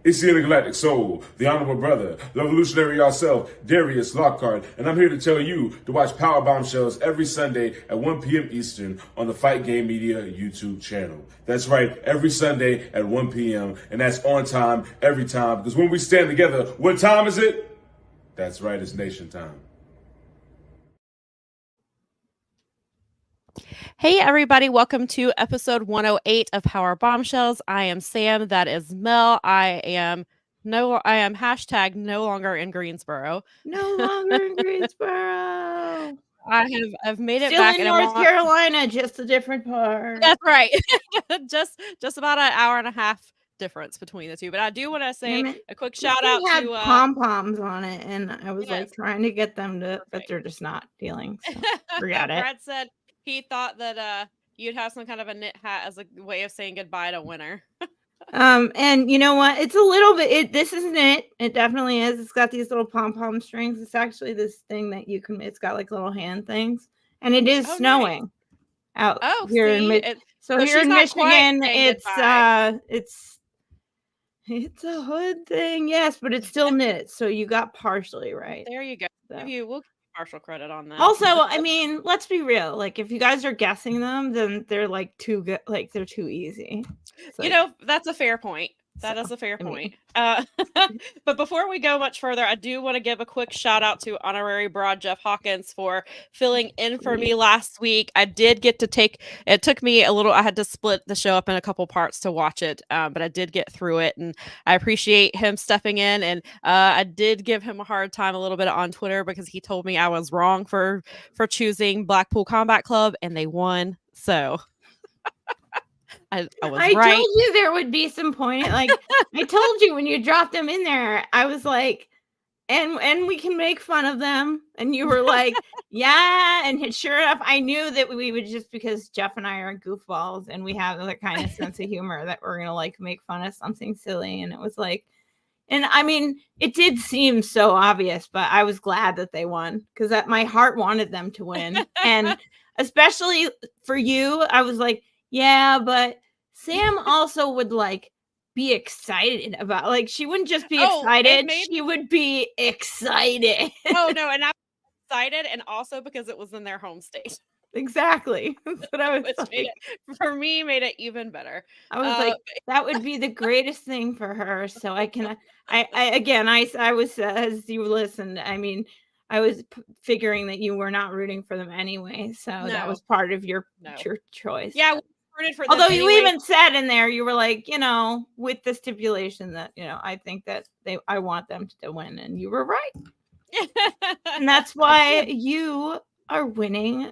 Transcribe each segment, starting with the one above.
It's the Intergalactic Soul, the Honorable Brother, the Revolutionary yourself, Darius Lockhart, and I'm here to tell you to watch Powerbombshells every Sunday at 1 p.m. Eastern on the Fight Game Media YouTube channel. That's right, every Sunday at 1 p.m., and that's on time, every time, because when we stand together, what time is it? That's right, it's nation time. Hey everybody, welcome to episode 108 of Powerbombshells. I am Sam, that is Mel. I am hashtag no longer in Greensboro. No longer in Greensboro. I've made it Still back in North Carolina, just a different part. That's right. just about an hour and a half difference between the two. But I do want to say a quick shout out had to pom-poms on it, and I was like trying to get them to, but they're just not dealing. So forget it. Brad said he thought that you'd have some kind of a knit hat as a way of saying goodbye to winter. And you know what? It's a little bit. This is knit. It definitely is. It's got these little pom-pom strings. It's actually this thing that you can. It's got like little hand things, and it is snowing out here in Michigan. So here in Michigan, it's a hood thing, yes, but it's still knit. So you got partially right. There you go. We'll give you partial credit on that. Also, I mean, let's be real. Like, if you guys are guessing them, then they're like too good. Like, they're too easy. You know, that's a fair point. That is a fair point. But before we go much further, I do want to give a quick shout out to honorary broad Jeff Hawkins for filling in for me last week. I did get to it took me a little, I had to split the show up in a couple parts to watch it, but I did get through it, and I appreciate him stepping in. And I did give him a hard time a little bit on Twitter because he told me I was wrong for choosing Blackpool Combat Club, and they won. So I was right. I told you there would be some point. Like I told you when you dropped them in there, I was like, and we can make fun of them. And you were like, yeah. And sure enough, I knew that we would, just because Jeff and I are goofballs and we have that kind of sense of humor, that we're gonna like make fun of something silly. And it was like, and I mean, it did seem so obvious, but I was glad that they won because my heart wanted them to win. And especially for you, I was like, yeah, but Sam also would like be excited about, like, she wouldn't just be excited, she would be excited. Oh no, and I'm excited, and also because it was in their home state. Exactly. That's what I was like. Made it even better. I was like, that would be the greatest thing for her. So I was, as you listened, I mean, I was figuring that you were not rooting for them anyway. So that was part of your choice. Yeah. We rooted for them. Although you even said in there, you were like, you know, with the stipulation that, you know, I think that I want them to win. And you were right. And that's why you are winning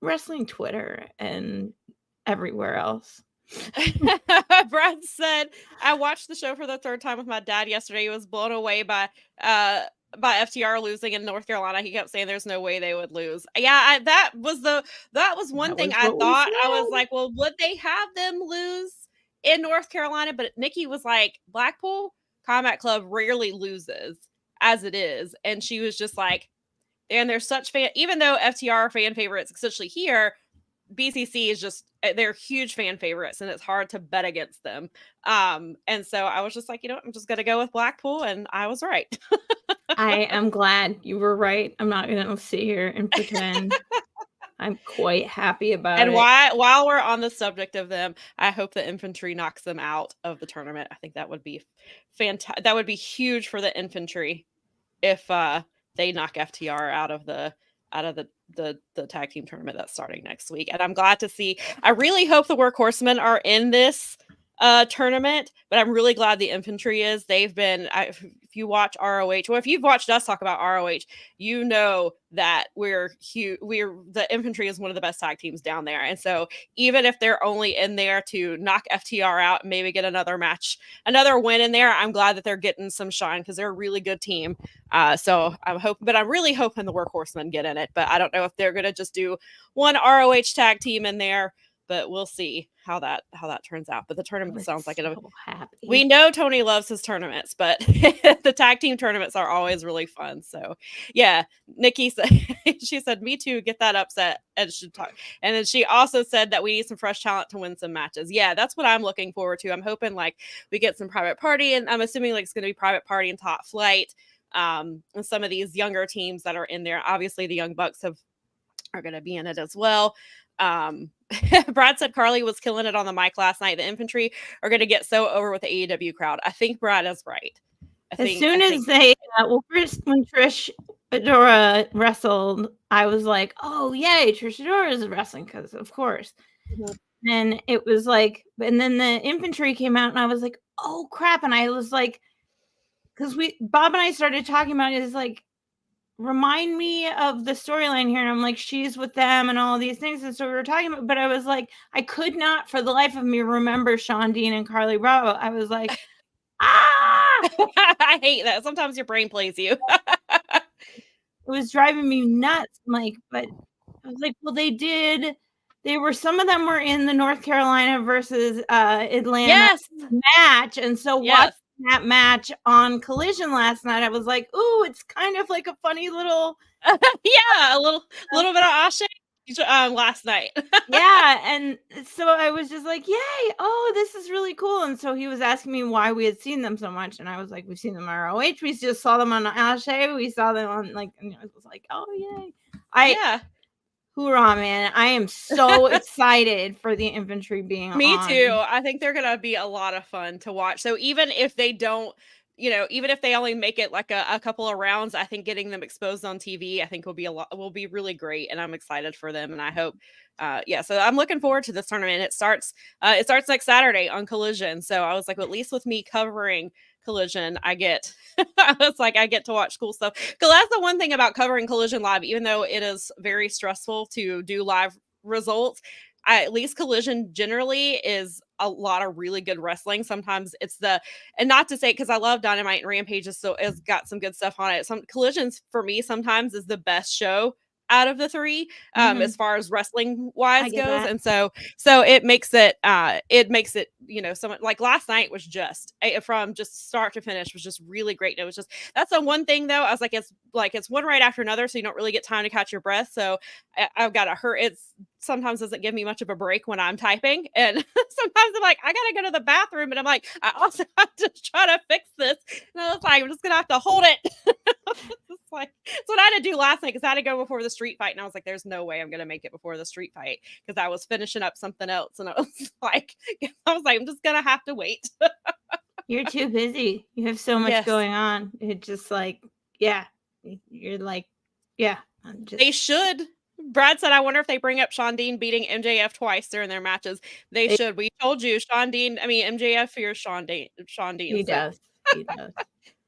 wrestling Twitter and everywhere else. Brad said, I watched the show for the third time with my dad yesterday. He was blown away by FTR losing in North Carolina. He kept saying there's no way they would lose. Yeah, that was one thing I thought. I was like, well, would they have them lose in North Carolina? But Nikki was like, Blackpool Combat Club rarely loses as it is. And she was just like, and they're such even though FTR are fan favorites, especially here, BCC is just, they're huge fan favorites, and it's hard to bet against them. And so I was just like, you know what, I'm just going to go with Blackpool, and I was right. I am glad you were right. I'm not going to sit here and pretend. I'm quite happy about it. And while we're on the subject of them, I hope the infantry knocks them out of the tournament. I think that would be fantastic. That would be huge for the infantry if they knock FTR out of the tag team tournament that's starting next week. And I'm glad to see, I really hope the Workhorsemen are in this tournament, but I'm really glad the infantry is. They've been, if you watch ROH, well, if you've watched us talk about ROH, you know that the infantry is one of the best tag teams down there. And so even if they're only in there to knock FTR out and maybe get another win in there, I'm glad that they're getting some shine because they're a really good team. So I'm really hoping the Workhorsemen get in it, but I don't know if they're going to just do one ROH tag team in there. but we'll see how that turns out. But the I tournament was sounds like it. so happy. We know Tony loves his tournaments, but the tag team tournaments are always really fun. So, yeah, Nikki said, she said, "Me too. Get that upset and should talk." And then she also said that we need some fresh talent to win some matches. Yeah, that's what I'm looking forward to. I'm hoping like we get some Private Party, and I'm assuming like it's going to be Private Party and Top Flight, and some of these younger teams that are in there. Obviously, the Young Bucks are going to be in it as well. Brad said Carly was killing it on the mic last night. The infantry are going to get so over with the AEW crowd. I think Brad is right. First when Trish Adora wrestled, I was like, oh yay, Trish Adora is wrestling, because of course. Mm-hmm. And it was like, and then the infantry came out and I was like, oh crap. And I was like, because Bob and I started talking about it, is like, remind me of the storyline here. And I'm like, she's with them and all these things. And so we were talking about, but I was like, I could not for the life of me remember Shawn Dean and Carly Bravo. I was like, I hate that. Sometimes your brain plays you. It was driving me nuts. Like, but I was like, well, some of them were in the North Carolina versus Atlanta match. And so watching that match on Collision last night, I was like, ooh, it's kind of like a funny little a little bit of Ashe last night. Yeah, and so I was just like, yay, oh, this is really cool. And so he was asking me why we had seen them so much, and I was like, we've seen them on ROH, we just saw them on Ashe, we saw them on, like, and I was like, oh yay. Hoorah, man. I am so excited for the infantry being on. Me too. I think they're going to be a lot of fun to watch. So even if they don't, even if they only make it like a couple of rounds, I think getting them exposed on TV, I think will be really great. And I'm excited for them. And I hope, so I'm looking forward to this tournament. It starts next Saturday on Collision. So I was like, well, at least with me covering Collision, I get to watch cool stuff. Because that's the one thing about covering Collision live, even though it is very stressful to do live results, at least Collision generally is a lot of really good wrestling. Sometimes and not to say, because I love Dynamite and Rampage, it's got some good stuff on it. Some Collisions for me sometimes is the best show out of the three, as far as wrestling wise goes. That. And so it makes it someone like last night was just from just start to finish was just really great. And it was just, that's the one thing though. I was like, it's one right after another. So you don't really get time to catch your breath. So I've got to it's sometimes doesn't give me much of a break when I'm typing. And sometimes I'm like, I got to go to the bathroom. And I'm like, I also have to try to fix this. And I was like, I'm just going to have to hold it. It's like, that's what I had to do last night, because I had to go before the street fight. And I was like, there's no way I'm going to make it before the street fight, because I was finishing up something else. And I was like, I'm just going to have to wait. You're too busy. You have so much going on. It's just like, you're like, They should. Brad said, I wonder if they bring up Shawn Dean beating MJF twice during their matches. They should. We told you, MJF fears Shawn Dean. He does.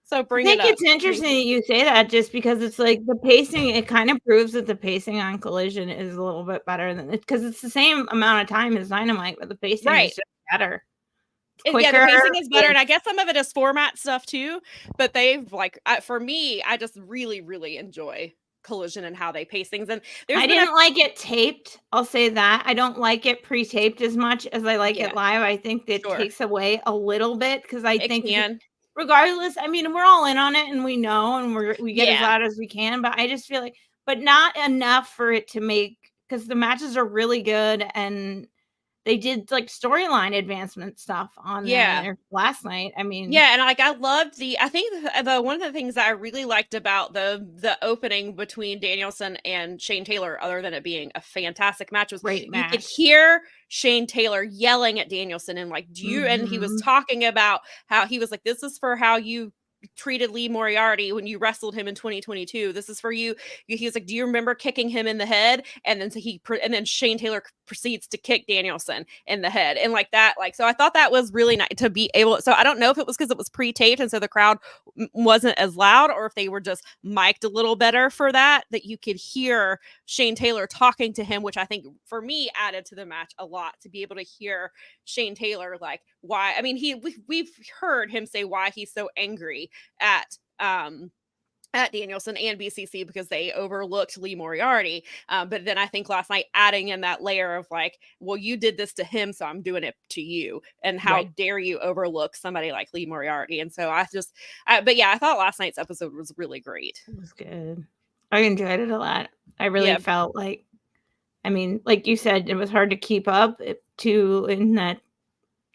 So bring it up. I think it's interesting that you say that, just because it's like the pacing, it kind of proves that the pacing on Collision is a little bit better than it, because it's the same amount of time as Dynamite, but the pacing is just better. Quicker, the pacing is better, and I guess some of it is format stuff too, but they've for me, I just really, really enjoy Collision and how they pace things. And I didn't like it taped. I'll say that. I don't like it pre-taped as much as I like it live. I think that takes away a little bit, because I think regardless, I mean, we're all in on it and we know, and we get as loud as we can, but I just feel like, but not enough for it to make, because the matches are really good, and they did like storyline advancement stuff on there last night. I mean, and I loved I think the one of the things that I really liked about the opening between Danielson and Shane Taylor, other than it being a fantastic match, was you could hear Shane Taylor yelling at Danielson and like, and he was talking about how he was like, this is for how you treated Lee Moriarty when you wrestled him in 2022. This is for you. He was like, do you remember kicking him in the head? And then Shane Taylor proceeds to kick Danielson in the head, and like that, so I thought that was really nice to be able. So I don't know if it was because it was pre-taped and so the crowd wasn't as loud, or if they were just mic'd a little better for that you could hear Shane Taylor talking to him, which I think for me added to the match a lot, to be able to hear Shane Taylor, like, why. I mean, we've heard him say why he's so angry at at Danielson and BCC because they overlooked Lee Moriarty. But then I think last night adding in that layer of like, well, you did this to him, so I'm doing it to you. And how dare you overlook somebody like Lee Moriarty? And so but yeah, I thought last night's episode was really great. It was good. I enjoyed it a lot. I really felt like, I mean, like you said, it was hard to keep up in that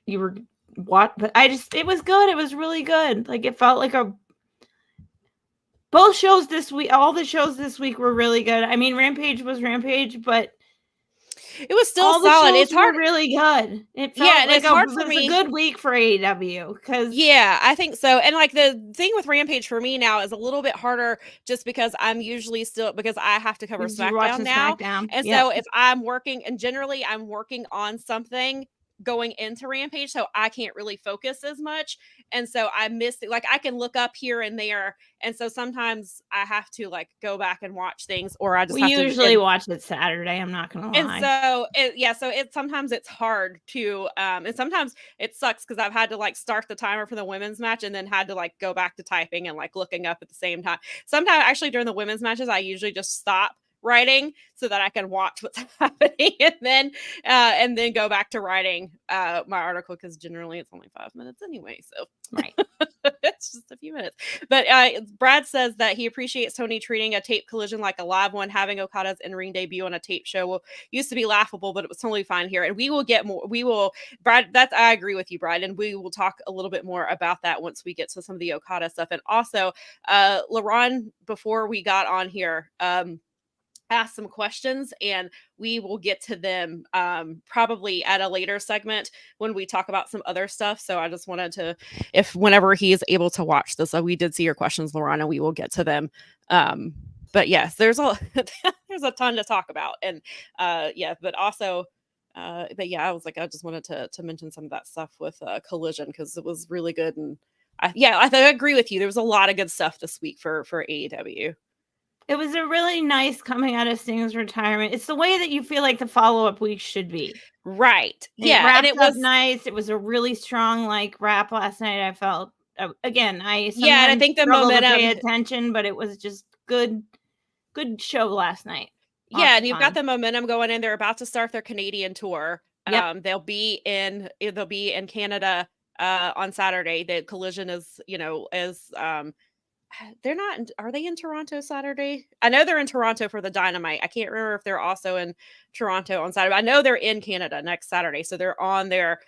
you were but it was good. It was really good. Like it felt like both shows this week, all the shows this week were really good. I mean, Rampage was Rampage, but it was still all solid. It's hard, really good. It felt like it's hard for me. A good week for AEW because I think so. And like the thing with Rampage for me now is a little bit harder, just because I'm usually because I have to cover SmackDown now, and so if I'm working, and generally I'm working on something going into Rampage, so I can't really focus as much, and so I miss it. Like I can look up here and there, and so sometimes I have to like go back and watch things, or I just usually watch it Saturday. I'm not gonna lie. And so sometimes it's hard to and sometimes it sucks because I've had to like start the timer for the women's match and then had to like go back to typing and like looking up at the same time. Sometimes actually during the women's matches I usually just stop writing so that I can watch what's happening and then go back to writing my article, because generally it's only 5 minutes anyway, so it's just a few minutes. But Brad says that he appreciates Tony treating a tape collision like a live one. Having Okada's in-ring debut on a tape show used to be laughable, but it was totally fine here, and we will get more. Brad, I agree with you, Brad, and we will talk a little bit more about that once we get to some of the Okada stuff. And also LaRon, before we got on here, ask some questions, and we will get to them probably at a later segment when we talk about some other stuff. So I just wanted to, whenever he is able to watch this, we did see your questions, Laurent, and we will get to them. But yes, there's a ton to talk about, and but also I was like, I just wanted to mention some of that stuff with Collision, because it was really good, and I agree with you. There was a lot of good stuff this week for AEW. It was a really nice coming out of Sting's retirement. It's the way that you feel like the follow-up week should be. Right. And it was nice. It was a really strong wrap last night. I felt again, I think the momentum, pay attention, but it was just good show last night. And you've got the momentum going in. They're about to start their Canadian tour. They'll be in Canada on Saturday. The Collision is, they're not, are they in Toronto Saturday? I know they're in Toronto for the Dynamite. I can't remember if they're also in Toronto on Saturday. I know they're in Canada next Saturday, so they're on their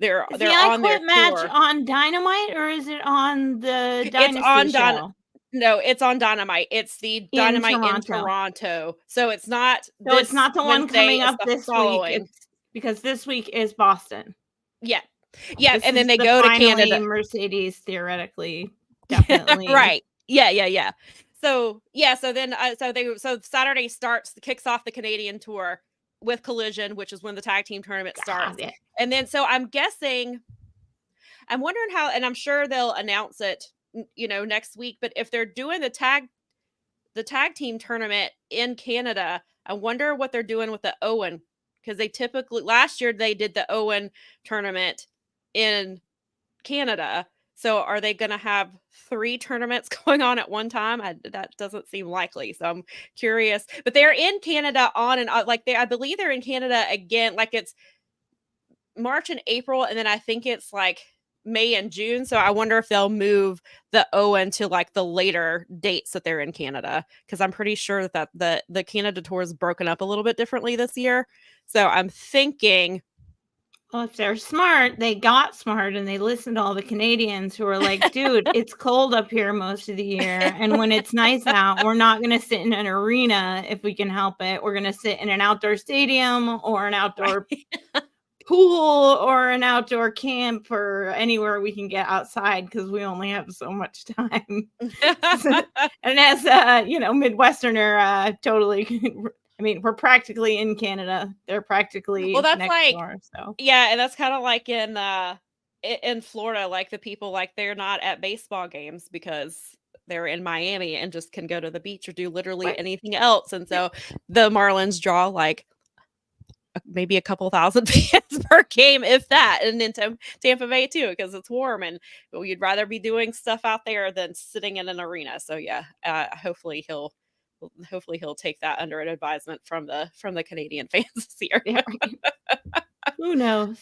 on their match tour. On Dynamite, or is it on the Dynasty show? No, it's on Dynamite. It's the Dynamite in Toronto. So it's not. So it's not the one coming up this week. It's because this week is Boston. Yeah, and then they go to Canada. Mercedes theoretically. Definitely. Right. Yeah. So then Saturday kicks off the Canadian tour with Collision, which is when the tag team tournament starts. And then so I'm wondering how, and I'm sure they'll announce it, next week, but if they're doing the tag team tournament in Canada, I wonder what they're doing with the Owen, because they typically, last year they did the Owen tournament in Canada. So are they going to have 3 tournaments going on at one time? That doesn't seem likely. So I'm curious. But they're in Canada on and on. I believe they're in Canada again. Like it's March and April, and then I think it's like May and June. So I wonder if they'll move the Owen to like the later dates that they're in Canada, because I'm pretty sure that the Canada tour is broken up a little bit differently this year. So I'm thinking, well, if they're smart, they got smart and they listened to all the Canadians who were like, dude, it's cold up here most of the year. And when it's nice out, we're not going to sit in an arena if we can help it. We're going to sit in an outdoor stadium or an outdoor pool or an outdoor camp or anywhere we can get outside, because we only have so much time. And as Midwesterner, totally. I mean, we're practically in Canada. They're practically that's next door, so. Yeah, and that's kind of like in Florida, like the people, like they're not at baseball games because they're in Miami and just can go to the beach or do literally anything else. And so the Marlins draw like maybe a couple thousand fans per game, if that, and in Tampa Bay too, because it's warm and you'd rather be doing stuff out there than sitting in an arena. So yeah, hopefully he'll take that under an advisement from the Canadian fans this year. Yeah, right. Who knows?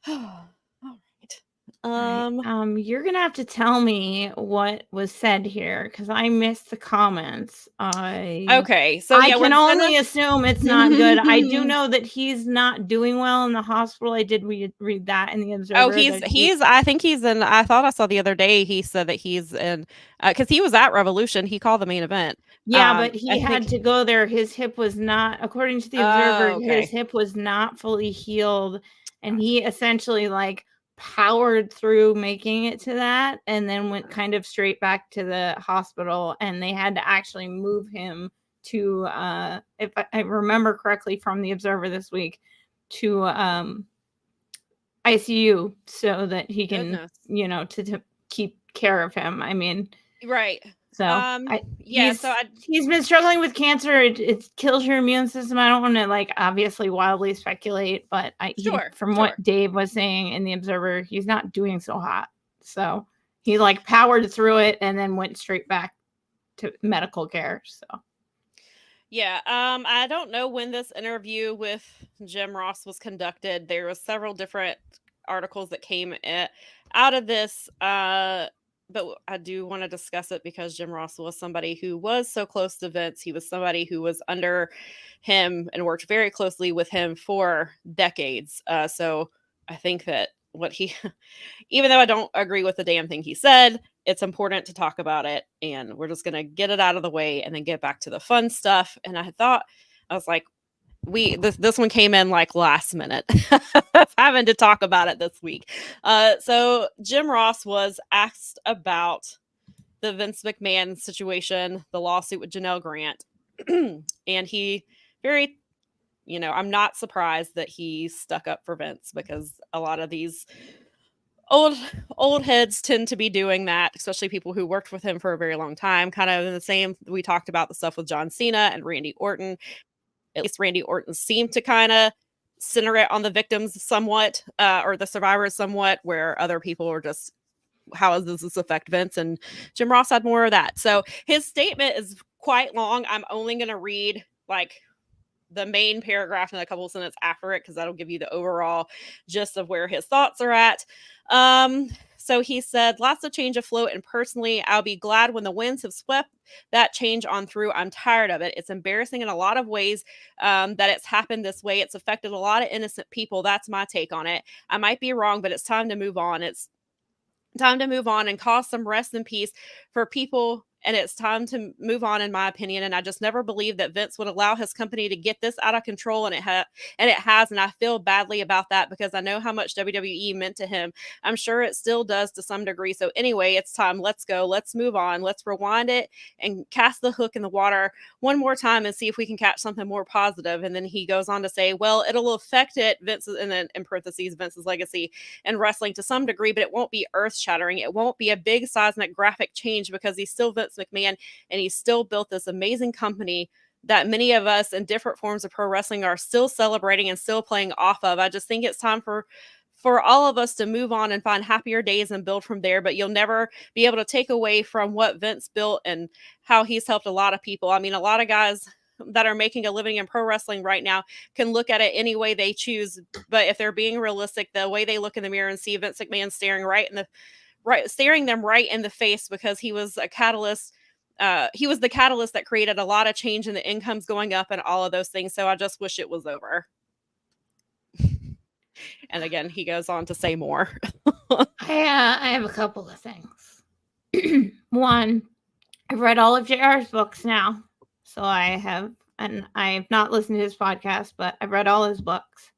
All right. You're gonna have to tell me what was said here because I missed the comments. Okay, so I yeah, can we're only gonna- assume it's not good. I do know that he's not doing well in the hospital. I did read that in the Observer. Oh, he's. I think he's in. I thought I saw the other day. He said that he's in because he was at Revolution. He called the main event. Yeah, but he I had think- to go there. His hip was not, according to the Observer, Oh, okay. his hip was not fully healed, and he essentially like powered through making it to that, and then went kind of straight back to the hospital, and they had to actually move him to, if I remember correctly from the Observer this week, to ICU so that he can, Goodness. you know, to keep care of him. I mean, Right. so yeah. So he's been struggling with cancer. It kills your immune system. I don't want to like obviously wildly speculate, but from what Dave was saying in the Observer, he's not doing so hot. So he like powered through it and then went straight back to medical care. So yeah, I don't know when this interview with Jim Ross was conducted. There was several different articles that came out of this, but I do want to discuss it because Jim Ross was somebody who was so close to Vince. He was somebody who was under him and worked very closely with him for decades. So I think that even though I don't agree with the damn thing he said, it's important to talk about it, and we're just going to get it out of the way and then get back to the fun stuff. And I was like, this one came in like last minute having to talk about it this week. So Jim Ross was asked about the Vince McMahon situation, the lawsuit with Janelle Grant. And he I'm not surprised that he stuck up for Vince, because a lot of these old heads tend to be doing that, especially people who worked with him for a very long time. Kind of in the same, we talked about the stuff with John Cena and Randy Orton. At least Randy Orton seemed to kind of center it on the victims somewhat, or the survivors somewhat, where other people were just, how does this affect Vince? And Jim Ross had more of that. So his statement is quite long. I'm only going to read like the main paragraph and a couple of sentences after it, because that'll give you the overall gist of where his thoughts are at. So he said, lots of change afloat, and personally, I'll be glad when the winds have swept that change on through. I'm tired of it. It's embarrassing in a lot of ways that it's happened this way. It's affected a lot of innocent people. That's my take on it. I might be wrong, but it's time to move on. It's time to move on and cause some rest and peace for people. And it's time to move on, in my opinion. And I just never believed that Vince would allow his company to get this out of control. And it has. And I feel badly about that, because I know how much WWE meant to him. I'm sure it still does to some degree. So anyway, it's time. Let's go. Let's move on. Let's rewind it and cast the hook in the water one more time and see if we can catch something more positive. And then he goes on to say, well, it'll affect it, Vince's, and then in parentheses, Vince's legacy and wrestling to some degree, but it won't be earth shattering. It won't be a big seismic graphic change, because he's still Vince McMahon, and he's still built this amazing company that many of us in different forms of pro wrestling are still celebrating and still playing off of. I just think it's time for all of us to move on and find happier days and build from there. But you'll never be able to take away from what Vince built and how he's helped a lot of people. I mean, a lot of guys that are making a living in pro wrestling right now can look at it any way they choose. But if they're being realistic, the way they look in the mirror and see Vince McMahon staring them right in the face, because he was a catalyst. He was the catalyst that created a lot of change in the incomes going up and all of those things. So I just wish it was over. And again, he goes on to say more. I have a couple of things. One, I've read all of JR's books now. So I have not listened to his podcast, but I've read all his books.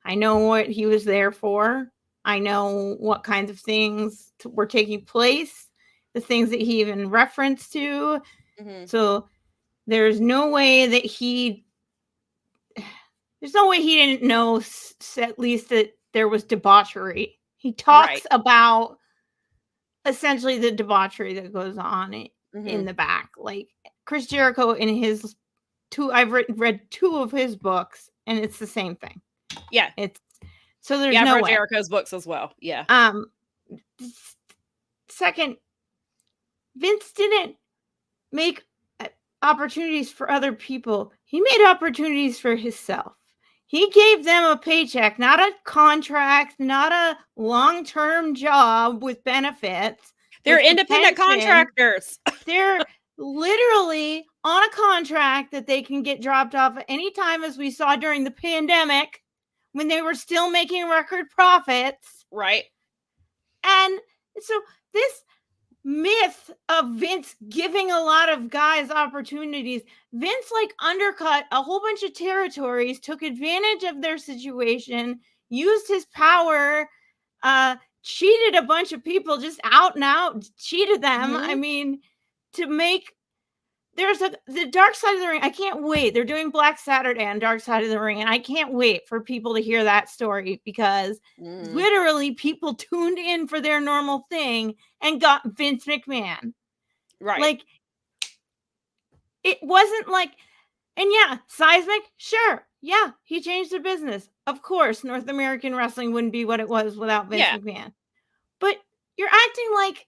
I know what he was there for. I know what kinds of things were taking place, the things that he even referenced to. Mm-hmm. So there's no way he didn't know at least that there was debauchery. He talks about essentially the debauchery that goes on in the back. Like Chris Jericho in his I've read 2 of his books, and it's the same thing. Yeah. So there's I've no read way. Jericho's books as well. Yeah. Second, Vince didn't make opportunities for other people. He made opportunities for himself. He gave them a paycheck, not a contract, not a long-term job with benefits. They're with independent pension. contractors. They're literally on a contract that they can get dropped off at any time, as we saw during the pandemic when they were still making record profits. Right. And so this myth of Vince giving a lot of guys opportunities, Vince like undercut a whole bunch of territories, took advantage of their situation, used his power, cheated a bunch of people, just out and out cheated them. I mean, to make the Dark Side of the Ring. I can't wait. They're doing Black Saturday on Dark Side of the Ring, and I can't wait for people to hear that story, because literally people tuned in for their normal thing and got Vince McMahon. Right. Like, it wasn't like, and yeah, Seismic, sure. Yeah, he changed the business. Of course, North American wrestling wouldn't be what it was without Vince McMahon. But you're acting like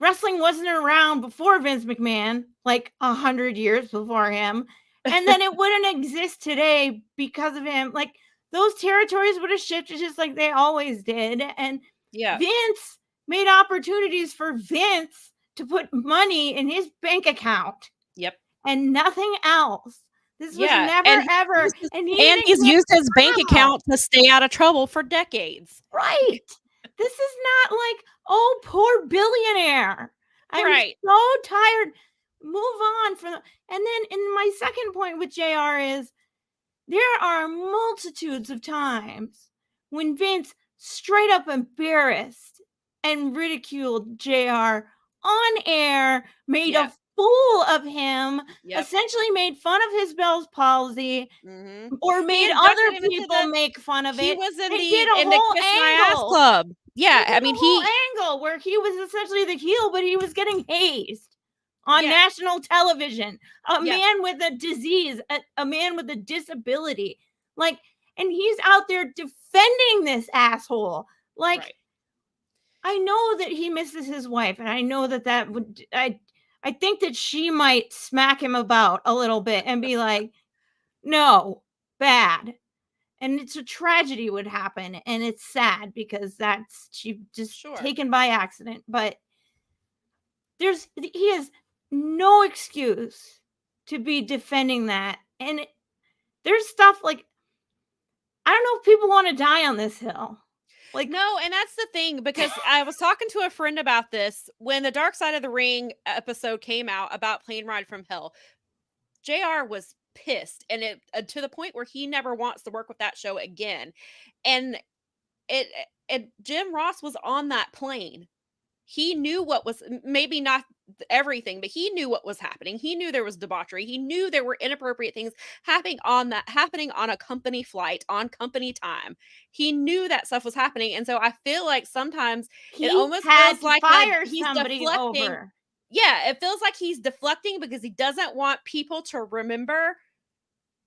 wrestling wasn't around before Vince McMahon, like 100 years before him. And then it wouldn't exist today because of him. Like, those territories would have shifted just like they always did. And Vince made opportunities for Vince to put money in his bank account. Yep. And nothing else. This was never, ever. And he's used his bank account to stay out of trouble for decades. Right. This is not like, oh, poor billionaire. I'm so tired. Move on from. And then, in my second point with JR is, there are multitudes of times when Vince straight up embarrassed and ridiculed JR on air, made a fool of him, essentially made fun of his Bell's palsy, or made other people make fun of it. He was in the Kiss My Ass Club. Yeah, I mean, angle where he was essentially the heel, but he was getting hazed on national television. A man with a disease, a man with a disability, like, and he's out there defending this asshole. Like, I know that he misses his wife, and I know that would, I think that she might smack him about a little bit and be like, no, bad. And it's a tragedy would happen, and it's sad because she just taken by accident. But he has no excuse to be defending that. And there's stuff like, I don't know if people want to die on this hill. Like, no, and that's the thing, because I was talking to a friend about this when the Dark Side of the Ring episode came out about Plane Ride from Hell. JR was pissed, and it to the point where he never wants to work with that show again. And Jim Ross was on that plane. He knew what was, maybe not everything, but he knew what was happening. He knew there was debauchery. He knew there were inappropriate things happening on a company flight on company time. He knew that stuff was happening. And so I feel like sometimes it almost feels like he's deflecting. Over. Yeah, it feels like he's deflecting because he doesn't want people to remember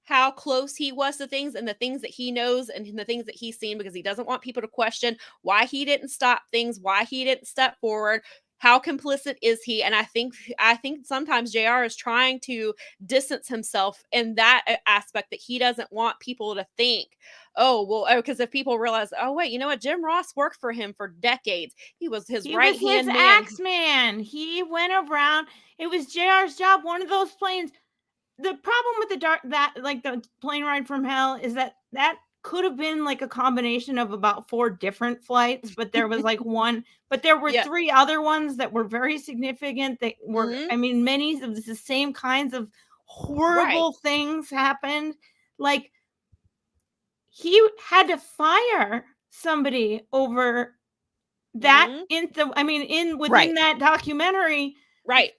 how close he was to things and the things that he knows and the things that he's seen, because he doesn't want people to question why he didn't stop things, why he didn't step forward, how complicit is he. And I think sometimes JR is trying to distance himself in that aspect, that he doesn't want people to think, because if people realize, oh wait, you know what, Jim Ross worked for him for decades. He was his right hand man. Axeman. He went around. It was JR's job. One of those planes. The problem with the Plane Ride from Hell is that could have been like a combination of about 4 different flights, but there was like one, but there were 3 other ones that were very significant. They were, I mean, many of the same kinds of horrible things happened. Like, he had to fire somebody over that within that documentary,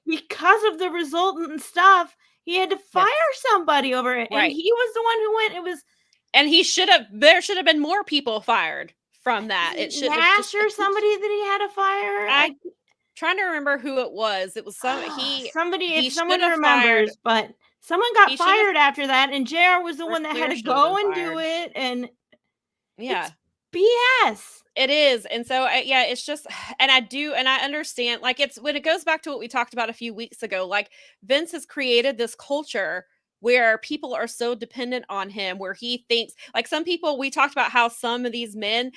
because of the resultant stuff. He had to fire somebody over it. And he was the one who went. There should have been more people fired from that. It should have Nash or somebody that he had to fire. I'm trying to remember who it was. It was somebody. If someone remembers, but Someone got He should've- fired after that, and JR was the Ric one that Flair had to should've go been and fired. do it, and Yeah. it's BS. It is. And so, yeah, it's just, and I understand, like, it's when it goes back to what we talked about a few weeks ago, like, Vince has created this culture where people are so dependent on him, where he thinks, like, some people, we talked about how some of these men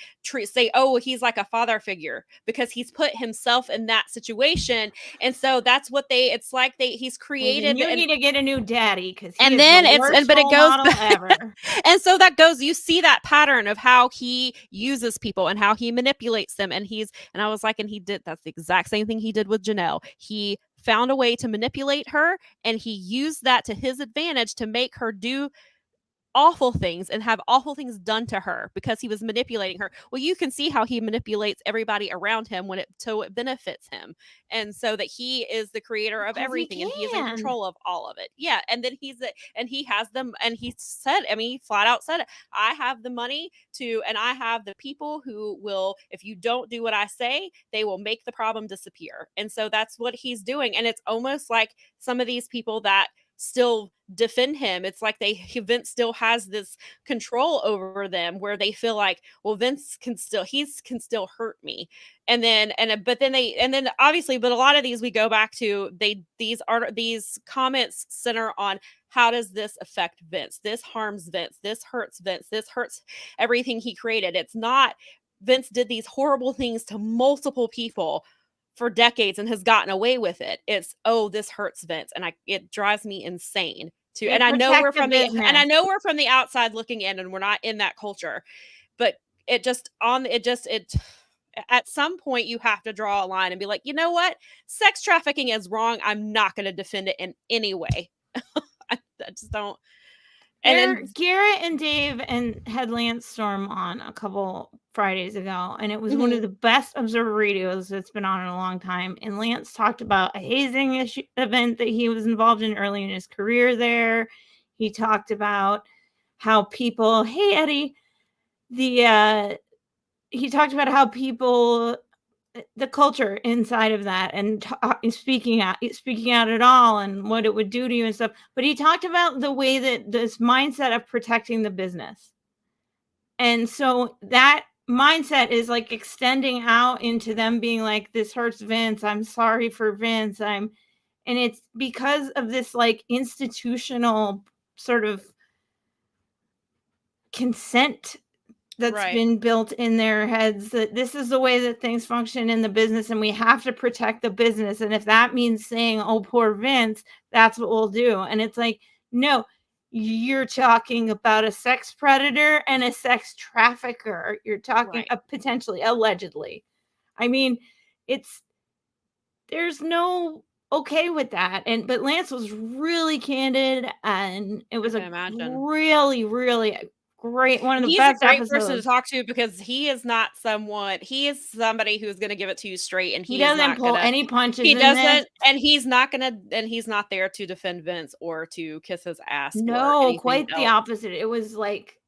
say, oh, he's like a father figure because he's put himself in that situation. And so that's what it's like he's created. You need to get a new daddy because And is then the worst but it role goes model ever. And so that goes, you see that pattern of how he uses people and how he manipulates them. And I was like, that's the exact same thing he did with Janelle. He found a way to manipulate her, and he used that to his advantage to make her do awful things and have awful things done to her because he was manipulating her. Well, you can see how he manipulates everybody around him so it benefits him. And so that he is the creator of everything, and he's in control of all of it. Yeah. And then he has them, and he said, I mean, he flat out said it. I have the money and I have the people who will, if you don't do what I say, they will make the problem disappear. And so that's what he's doing. And it's almost like some of these people that still defend him, it's like Vince still has this control over them where they feel like, well, Vince can still hurt me. And then obviously, but a lot of these we go back to, these comments center on, how does this affect Vince? This harms Vince. This hurts Vince. This hurts everything he created. It's not Vince did these horrible things to multiple people for decades and has gotten away with it. It's, oh, this hurts Vince, and it drives me insane too. And I know we're from the outside looking in, and we're not in that culture, but at some point you have to draw a line and be like, you know what? Sex trafficking is wrong. I'm not going to defend it in any way. I just don't. And then Garrett and Dave had Lance Storm on a couple Fridays ago, and it was one of the best Observer radios that's been on in a long time. And Lance talked about a hazing event that he was involved in early in his career there. He talked about how people, hey Eddie, he talked about how people, the culture inside of that, and speaking out at all, and what it would do to you and stuff. But he talked about the way that this mindset of protecting the business, and so that mindset is like extending out into them being like, this hurts Vince, I'm sorry for Vince, and it's because of this like institutional sort of consent that's been built in their heads, that this is the way that things function in the business, and we have to protect the business. And if that means saying, oh, poor Vince, that's what we'll do. And it's like, no, you're talking about a sex predator and a sex trafficker. You're talking potentially, allegedly. I mean, there's no okay with that. But Lance was really candid, and it was really, really great. One of the best episodes. He's a great person to talk to, because he is somebody who's going to give it to you straight, and he doesn't pull any punches. He doesn't, and he's not there to defend Vince or to kiss his ass. No, quite the opposite. It was like,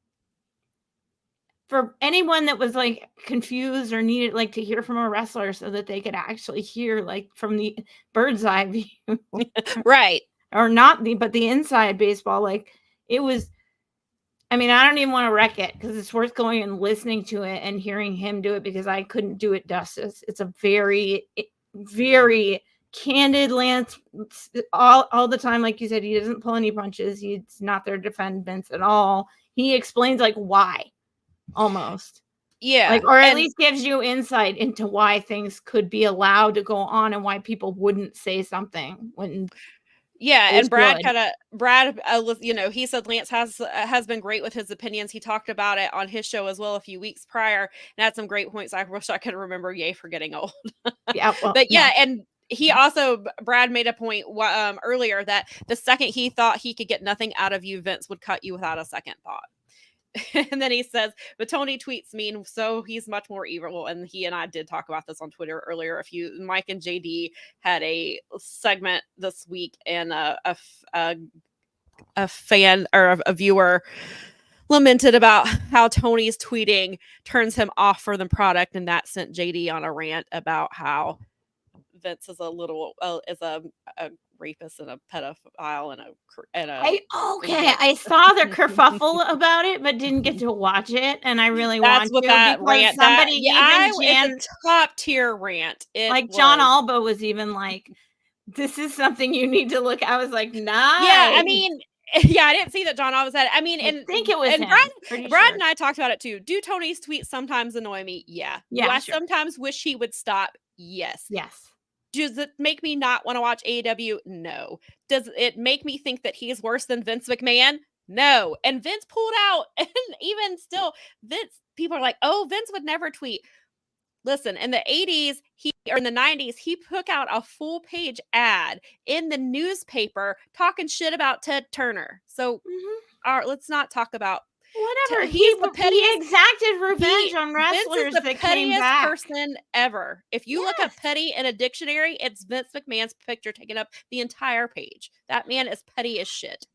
for anyone that was like confused or needed like to hear from a wrestler so that they could actually hear like from the bird's eye view, right? Or not but the inside baseball. Like, it was. I mean, I don't even want to wreck it, because it's worth going and listening to it and hearing him do it, because I couldn't do it justice. It's a very, very candid Lance all the time. Like you said, he doesn't pull any punches. He's not there to defend Vince at all. He explains like why, almost. Yeah. Like, or at least gives you insight into why things could be allowed to go on and why people wouldn't say something when. Yeah, and Brad he said Lance has been great with his opinions. He talked about it on his show as well a few weeks prior, and had some great points. I wish I could remember. Yay for getting old. Yeah, well, but yeah, and he also, Brad made a point earlier that the second he thought he could get nothing out of you, Vince would cut you without a second thought. And then he says, but Tony tweets mean, so he's much more evil. And he and I did talk about this on Twitter earlier. Mike and JD had a segment this week, and a fan or a viewer lamented about how Tony's tweeting turns him off for the product, and that sent JD on a rant about how Vince is a little is a rapist and a pedophile and a I saw the kerfuffle about it, but didn't get to watch it, and I really that's want what to that because rant. somebody even It's a top tier rant. Like John Alba was even like, "This is something you need to look." I was like, "Nice." Yeah, I mean, yeah, I didn't see that John Alba said it. I mean, I think it was and him. Brad and I talked about it too. Do Tony's tweets sometimes annoy me? Yeah. Do I sure. sometimes wish he would stop? Yes. Yes. Does it make me not want to watch AEW? No. Does it make me think that he is worse than Vince McMahon? No. And Vince pulled out, and even still, people are like, oh, Vince would never tweet. Listen, in the 80s, or in the 90s, he put out a full page ad in the newspaper talking shit about Ted Turner. So, let's not talk about whatever. He exacted revenge on wrestlers Vince is the that came pettiest back. person ever. If you look up petty in a dictionary, it's Vince McMahon's picture taking up the entire page. That man is petty as shit.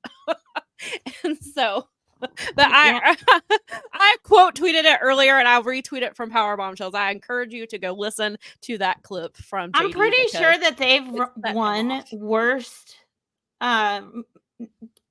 And so, but I quote tweeted it earlier, and I'll retweet it from Powerbombshells. I encourage you to go listen to that clip from JD. I'm pretty sure that they've won worst in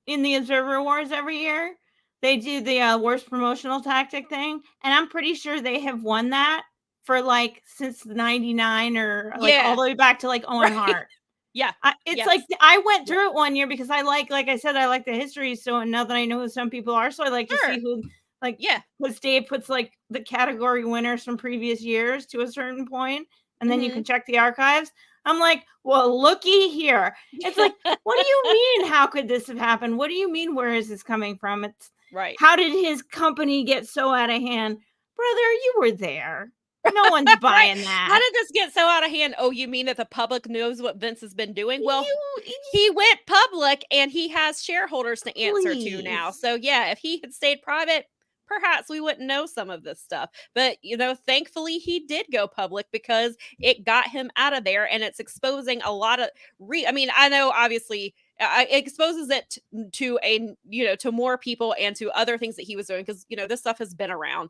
the Observer Awards every year. They do the worst promotional tactic thing, and I'm pretty sure they have won that for like since '99 or like all the way back to like Owen Hart. Yeah, it's like I went through it one year because I like I said, I like the history. So now that I know who some people are, so I like to see who because Dave puts like the category winners from previous years to a certain point, and then you can check the archives. I'm like, well, looky here. It's like, what do you mean? How could this have happened? What do you mean? Where is this coming from? It's right. How did his company get so out of hand? Brother, you were there. No one's buying that. How did this get so out of hand? Oh, you mean that the public knows what Vince has been doing? Well, he went public and he has shareholders to answer to now. So yeah, if he had stayed private, perhaps we wouldn't know some of this stuff. But, thankfully he did go public because it got him out of there, and it's exposing a lot of I know obviously it exposes it to more people and to other things that he was doing, because, this stuff has been around.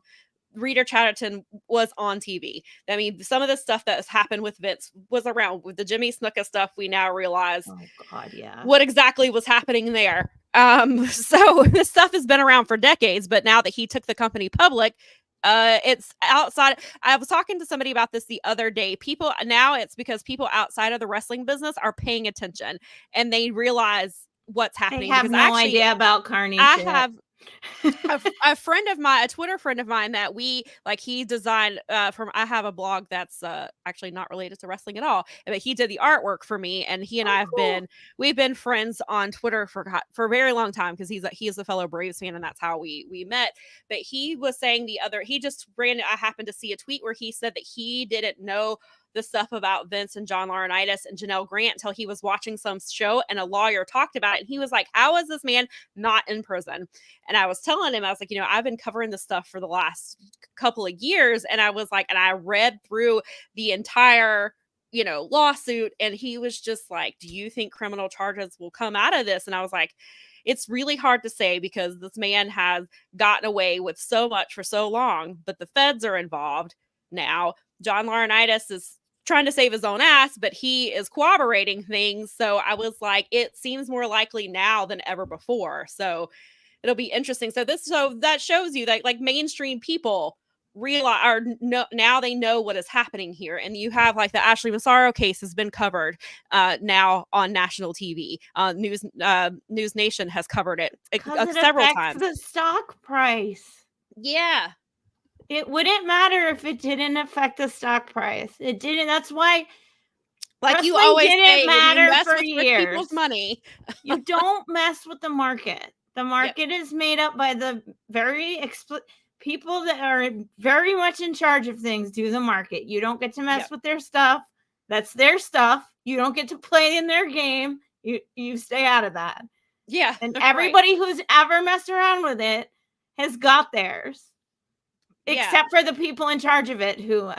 Reader Chatterton was on TV. I mean, some of the stuff that has happened with Vince was around. With the Jimmy Snuka stuff, we now realize what exactly was happening there. So this stuff has been around for decades, but now that he took the company public, it's outside. I was talking to somebody about this the other day. It's because people outside of the wrestling business are paying attention, and they realize what's happening. They have no idea about Carney. I have a friend of mine, a Twitter friend of mine, that he designed I have a blog that's actually not related to wrestling at all, but he did the artwork for me, and he and I have we've been friends on Twitter for a very long time, because he's a fellow Braves fan, and that's how we met. But he was saying I happened to see a tweet where he said that he didn't know the stuff about Vince and John Laurinaitis and Janelle Grant until he was watching some show and a lawyer talked about it. And he was like, how is this man not in prison? And I was telling him, I was like, I've been covering this stuff for the last couple of years. And I was like, and I read through the entire, lawsuit. And he was just like, do you think criminal charges will come out of this? And I was like, it's really hard to say, because this man has gotten away with so much for so long, but the feds are involved now. John Laurinaitis is trying to save his own ass, but he is corroborating things. So I was like, it seems more likely now than ever before. So it'll be interesting. So that shows you that mainstream people now they know what is happening here. And you have the Ashley Massaro case has been covered now on national TV. News Nation has covered it several times. The stock price. Yeah. It wouldn't matter if it didn't affect the stock price. It didn't. That's why, you always say, matter you mess for with years. People's money. You don't mess with the market. The market is made up by the very people that are very much in charge of things. Do the market. You don't get to mess with their stuff. That's their stuff. You don't get to play in their game. You stay out of that. Yeah. And everybody who's ever messed around with it has got theirs. Except for the people in charge of it, who,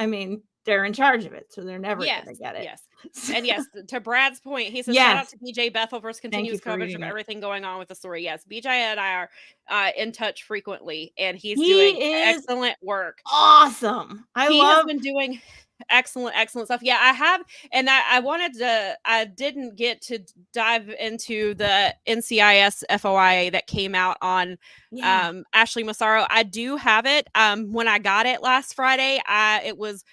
they're in charge of it, so they're never going to get it. Yes. And yes, to Brad's point, he says, shout out to BJ Bethel for his continuous coverage of everything going on with the story. Yes, BJ and I are in touch frequently, and he's doing excellent work. Awesome. He has been doing Excellent, excellent stuff. Yeah, I have, and I didn't get to dive into the NCIS FOIA that came out on Yeah. Ashley Massaro. I do have it. When I got it last Friday, I was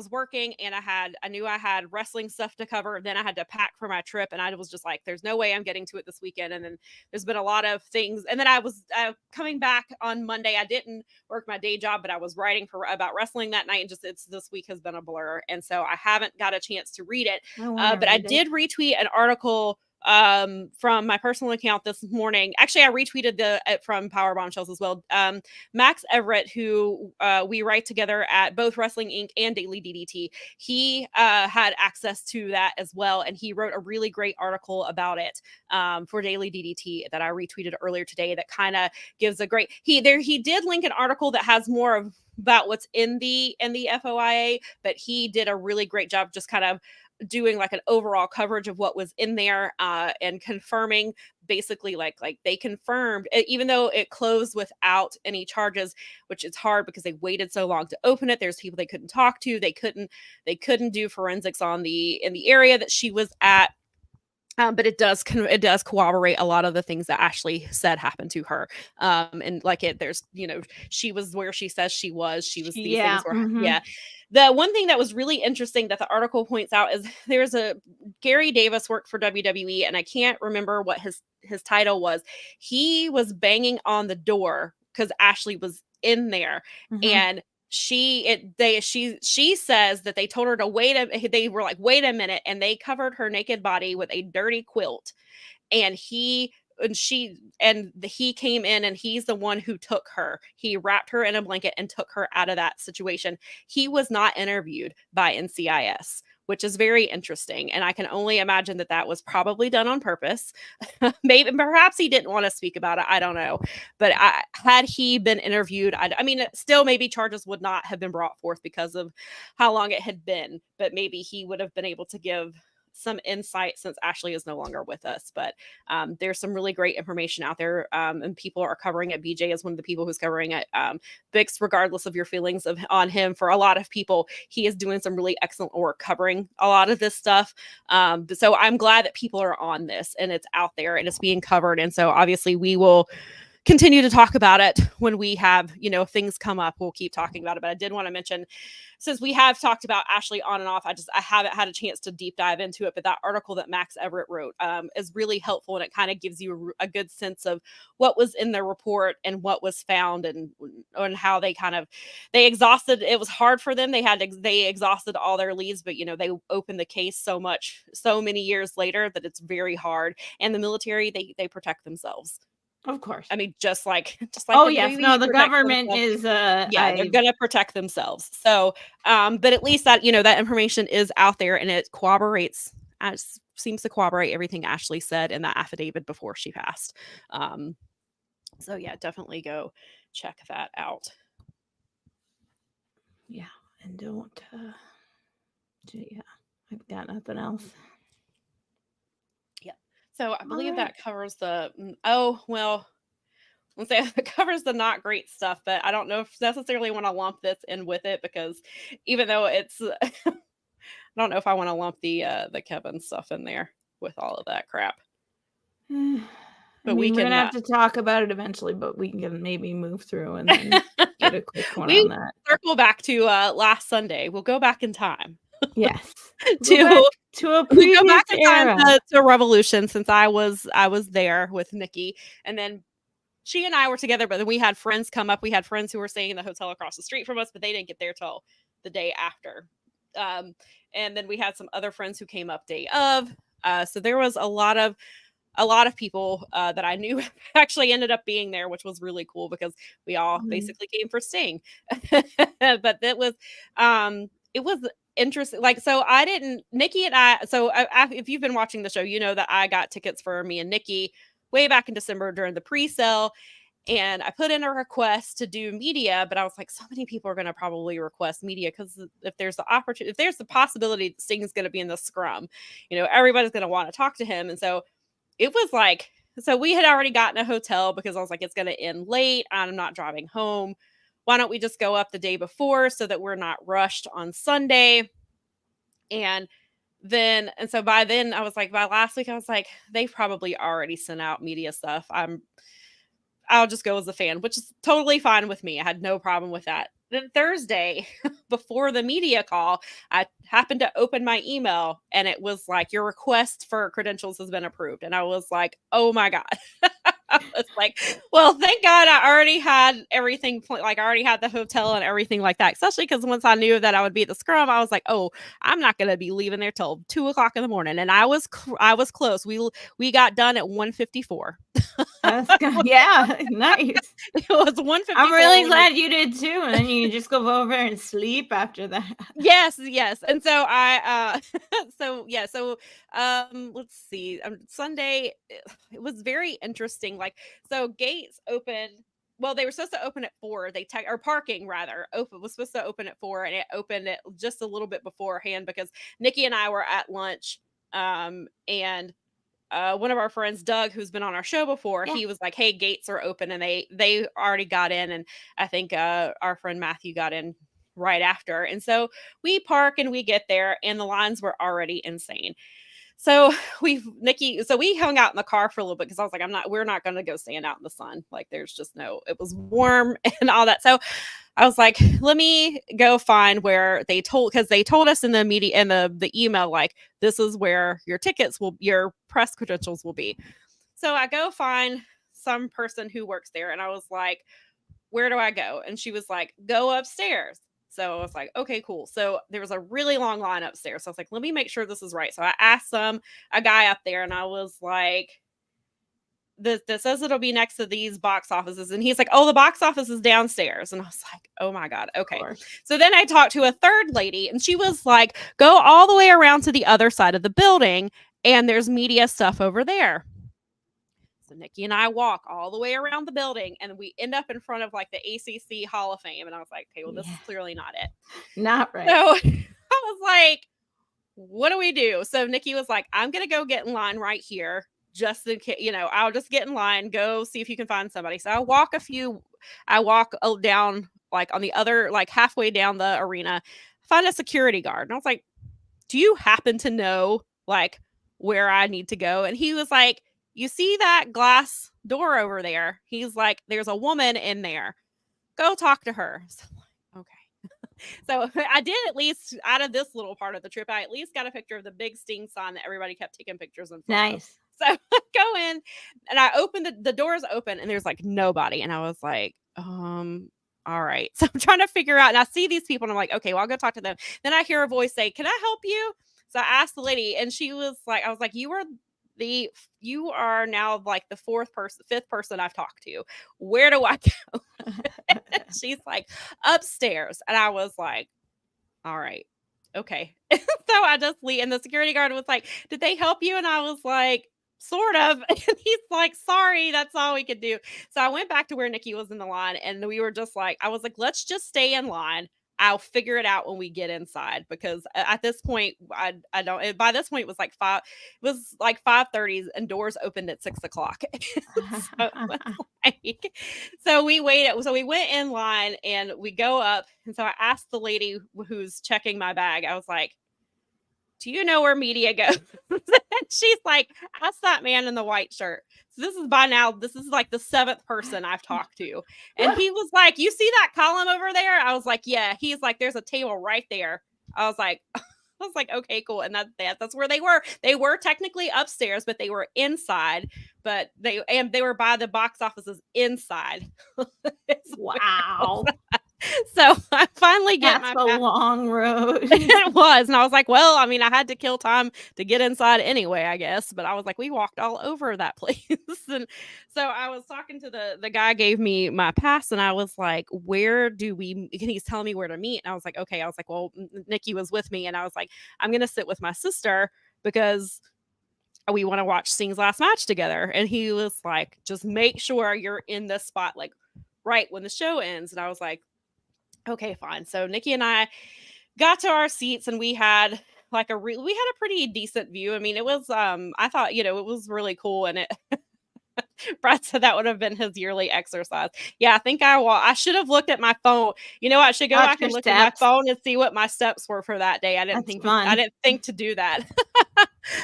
working, and I knew I had wrestling stuff to cover. Then I had to pack for my trip, and I was just like, there's no way I'm getting to it this weekend. And then there's been a lot of things. And then I was coming back on Monday. I didn't work my day job, but I was writing about wrestling that night. And just this week has been a blur. And so I haven't got a chance to read it. I wanna But I read it. did retweet an article from my personal account this morning. Actually, I retweeted from Powerbombshells as well. Max Everett, who we write together at both Wrestling Inc. and Daily DDT, he had access to that as well, and he wrote a really great article about it for Daily DDT that I retweeted earlier today. That kind of gives a great. He did link an article that has more of about what's in the FOIA, but he did a really great job just kind of doing like an overall coverage of what was in there and confirming basically like they confirmed, even though it closed without any charges, which is hard because they waited so long to open it. There's people they couldn't talk to. They couldn't do forensics in the area that she was at. But it does corroborate a lot of the things that Ashley said happened to her. And like there's, she was where she says she was. These things were, yeah. The one thing that was really interesting that the article points out is there's a Gary Davis worked for WWE, and I can't remember what his title was. He was banging on the door because Ashley was in there, and she says that they told her to they were like, wait a minute, and they covered her naked body with a dirty quilt, and he came in, and he's the one who took her. He wrapped her in a blanket and took her out of that situation. He was not interviewed by NCIS, which is very interesting. And I can only imagine that was probably done on purpose. Maybe, perhaps he didn't want to speak about it. I don't know. But had he been interviewed, I mean, still maybe charges would not have been brought forth because of how long it had been. But maybe he would have been able to give some insight since Ashley is no longer with us. But there's some really great information out there, and people are covering it. BJ is one of the people who's covering it. Bix, regardless of your feelings on him, for a lot of people, he is doing some really excellent work covering a lot of this stuff. So I'm glad that people are on this and it's out there and it's being covered. And so obviously we will continue to talk about it when we have, things come up. We'll keep talking about it. But I did want to mention, since we have talked about Ashley on and off, I haven't had a chance to deep dive into it. But that article that Max Everett wrote is really helpful, and it kind of gives you a good sense of what was in the report and what was found, and how they exhausted. It was hard for them. They exhausted all their leads, but they opened the case so many years later that it's very hard. And the military, they protect themselves. Of course. I mean, just like oh yes, no, the government is they're gonna protect themselves. So but at least that that information is out there, and it seems to corroborate everything Ashley said in that affidavit before she passed. So yeah, definitely go check that out. Yeah, and don't I've got nothing else. So I believe that covers let's say it covers the not great stuff, but I don't know if necessarily want to lump this in with it, because even though it's, I don't know if I want to lump the Kevin stuff in there with all of that crap. But we're gonna have to talk about it eventually, but we can maybe move through and then get a quick one on that. Circle back to last Sunday. We'll go back in time. Yes. to a previous go back in time to Revolution, since I was there with Nikki, and then she and I were together, but then we had friends come up. We had friends who were staying in the hotel across the street from us, but they didn't get there till the day after. And then we had some other friends who came up day of. So there was a lot of people that I knew actually ended up being there, which was really cool because we all basically came for Sting. But it was interesting. Like, so Nikki and I, so if you've been watching the show, you know that I got tickets for me and Nikki way back in December during the pre-sale. And I put in a request to do media, but I was like, so many people are going to probably request media, because if there's the possibility that Sting is going to be in the scrum, everybody's going to want to talk to him. And so it was like, so we had already gotten a hotel because I was like, it's going to end late. I'm not driving home. why don't we just go up the day before so that we're not rushed on Sunday? And so by then I was like, by last week, I was like, they've probably already sent out media stuff. I'll just go as a fan, which is totally fine with me. I had no problem with that. Then Thursday, before the media call, I happened to open my email and it was like, your request for credentials has been approved. And I was like, oh my God. I was like, well, thank God I already had everything, like I already had the hotel and everything like that. Especially because once I knew that I would be at the scrum, I was like, oh, I'm not going to be leaving there till 2:00 in the morning. And I was close. We got done at 1:54. Yeah, nice. It was 1:54. I'm really glad you did too. And then you just go over and sleep after that. Yes. And so let's see. Sunday, it was very interesting. Like, so gates opened. Well, they were supposed to open at 4. Or parking rather was supposed to open at 4, and it opened it just a little bit beforehand because Nikki and I were at lunch. And one of our friends, Doug, who's been on our show before, he was like, hey, gates are open, and they already got in. And I think our friend Matthew got in right after. And so we park and we get there, and the lines were already insane. So we hung out in the car for a little bit because I was like, we're not going to go stand out in the sun. Like, there's just it was warm and all that. So I was like, let me go find where because they told us in the media and the email, like, this is where your press credentials will be. So I go find some person who works there, and I was like, where do I go? And she was like, go upstairs. So I was like, okay, cool. So there was a really long line upstairs. So I was like, let me make sure this is right. So I asked a guy up there, and I was like, this says it'll be next to these box offices. And he's like, oh, the box office is downstairs. And I was like, oh my God. Okay. So then I talked to a third lady, and she was like, go all the way around to the other side of the building, and there's media stuff over there. So Nikki and I walk all the way around the building, and we end up in front of like the ACC Hall of Fame. And I was like, okay, well, this is clearly not it. Not right. So I was like, what do we do? So Nikki was like, I'm going to go get in line right here. Just in case, I'll just get in line, go see if you can find somebody. So I walk down, like on the other, like halfway down the arena, find a security guard. And I was like, do you happen to know like where I need to go? And he was like, you see that glass door over there? He's like, there's a woman in there. Go talk to her. So I'm like, okay. So I did, at least out of this little part of the trip, I at least got a picture of the big Sting sign that everybody kept taking pictures in front of. So I go in, and I open the doors open, and there's like nobody. And I was like, all right. So I'm trying to figure out, and I see these people, and I'm like, okay, well, I'll go talk to them. Then I hear a voice say, can I help you? So I asked the lady, and she was like, I was like, you are now like the fifth person I've talked to. Where do I go? She's like, upstairs. And I was like, all right, okay. So I just leave, and the security guard was like, did they help you? And I was like, sort of. And he's like, sorry, that's all we could do. So I went back to where Nikki was in the line, and we were just like, I was like, let's just stay in line. I'll figure it out when we get inside, because at this point, I don't. By this point, it was like 5:30, and doors opened at 6:00. So we waited. So we went in line, and we go up. And so I asked the lady who's checking my bag, I was like, do you know where media goes? And she's like, ask that man in the white shirt. So this is like the 7th person I've talked to. And he was like, you see that column over there? I was like, yeah. He's like, there's a table right there. I was like, okay, cool. And that's where they were. They were technically upstairs, but they were inside. But they were by the box offices inside. Wow. So I finally get That's a long road. It was. And I was like, well, I mean, I had to kill time to get inside anyway, I guess. But I was like, we walked all over that place. And so I was talking to the guy gave me my pass, and I was like, he's telling me where to meet. And I was like, okay. I was like, well, Nikki was with me. And I was like, I'm going to sit with my sister because we want to watch Sting's last match together. And he was like, just make sure you're in this spot, like right when the show ends. And I was like, okay, fine. So Nikki and I got to our seats, and we had like a pretty decent view. I mean, it was I thought, it was really cool, and it Brad said that would have been his yearly exercise. Yeah, I think I should have looked at my phone. You know, I should go Watch back your and look at my steps. phone and see what my steps were for that day. I That's didn't fun. think to do that.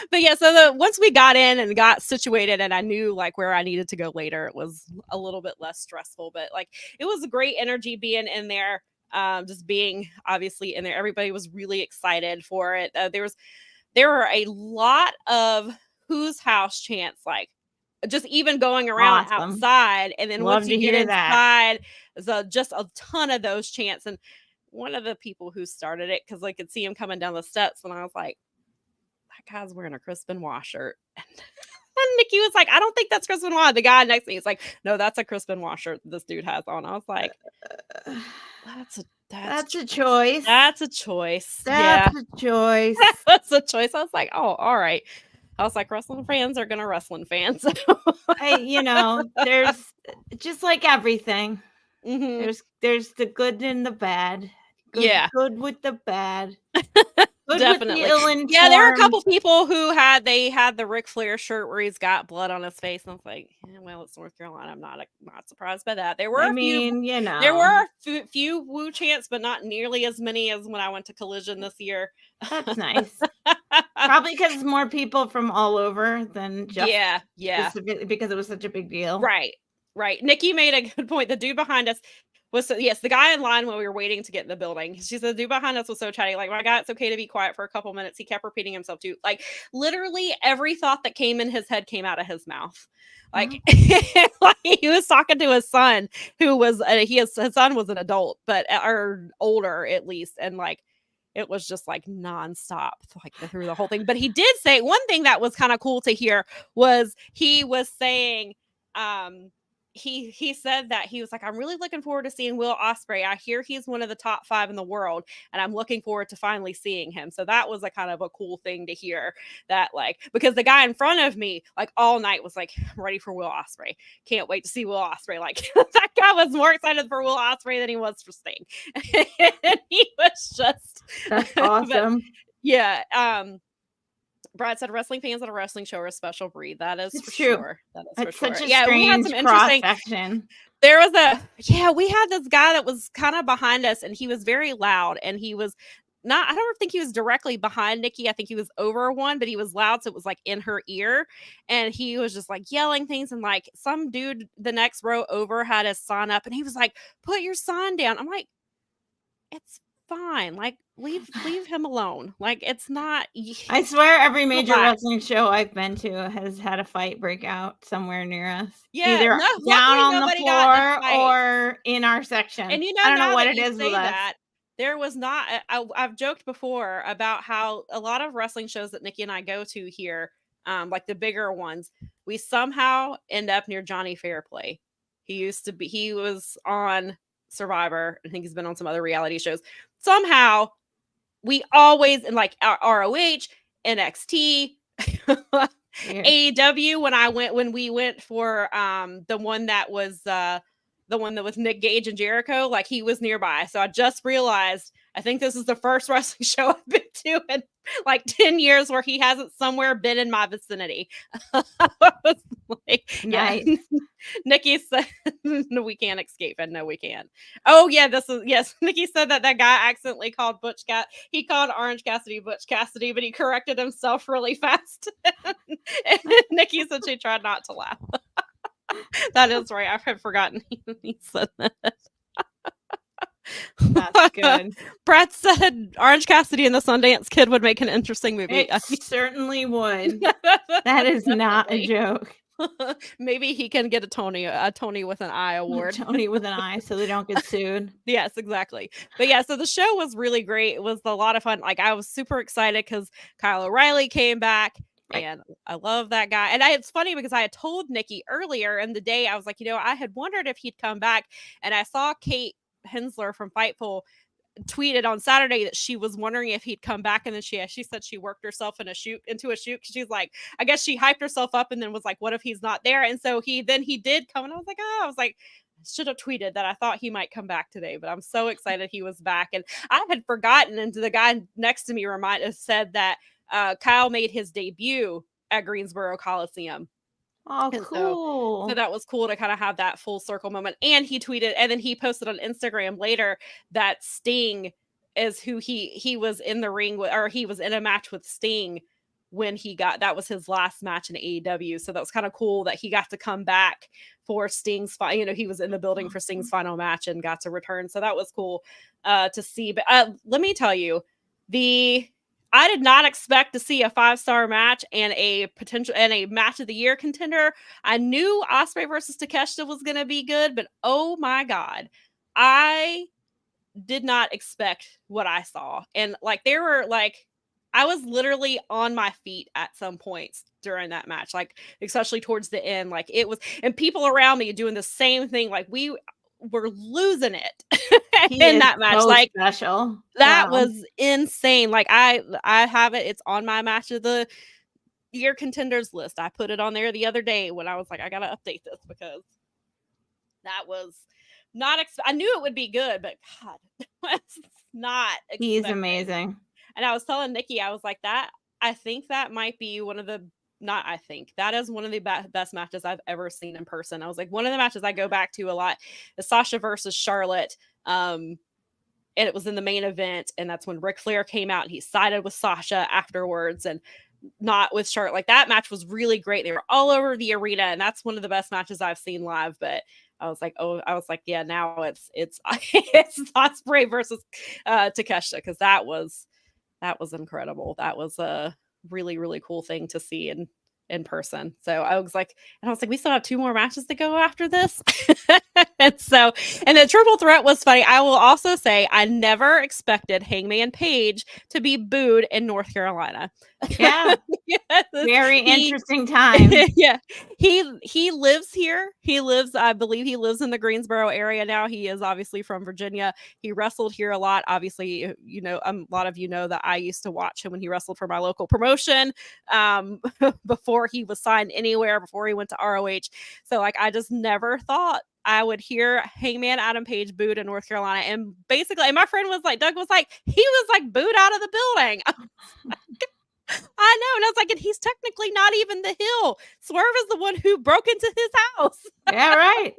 But yeah, so once we got in and got situated and I knew like where I needed to go later, it was a little bit less stressful. But like it was a great energy being in there. Just being obviously in there. Everybody was really excited for it. There were a lot of whose house chants, like just even going around Awesome. outside. And then Love once to you get hear that. inside, there's just a ton of those chants. And one of the people who started it, because I could see him coming down the steps, and I was like, that guy's wearing a Chris Benoit shirt. And Nikki was like, I don't think that's Chris Benoit. The guy next to me is like, no, that's a Chris Benoit shirt this dude has on. I was like, that's a choice. That's a choice. That's a choice. That's a choice. I was like, oh, all right. I was like, wrestling fans are gonna wrestling fans. There's just like everything. Mm-hmm. There's the good and the bad. Good with the bad. Good Definitely. with the ill-informed. Yeah, there are a couple people who had the Ric Flair shirt where he's got blood on his face, and I was like, well, it's North Carolina. I'm not surprised by that. There were there were a few woo chants, but not nearly as many as when I went to Collision this year. That's nice. Probably because it's more people from all over than just because it was such a big deal. Right. Nikki made a good point. The dude behind us was the guy in line when we were waiting to get in the building. She said the dude behind us was so chatty. Like, my God, it's okay to be quiet for a couple minutes. He kept repeating himself too. Like, literally every thought that came in his head came out of his mouth. Like, like he was talking to his son, who was his son was an adult, but or older at least, and like it was just like nonstop, like through the whole thing. But he did say one thing that was kind of cool to hear was he was saying, he said that he was like, I'm really looking forward to seeing Will Ospreay. I hear he's one of the top 5 in the world, and I'm looking forward to finally seeing him. So that was a kind of a cool thing to hear, that like, because the guy in front of me, like all night was like, I'm ready for Will Ospreay. Can't wait to see Will Ospreay. Like that guy was more excited for Will Ospreay than he was for Sting. And he was just that's awesome. But, yeah. Brad said wrestling fans at a wrestling show are a special breed. That is for true. Sure. That is it's for such sure. A we had some interesting section. There was we had this guy that was kind of behind us, and he was very loud, and he was not, I don't think he was directly behind Nikki. I think he was over one, but he was loud, so it was like in her ear, and he was just like yelling things, and like some dude the next row over had his sign up, and he was like, put your sign down. I'm like, it's fine, like leave him alone, like it's not. I swear every major wrestling show I've been to has had a fight break out somewhere near us, either down on the floor or in our section. And I don't know what it is with that there was not I've joked before about how a lot of wrestling shows that Nikki and I go to here, like the bigger ones, we somehow end up near Johnny Fairplay. He was on Survivor. I think he's been on some other reality shows. Somehow we always, in like ROH, NXT, AEW, when we went for the one that was Nick Gage and Jericho, like he was nearby. So I just realized, I think this is the first wrestling show I've been to in like 10 years where he hasn't somewhere been in my vicinity. Like, nice. Yeah. Nikki said, no, we can't escape. And no, we can't. Oh yeah, yes. Nikki said that guy accidentally called he called Orange Cassidy Butch Cassidy, but he corrected himself really fast. And Nikki said she tried not to laugh. That is right. I had forgotten he said that. That's good. Brett said Orange Cassidy and the Sundance Kid would make an interesting movie. It certainly would. That is not a joke. Maybe he can get a Tony with an I award. Tony with an I, so they don't get sued. Yes, exactly. But yeah, so the show was really great. It was a lot of fun. Like, I was super excited because Kyle O'Reilly came back. Right. And I love that guy. And it's funny because I had told Nikki earlier in the day, I was like, I had wondered if he'd come back. And I saw Kate Hensler from Fightful tweeted on Saturday that she was wondering if he'd come back, and then she said she worked herself into a shoot. She's like, I guess she hyped herself up and then was like, what if he's not there? And so he did come, and I was like, I should have tweeted that I thought he might come back today, but I'm so excited he was back. And I had forgotten, and the guy next to me said that Kyle made his debut at Greensboro Coliseum. Oh, And cool. so that was cool to kind of have that full circle moment. And he tweeted, and then he posted on Instagram later that Sting is who he was in the ring with, or he was in a match with Sting when that was his last match in AEW. So that was kind of cool that he got to come back for Sting's he was in the building for Sting's final match and got to return. So that was cool to see. But let me tell you, I did not expect to see a 5-star match and a match of the year contender. I knew Ospreay versus Takeshita was going to be good, but oh my God, I did not expect what I saw. And I was literally on my feet at some points during that match, like especially towards the end, like it was, and people around me doing the same thing. Like we were losing it in that match. So like special. that Wow. was insane. Like I have it. It's on my match of the year contenders list. I put it on there the other day when I was like, I gotta update this because that was not. I knew it would be good, but God, was not. He's amazing. And I was telling Nikki, I was like, that. I think that might be one of the. Not, I think that is one of the best matches I've ever seen in person. I was like, one of the matches I go back to a lot is Sasha versus Charlotte. And it was in the main event, and that's when Ric Flair came out and he sided with Sasha afterwards and not with Charlotte. Like that match was really great. They were all over the arena, and that's one of the best matches I've seen live. But I was like, yeah, now it's it's Ospreay versus Takeshita, because that was incredible. That was a really, really cool thing to see in person. So I was like, we still have 2 more matches to go after this. and the triple threat was funny. I will also say I never expected Hangman Page to be booed in North Carolina. Yeah. Yes, very interesting time. Yeah. He lives here. I believe he lives in the Greensboro area now. He is obviously from Virginia. He wrestled here a lot. Obviously, a lot of you know that I used to watch him when he wrestled for my local promotion before he was signed anywhere, before he went to ROH. So like I just never thought I would hear Hangman Adam Page booed in North Carolina. And basically, and my friend was like, Doug was like, he was like booed out of the building. I know. And I was like, and he's technically not even the heel. Swerve is the one who broke into his house. Yeah, right.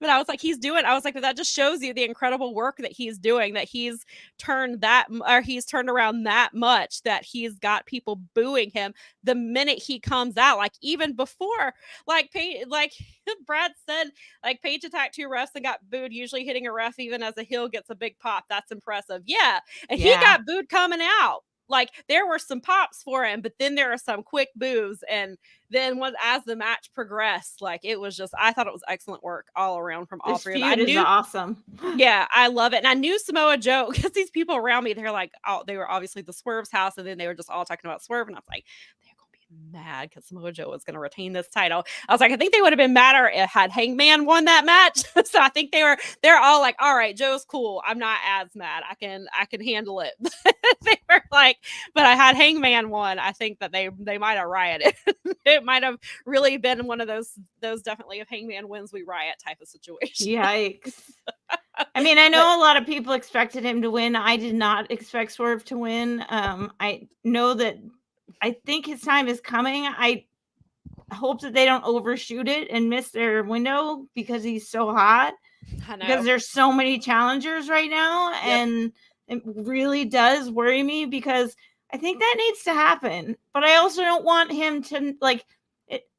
But I was like, but that just shows you the incredible work that he's doing, that he's turned around that much, that he's got people booing him the minute he comes out. Like even before, like Brad said, like Page attacked 2 refs and got booed. Usually hitting a ref even as a heel gets a big pop. That's impressive. Yeah. And he got booed coming out. Like there were some pops for him, but then there are some quick boos. And then as the match progressed, like it was just, I thought it was excellent work all around from all 3 of them. I knew, awesome. Yeah, I love it. And I knew Samoa Joe, because these people around me, they're like, they were obviously the Swerve's house, and then they were just all talking about Swerve, and I was like, mad because Samoa Joe was going to retain this title. I was like, I think they would have been madder had Hangman won that match. So I think they're all like, all right, Joe's cool. I'm not as mad. I can handle it. They were like, but I had Hangman won. I think that they might have rioted. It might have really been one of those definitely if Hangman wins, we riot type of situation. Yikes. I mean, I know a lot of people expected him to win. I did not expect Swerve to win. I know that I think his time is coming. I hope that they don't overshoot it and miss their window because he's so hot. I know. Because there's so many challengers right now. Yep. And it really does worry me because I think that needs to happen. But I also don't want him to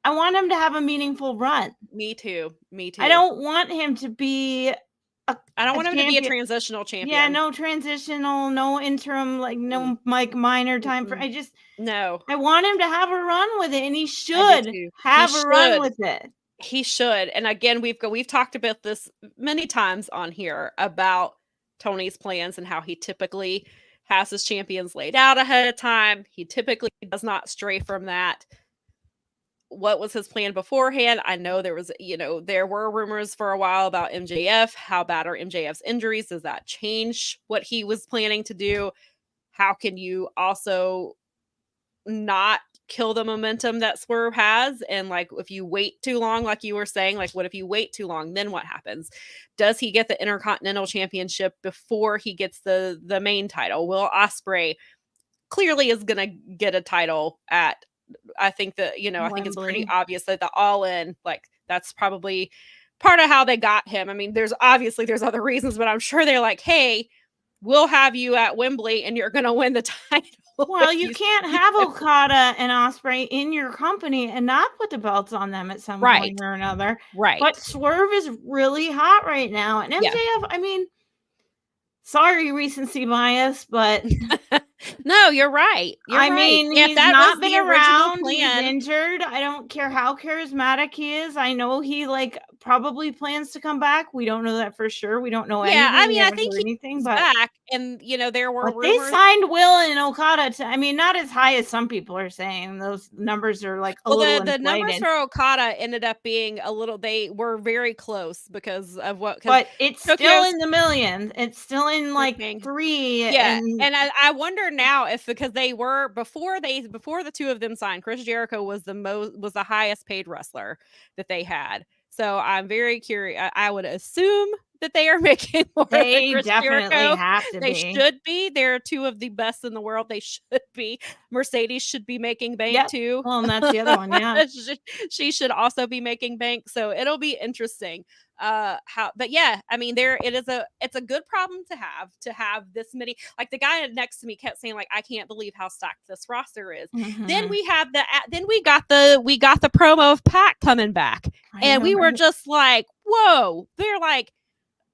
I want him to have a meaningful run. Me too. I don't want him to be I don't want him to be a transitional champion. Yeah, no transitional, no interim, no minor time for. No. I want him to have a run with it, and he should have a run with it. He should. And again, we've talked about this many times on here about Tony's plans and how he typically has his champions laid out ahead of time. He typically does not stray from that. What was his plan beforehand? I know there were rumors for a while about MJF. How bad are MJF's injuries? Does that change what he was planning to do? How can you also not kill the momentum that Swerve has? And if you wait too long, like you were saying, what if you wait too long? Then what happens? Does he get the Intercontinental Championship before he gets the main title? Will Ospreay clearly is going to get a title at I think that, I think it's pretty Wembley. obvious that the All In, like, that's probably part of how they got him. I mean, there's other reasons, but I'm sure they're like, hey, we'll have you at Wembley and you're going to win the title. Well, if you can't have Okada and Ospreay in your company and not put the belts on them at some Right. point or another. Right. But Swerve is really hot right now. And MJF, Yeah. I mean, sorry, recency bias, but no, you're right. I mean, if he's that not was been the original around. He's plan, injured. I don't care how charismatic he is. I know he like probably plans to come back. We don't know that for sure. We don't know anything. I mean, we I haven't think heard anything, he's but back, and there were but they rumors. signed Will and Okada to, I mean, not as high as some people are saying. Those numbers are like a little the numbers inflated. for Okada ended up being a little. They were very close because of what. But it's still Tokyo's in the millions. It's still in like freaking- 3. Yeah, And I wonder now if, because they were before the two of them signed, Chris Jericho was the highest paid wrestler that they had. So I'm very curious. I would assume that they are making more they than Chris definitely Jericho. have to They be. should be. They're two of the best in the world. They should be. Mercedes should be making bank too. Well, and that's the other one. Yeah. she should also be making bank. So it'll be interesting. But yeah, I mean, it's a good problem to have this many. Like, the guy next to me kept saying, like, I can't believe how stacked this roster is. Mm-hmm. Then we got the promo of Pac coming back, and we were just like, whoa. They're like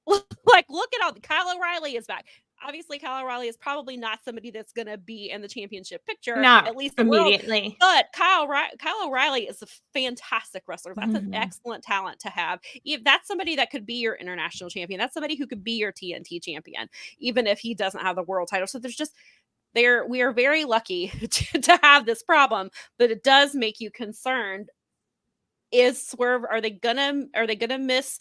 look at all the Kyle O'Reilly is back. Obviously, Kyle O'Reilly is probably not somebody that's going to be in the championship picture, not at least immediately. But Kyle O'Reilly is a fantastic wrestler. That's an excellent talent to have. If that's somebody that could be your international champion, that's somebody who could be your TNT champion, even if he doesn't have the world title. So we are very lucky to have this problem, but it does make you concerned. Is Swerve? Are they gonna miss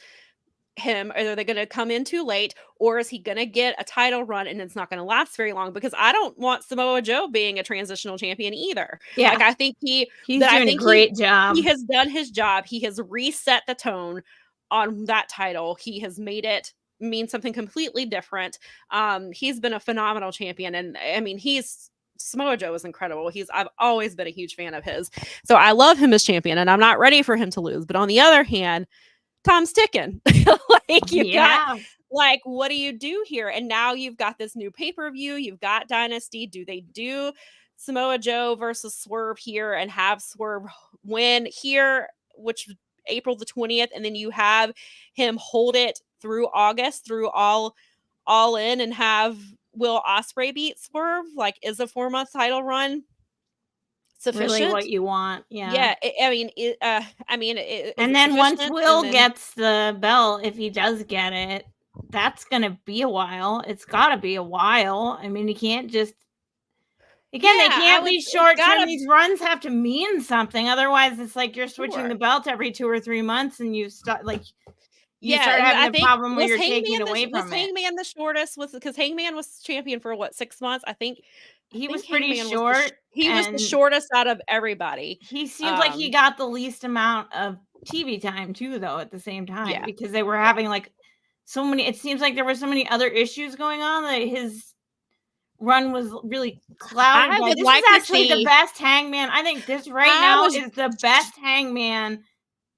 him? Are they going to come in too late, or is he going to get a title run and it's not going to last very long? Because I don't want Samoa Joe being a transitional champion either. Yeah, like, I think he's doing a great job. He has done his job. He has reset the tone on that title. He has made it mean something completely different. He's been a phenomenal champion, and I mean, Samoa Joe is incredible. I've always been a huge fan of his, so I love him as champion, and I'm not ready for him to lose. But on the other hand, Tom's ticking. Got, like, what do you do here? And now you've got this new pay-per-view. You've got Dynasty. Do they do Samoa Joe versus Swerve here and have Swerve win here, which April the 20th, and then you have him hold it through August, through all in, and have Will Ospreay beat Swerve? Like, is a 4-month title run sufficient? Really what you want? Yeah. And then once Will gets the belt, if he does get it, that's gonna be a while. It's gotta be a while. I mean, you can't just they can't be short term. These runs have to mean something. Otherwise, it's like you're switching the belt every 2 or 3 months, and you start having a problem where you're taking it away from it. Was Hangman the shortest? Because Hangman was champion for what, 6 months? I think he was pretty short. He was the shortest out of everybody. He seems like he got the least amount of TV time too, though, at the same time, because they were having like so many. It seems like there were so many other issues going on that his run was really clouded. This is actually the best Hangman. I think this now is the best Hangman.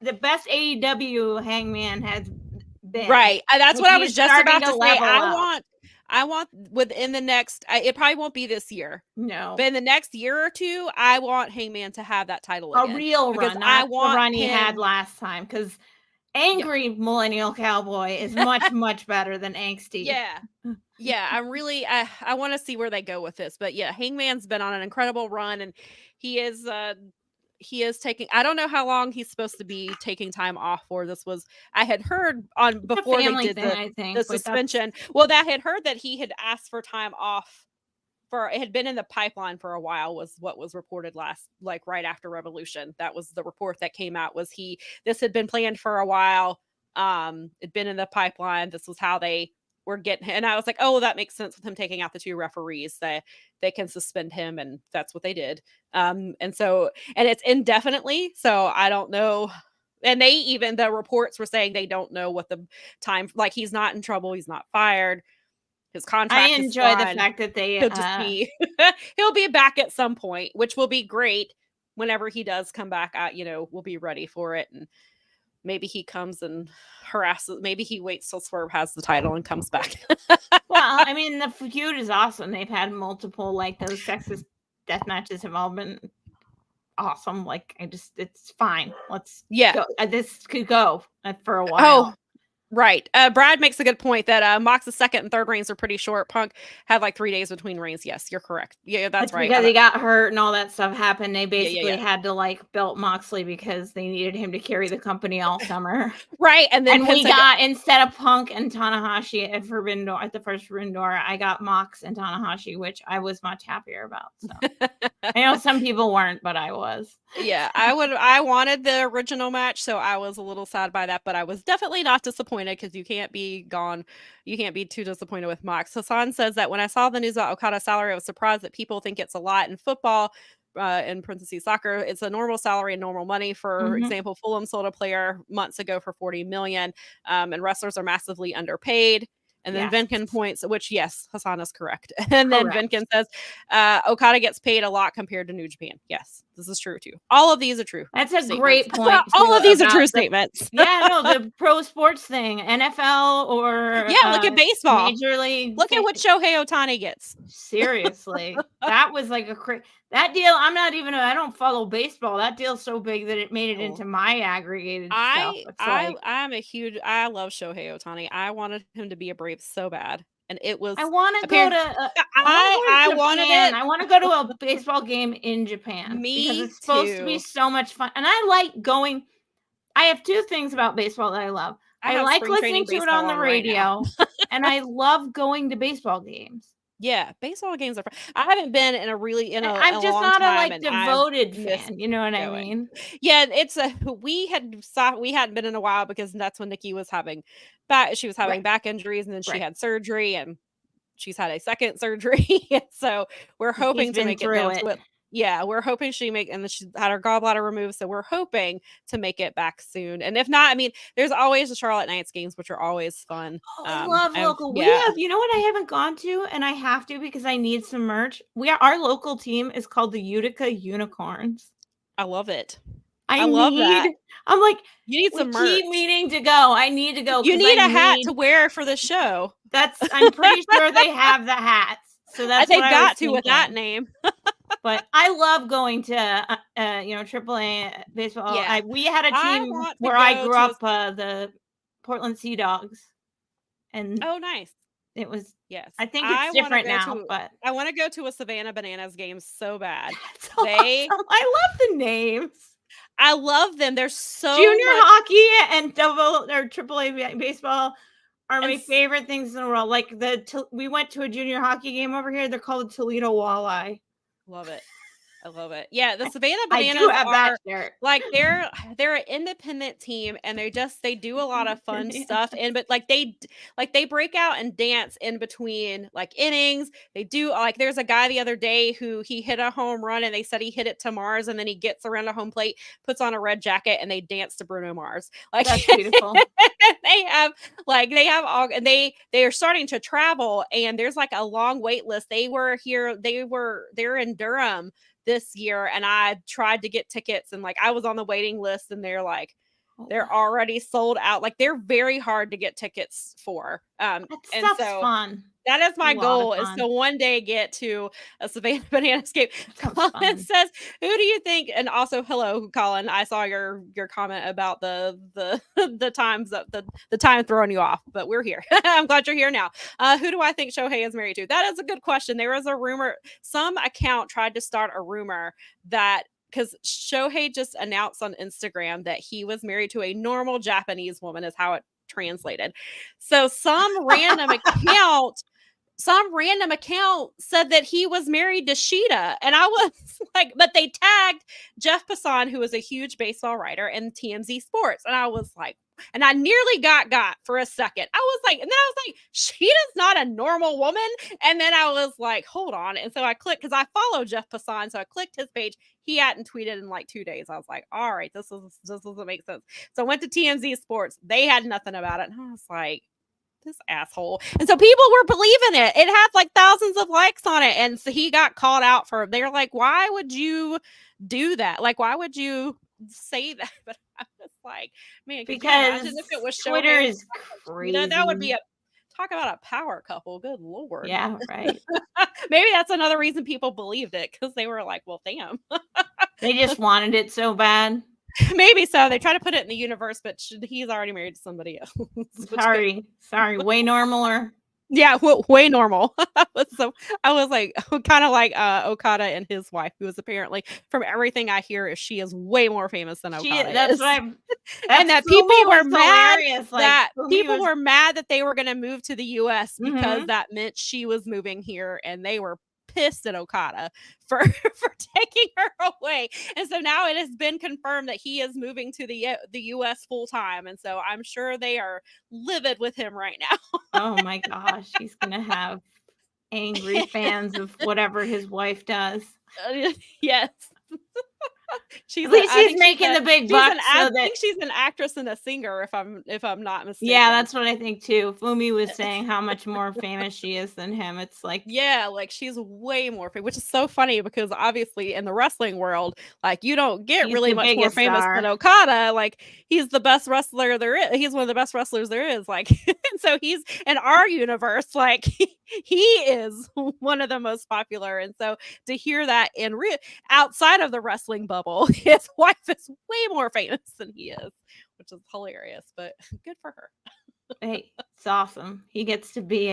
The best AEW Hangman has been. Right. That's what I was just about to say. I want within the next, it probably won't be this year. No. But in the next year or two, I want Hangman to have that title again. A real run, not the run he had last time. Because angry millennial cowboy is much, much better than angsty. Yeah. Yeah. I want to see where they go with this. But yeah, Hangman's been on an incredible run, and he is taking, I don't know how long he's supposed to be taking time off for. I had heard before they did the suspension. Well, that had heard that he had asked for time off it had been in the pipeline for a while, was what was reported right after Revolution. That was the report that came out, this had been planned for a while. It'd been in the pipeline. This was how they were getting, and I was like, oh, that makes sense with him taking out the 2 referees. They can suspend him, and that's what they did. And it's indefinitely. So I don't know. And the reports were saying they don't know what the time, like, he's not in trouble. He's not fired. His contract. I enjoy the fact that he'll be back at some point, which will be great. whenever he does come back, we'll be ready for it. And maybe he comes and harasses. Maybe he waits till Swerve has the title and comes back. Well, I mean, the feud is awesome. They've had multiple, like, those sexist death matches have all been awesome. Like, it's fine. Let's go. This could go for a while. Oh, right. Brad makes a good point that Mox's second and third reigns are pretty short. Punk had like 3 days between reigns. Yes, you're correct. Yeah, that's right. Because he got hurt and all that stuff happened. They basically had to like belt Moxley because they needed him to carry the company all summer. Right. And then we got, instead of Punk and Tanahashi at Forbidden Door, at the first Forbidden Door, I got Mox and Tanahashi, which I was much happier about. So I know some people weren't, but I was. Yeah, I wanted the original match, so I was a little sad by that, but I was definitely not disappointed because you can't be too disappointed with Mox. Hassan says that when I saw the news about Okada's salary, I was surprised that people think it's a lot in football, in parentheses soccer. It's a normal salary and normal money. For example, Fulham sold a player months ago for $40 million, and wrestlers are massively underpaid. And then Venkin points, which, yes, Hassan is correct. And then Venkin says, Okada gets paid a lot compared to New Japan. Yes, this is true, too. All of these are true. That's a great point. All of these are true statements. The pro sports thing, NFL or... Yeah, look at baseball. Major League. Look at what Shohei Ohtani gets. Seriously. That was like that deal, I don't follow baseball. That deal's so big that it made it into my aggregated stuff. I love Shohei Ohtani. I wanted him to be a Brave so bad. And it was... I want to go to... I want to go to a baseball game in Japan. Because it's supposed to be so much fun. And I like going... I have two things about baseball that I love. I like listening to it on the radio. And I love going to baseball games. Yeah, baseball games are fun. I haven't been in a I'm just not a devoted fan. You know what I mean? Yeah, we hadn't been in a while because that's when Nikki was having back injuries, and then she had surgery, and she's had a second surgery. So we're hoping to make it down to it. Yeah, we're hoping and she had her gallbladder removed, so we're hoping to make it back soon. And if not, I mean, there's always the Charlotte Knights games, which are always fun. I love local. We have, you know what I haven't gone to, and I have to because I need some merch. Our local team is called the Utica Unicorns. I love it. I love that. I'm like, you need some merch. Keep meaning to go. I need to go. You need a hat to wear for the show. I'm pretty sure they have the hats. So that's they've got to with that name. But I love going to AAA baseball. Yeah. We had a team where I grew up, the Portland Sea Dogs, and nice. It was I think I it's different now, but I want to go to a Savannah Bananas game so bad. Awesome. I love the names. I love them. They're so junior hockey and AAA baseball are my favorite things in the world. Like we went to a junior hockey game over here. They're called the Toledo Walleye. Love it. I love it. Yeah, the Savannah Bananas I do have that shirt. Like they're an independent team, and they do a lot of fun stuff. And but they break out and dance in between like innings. They do there's a guy the other day who he hit a home run, and they said he hit it to Mars, and then he gets around a home plate, puts on a red jacket, and they dance to Bruno Mars. Like that's beautiful. they have all, and they are starting to travel, and there's like a long wait list. They're in Durham this year, and I tried to get tickets, and I was on the waiting list, and they're already sold out. They're very hard to get tickets for. That stuff's fun. That is my goal, is to one day get to a Savannah Bananas game. Colin says, who do you think? And also, hello, Colin. I saw your comment about the times the time throwing you off, but we're here. I'm glad you're here now. Who do I think Shohei is married to? That is a good question. There was a rumor. Some account tried to start a rumor that because Shohei just announced on Instagram that he was married to a normal Japanese woman, is how it translated. So some random account said that he was married to Sheeta, and I was like, but they tagged Jeff Passan, who is a huge baseball writer, in TMZ Sports, and I was like, and I nearly got for a second. I was like, and then I was like, Sheeta's not a normal woman. And then I was like, hold on. And so I clicked, because I follow Jeff Passan, so I clicked his page. He hadn't tweeted in 2 days. I was like, all right, this doesn't make sense. So I went to TMZ Sports. They had nothing about it. And I was like, this asshole. And so people were believing it. It had like thousands of likes on it. And so he got called out for it. They're like, why would you do that? Like, why would you say that? But I'm just like, man, could you imagine if it was Twitter Shohei? is crazy. You know, that would be talk about a power couple. Good Lord. Yeah, right. Maybe that's another reason people believed it, because they were like, well, damn. They just wanted it so bad. Maybe so. They try to put it in the universe, but he's already married to somebody else. Sorry, way normaler. Yeah, way normal. So I was like, kind of like Okada and his wife, who is apparently, from everything I hear, she is way more famous than Okada. That's is. what I'm. And that people were mad Like, were mad that they were going to move to the U.S. because Mhm. that meant she was moving here, and they were pissed at Okada for taking her away. And so now it has been confirmed that he is moving to the U.S. full time, and so I'm sure they are livid with him right now. Oh my gosh, he's gonna have angry fans of whatever his wife does. Yes. At least she's making the big bucks. I think she's an actress and a singer, if I'm not mistaken. Yeah, that's what I think too. Fumi was saying how much more famous she is than him. It's like, yeah, like she's way more famous, which is so funny because obviously in the wrestling world, like you don't get He's really the much more biggest famous star. than Okada. Like he's the best wrestler there is. He's one of the best wrestlers there is. Like, and so he's in our universe, like he is one of the most popular. And so to hear that in outside of the wrestling bubble, his wife is way more famous than he is, which is hilarious, but good for her. hey, it's awesome. He gets to be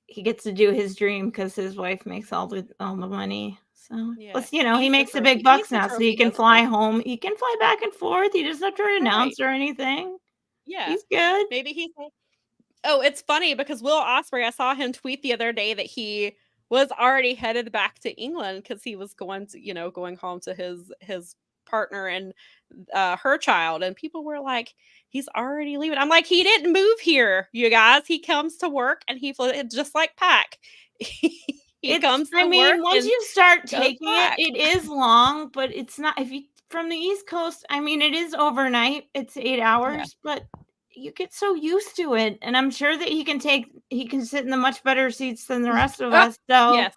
he gets to do his dream because his wife makes all the money. So Yeah, plus, he he's makes the trophy. big bucks He's the now, so trophy he can guy. fly home. He can fly back and forth. He doesn't have to announce Right. or anything. Yeah, He's good. maybe he's. Oh, it's funny because Will Ospreay, I saw him tweet the other day that he was already headed back to England because he was going home to his partner and her child, and people were like, he's already leaving. I'm like, he didn't move here, you guys. He comes to work and he just like Pac. He comes to work. Once you start taking back. it is long, but it's not. If you from the East Coast, it is overnight. It's 8 hours, but you get so used to it, and I'm sure that he can sit in the much better seats than the rest of us. So yes,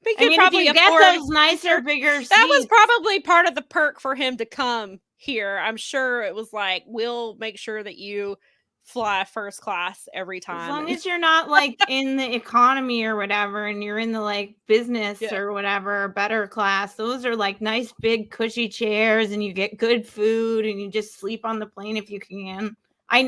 if you get those nicer, bigger seats, that was probably part of the perk for him to come here. I'm sure it was like, we'll make sure that you fly first class every time. As long as you're not like in the economy or whatever, and you're in the like business or whatever, better class. Those are like nice, big, cushy chairs, and you get good food, and you just sleep on the plane if you can. But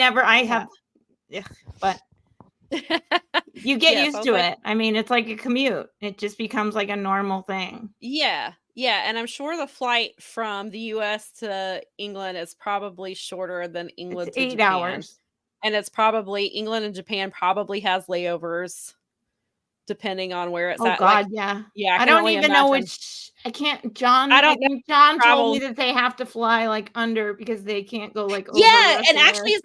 you get used to it. It's like a commute. It just becomes like a normal thing. Yeah. And I'm sure the flight from the US to England is probably shorter than England to 8 Japan. hours. And it's probably England and Japan probably has layovers depending on where it's at. God, yeah. Yeah. I don't even know which. I can't. John told me that they have to fly like under because they can't go like over. Yeah, and actually,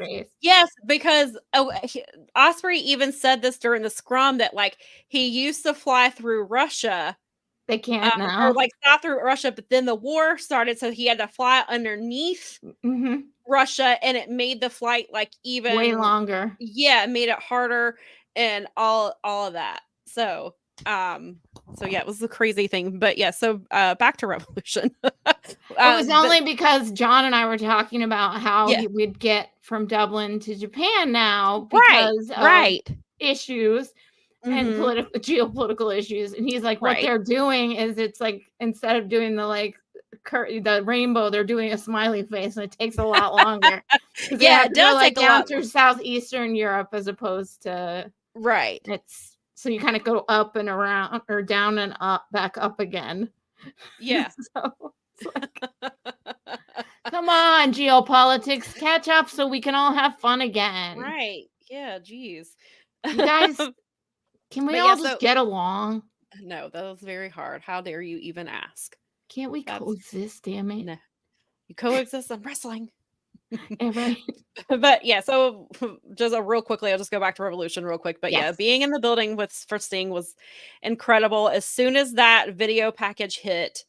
yes, because Ospreay even said this during the scrum that like he used to fly through Russia. They can't now, or like stop through Russia, but then the war started, so he had to fly underneath Russia, and it made the flight like even way longer. Yeah, it made it harder and all of that. So yeah, it was a crazy thing. But yeah, so back to Revolution. It was only because John and I were talking about how we'd get from Dublin to Japan now because of issues and geopolitical issues. And he's like, what they're doing is it's like instead of doing the rainbow, they're doing a smiley face, and it takes a lot longer. It does take down through southeastern Europe as opposed to It's so you kind of go up and around or down and up, back up again. Yeah. So it's like, come on, geopolitics, catch up so we can all have fun again. Right. Yeah. Geez. You guys, can we all just get along? No, that was very hard. How dare you even ask? Can't we coexist, damn it? No. You coexist in wrestling. Right. But yeah, so just real quickly, I'll just go back to Revolution real quick. But yeah, being in the building for Sting was incredible. As soon as that video package hit,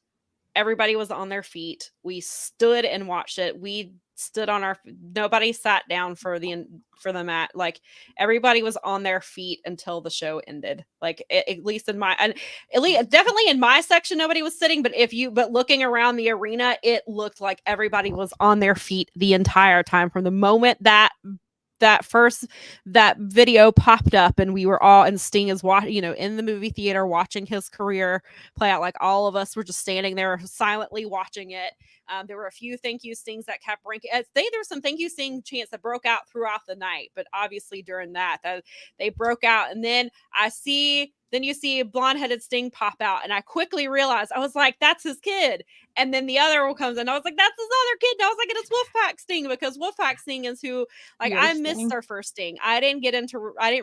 everybody was on their feet. We stood and watched it. We stood on our, nobody sat down for the mat. Like everybody was on their feet until the show ended. Like at least in my, and at least definitely in my section, nobody was sitting, but looking around the arena, it looked like everybody was on their feet the entire time from the moment that video popped up and we were all, and Sting is watching, in the movie theater watching his career play out. Like all of us were just standing there silently watching it. There were a few thank you stings that kept ranking. I think there was some thank you sting chants that broke out throughout the night, but obviously during that they broke out. And then you see a blonde-headed Sting pop out, and I quickly realized, I was like, that's his kid. And then the other one comes in, I was like, that's his other kid. And I was like, and it's Wolfpack Sting, because Wolfpack Sting is who, like, I missed our first Sting. I didn't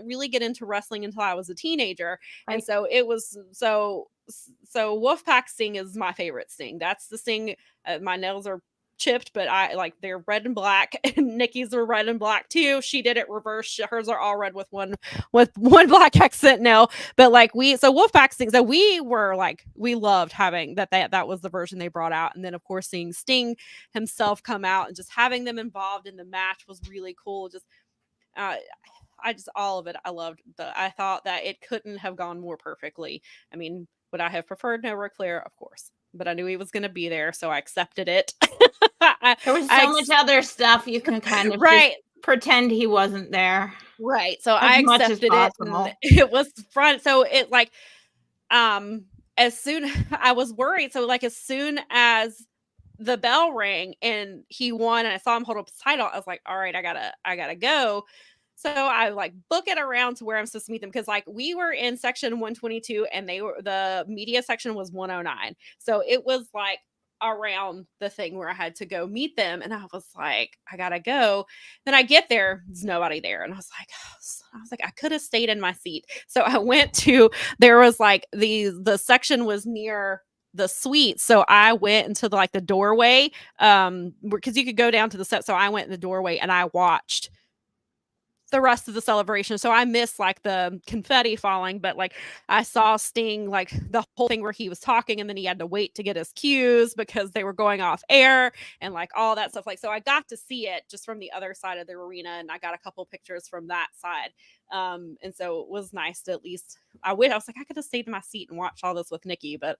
really get into wrestling until I was a teenager. Right. And so it was, so Wolfpack Sting is my favorite Sting. That's the Sting. My nails are chipped, but I like, they're red and black, and Nikki's are red and black too. She did it reverse. Hers are all red with one black accent now. But like Wolfpack Sting, so we were like, we loved having that was the version they brought out. And then of course seeing Sting himself come out and just having them involved in the match was really cool. Just all of it. I loved I thought that it couldn't have gone more perfectly. I mean, would I have preferred no Ric Flair? Of course. But I knew he was going to be there, so I accepted it. There was so much other stuff you can kind of just pretend he wasn't there. Right. So I accepted it. And it was fun. So it like, as soon I was worried. So like as soon as the bell rang and he won and I saw him hold up his title, I was like, all right, I gotta go. So I like book it around to where I'm supposed to meet them, because like we were in section 122 and the media section was 109. So it was like around the thing where I had to go meet them, and I was like, I gotta go. Then I get there, there's nobody there, and I was like, I could have stayed in my seat. So I went to, there was like the section was near the suite, so I went into the doorway, because you could go down to the set. So I went in the doorway and I watched the rest of the celebration. So I missed like the confetti falling, but like I saw Sting, like the whole thing where he was talking and then he had to wait to get his cues because they were going off air and like all that stuff. Like, so I got to see it just from the other side of the arena, and I got a couple pictures from that side. And so it was nice to at least, I was like, I could have stayed in my seat and watched all this with Nikki, but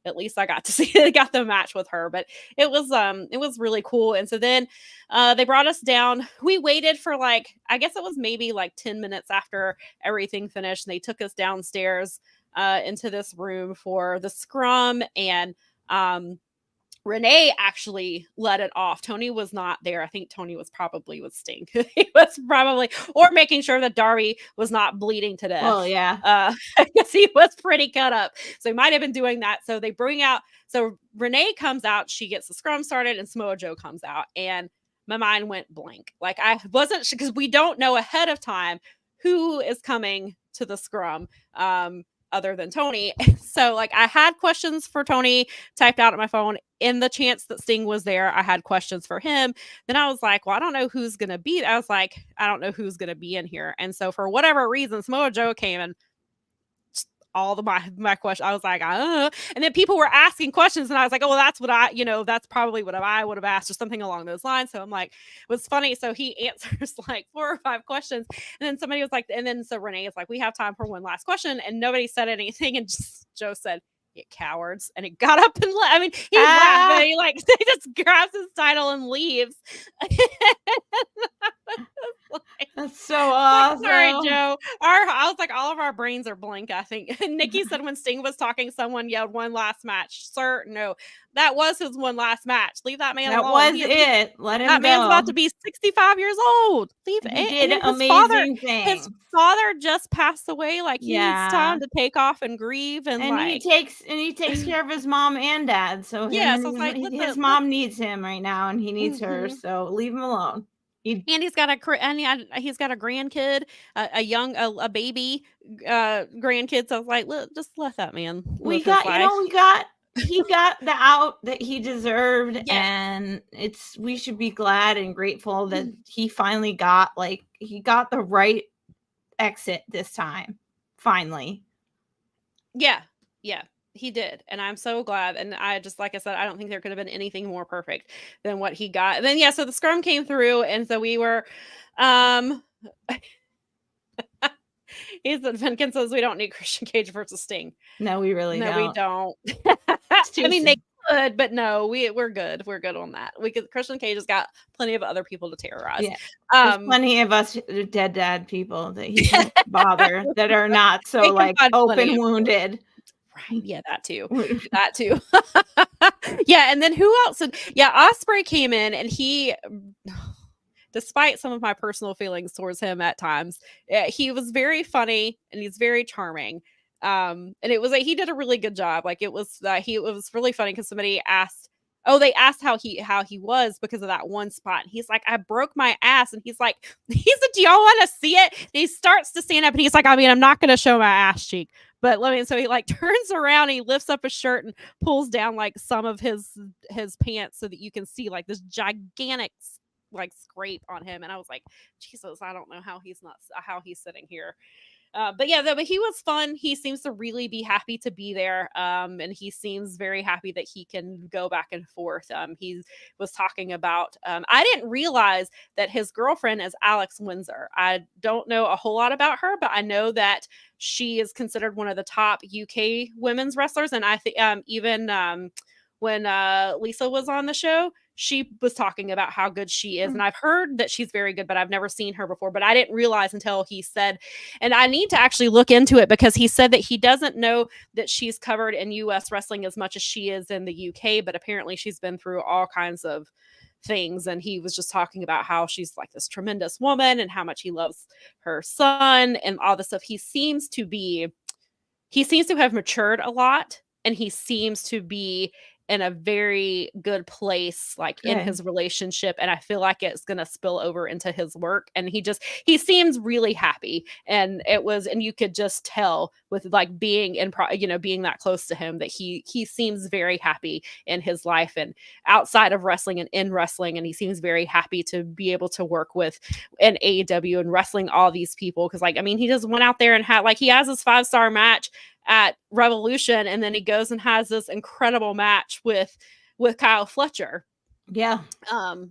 at least I got to see it, got the match with her. But it was really cool. And so then they brought us down. We waited for like, I guess it was maybe like 10 minutes after everything finished, and they took us downstairs into this room for the scrum. And Renee actually let it off. Tony was not there. I think Tony was probably with Sting. He was probably, or making sure that Darby was not bleeding to death. Oh, yeah. I guess he was pretty cut up. So he might have been doing that. So they bring out, so Renee comes out, she gets the scrum started, and Samoa Joe comes out. And my mind went blank. Like I wasn't, because we don't know ahead of time who is coming to the scrum. Other than Tony. So like I had questions for Tony typed out at my phone. In the chance that Sting was there, I had questions for him. Then I was like, well, I don't know who's going to be. I was like, I don't know who's going to be in here. And so for whatever reason, Samoa Joe came and all my questions. I was like, and then people were asking questions, and I was like, oh, well, that's what that's probably what I would have asked, or something along those lines. So I'm like, it was funny. So he answers like 4 or 5 questions, and then somebody was like, and then so Renee is like, we have time for one last question, and nobody said anything, and Joe said, "You cowards," and he got up and left. I mean, he laughed, he like he just grabs his title and leaves. That's so awesome. Sorry, Joe. I was like, all of our brains are blank, I think. Nikki said when Sting was talking, someone yelled one last match. Sir, no. That was his one last match. Leave that man alone. That was it. Let him go. That man's about to be 65 years old. Leave it. He did amazing things. His father just passed away. Like he needs time to take off and grieve, and like he takes care of his mom and dad. So his mom needs him right now, and he needs her. So leave him alone. And he's got a grandkid, a baby grandkid. So I was like, just let that man. He got the out that he deserved, and we should be glad and grateful that he finally got the right exit this time. Finally. Yeah. He did, and I'm so glad. And I just, like I said, I don't think there could have been anything more perfect than what he got. And then so the scrum came through, and so we were, Finkin says we don't need Christian Cage versus Sting. No, we really No, don't. we don't. It's I mean, too they could, but no, we're good. We're good on that. Christian Cage has got plenty of other people to terrorize. Yeah. There's plenty of us dead dad people that he can bother that are not so like open wounded. Right. Yeah, that too. That too. Yeah, and then who else? Ospreay came in, and he, despite some of my personal feelings towards him at times, he was very funny and he's very charming. And it was he did a really good job. Like it was really funny because somebody asked, they asked how he was because of that one spot. And he's like, I broke my ass. And he's like, do y'all want to see it? And he starts to stand up and he's like, I mean, I'm not going to show my ass cheek, but so he like turns around, he lifts up his shirt and pulls down like some of his pants so that you can see like this gigantic like scrape on him. And I was like, Jesus, I don't know how he's sitting here. But he was fun. He seems to really be happy to be there. And he seems very happy that he can go back and forth. He was talking about, I didn't realize that his girlfriend is Alex Windsor. I don't know a whole lot about her, but I know that she is considered one of the top UK women's wrestlers. And I think even when Lisa was on the show, she was talking about how good she is. And I've heard that she's very good, but I've never seen her before. But I didn't realize until he said, and I need to actually look into it because he said that he doesn't know that she's covered in US wrestling as much as she is in the UK, but apparently she's been through all kinds of things. And he was just talking about how she's like this tremendous woman and how much he loves her son and all this stuff. He seems to have matured a lot, and he seems to be in a very good place, like in his relationship. And I feel like it's going to spill over into his work. And he seems really happy. And you could just tell with like being being that close to him that he seems very happy in his life and outside of wrestling and in wrestling. And he seems very happy to be able to work with an AEW and wrestling all these people. Cause like, I mean, he just went out there and he has his 5-star match at Revolution, and then he goes and has this incredible match with Kyle Fletcher. Yeah. And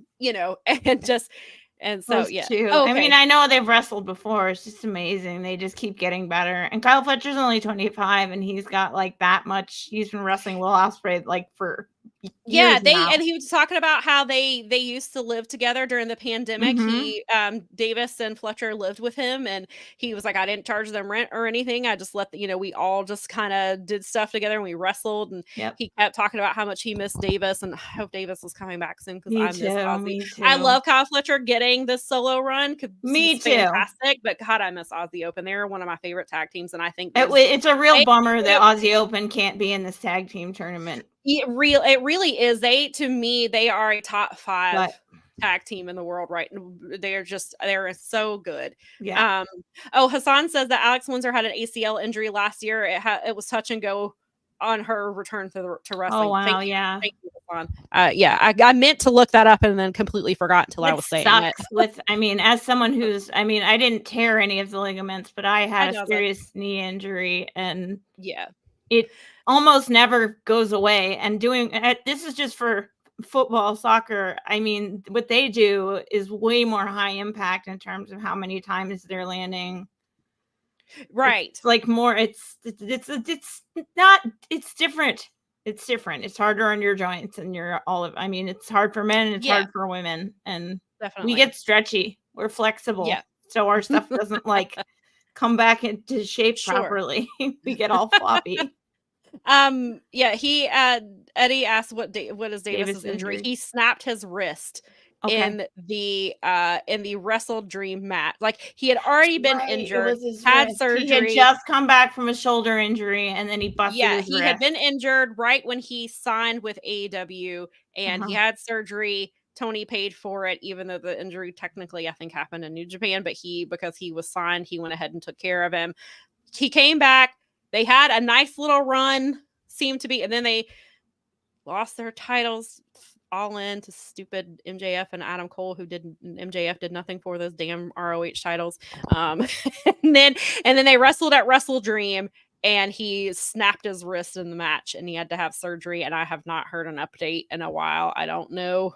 so those two. I mean, I know they've wrestled before. It's just amazing. They just keep getting better. And Kyle Fletcher's only 25, and he's got like that much. He's been wrestling Will Ospreay like for years now. And he was talking about how they used to live together during the pandemic. He Davis and Fletcher lived with him, and he was like, I didn't charge them rent or anything. I just let we all just kind of did stuff together and we wrestled. And he kept talking about how much he missed Davis, and I hope Davis is coming back soon because I miss Ozzy. Me too. I love Kyle Fletcher getting this solo run. Me too. Fantastic, but God, I miss Aussie Open. They're one of my favorite tag teams, and I think it's a real bummer that Aussie Open can't be in this tag team tournament. It really is. To me, they are a top 5 tag team in the world, right? They're so good. Yeah. Hassan says that Alex Windsor had an ACL injury last year. It was touch and go on her return to wrestling. Oh wow, yeah. Thank you, Hassan. I meant to look that up and then completely forgot until I was saying it. As someone who's, I didn't tear any of the ligaments, but I had a serious knee injury, and it almost never goes away. And this is just for football, soccer. What they do is way more high impact in terms of how many times they're landing. Right. It's like more, it's different. It's different. It's harder on your joints and it's hard for men and it's hard for women. And definitely we get stretchy. We're flexible. Yeah. So our stuff doesn't come back into shape properly. We get all floppy. Eddie asked what is Davis's injury? He snapped his wrist in the Wrestle Dream match. Like he had already been injured, had surgery. He had just come back from a shoulder injury, and then he busted his wrist. He had been injured right when he signed with AEW, and he had surgery. Tony paid for it, even though the injury technically I think happened in New Japan, but because he was signed, he went ahead and took care of him. He came back. They had a nice little run, seemed to be, and then they lost their titles all in to stupid MJF and Adam Cole, MJF did nothing for those damn ROH titles. And then they wrestled at Wrestle Dream, and he snapped his wrist in the match, and he had to have surgery. And I have not heard an update in a while. I don't know.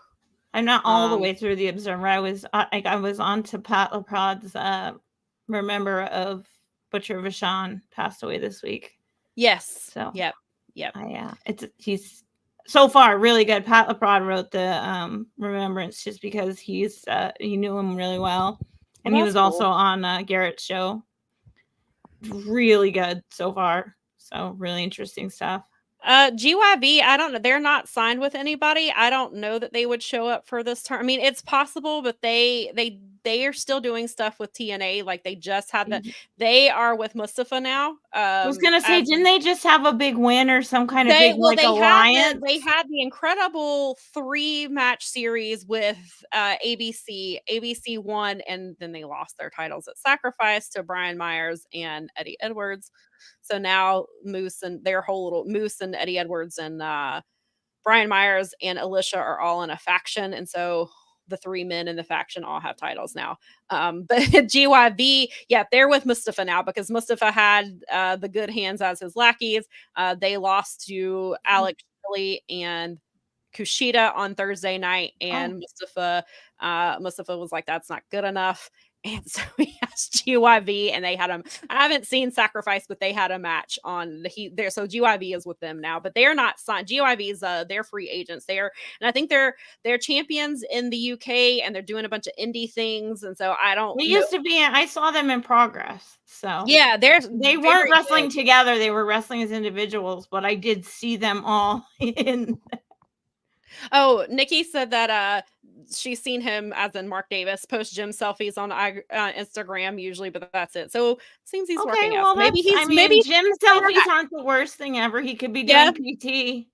I'm not all the way through the Observer. I was on to Pat LaProd's Remember of Butcher Vachon passed away this week. Yes. So yep. He's so far really good. Pat LaProd wrote the Remembrance just because he knew him really well, and he was also on Garrett's show. Really good so far. So really interesting stuff. GYV, I don't know. They're not signed with anybody. I don't know that they would show up for this turn. I mean, it's possible, but they are still doing stuff with TNA. Like they just had they are with Mustafa now. I was gonna say, didn't they just have a big win or some kind of alliance? They had the incredible 3-match series with ABC. ABC won, and then they lost their titles at Sacrifice to Brian Myers and Eddie Edwards. So now Moose and Eddie Edwards and Brian Myers and Alicia are all in a faction. And so the 3 men in the faction all have titles now. But GYV, they're with Mustafa now because Mustafa had the Good Hands as his lackeys. They lost to Alex Shelley and Kushida on Thursday night, and Mustafa was like, that's not good enough. And so he has GYV, and they had him. I haven't seen Sacrifice, but they had a match on there. So GYV is with them now, but they're not signed. GYV is they're free agents. And I think they're champions in the UK, and they're doing a bunch of indie things. And so I don't. They used to be. I saw them in Progress. So yeah, they weren't wrestling together. They were wrestling as individuals, but I did see them all in. Oh, Nikki said that she's seen him, as in Mark Davis, post gym selfies on Instagram usually, but that's it. So it seems he's working out. Maybe gym selfies aren't the worst thing ever. He could be doing PT.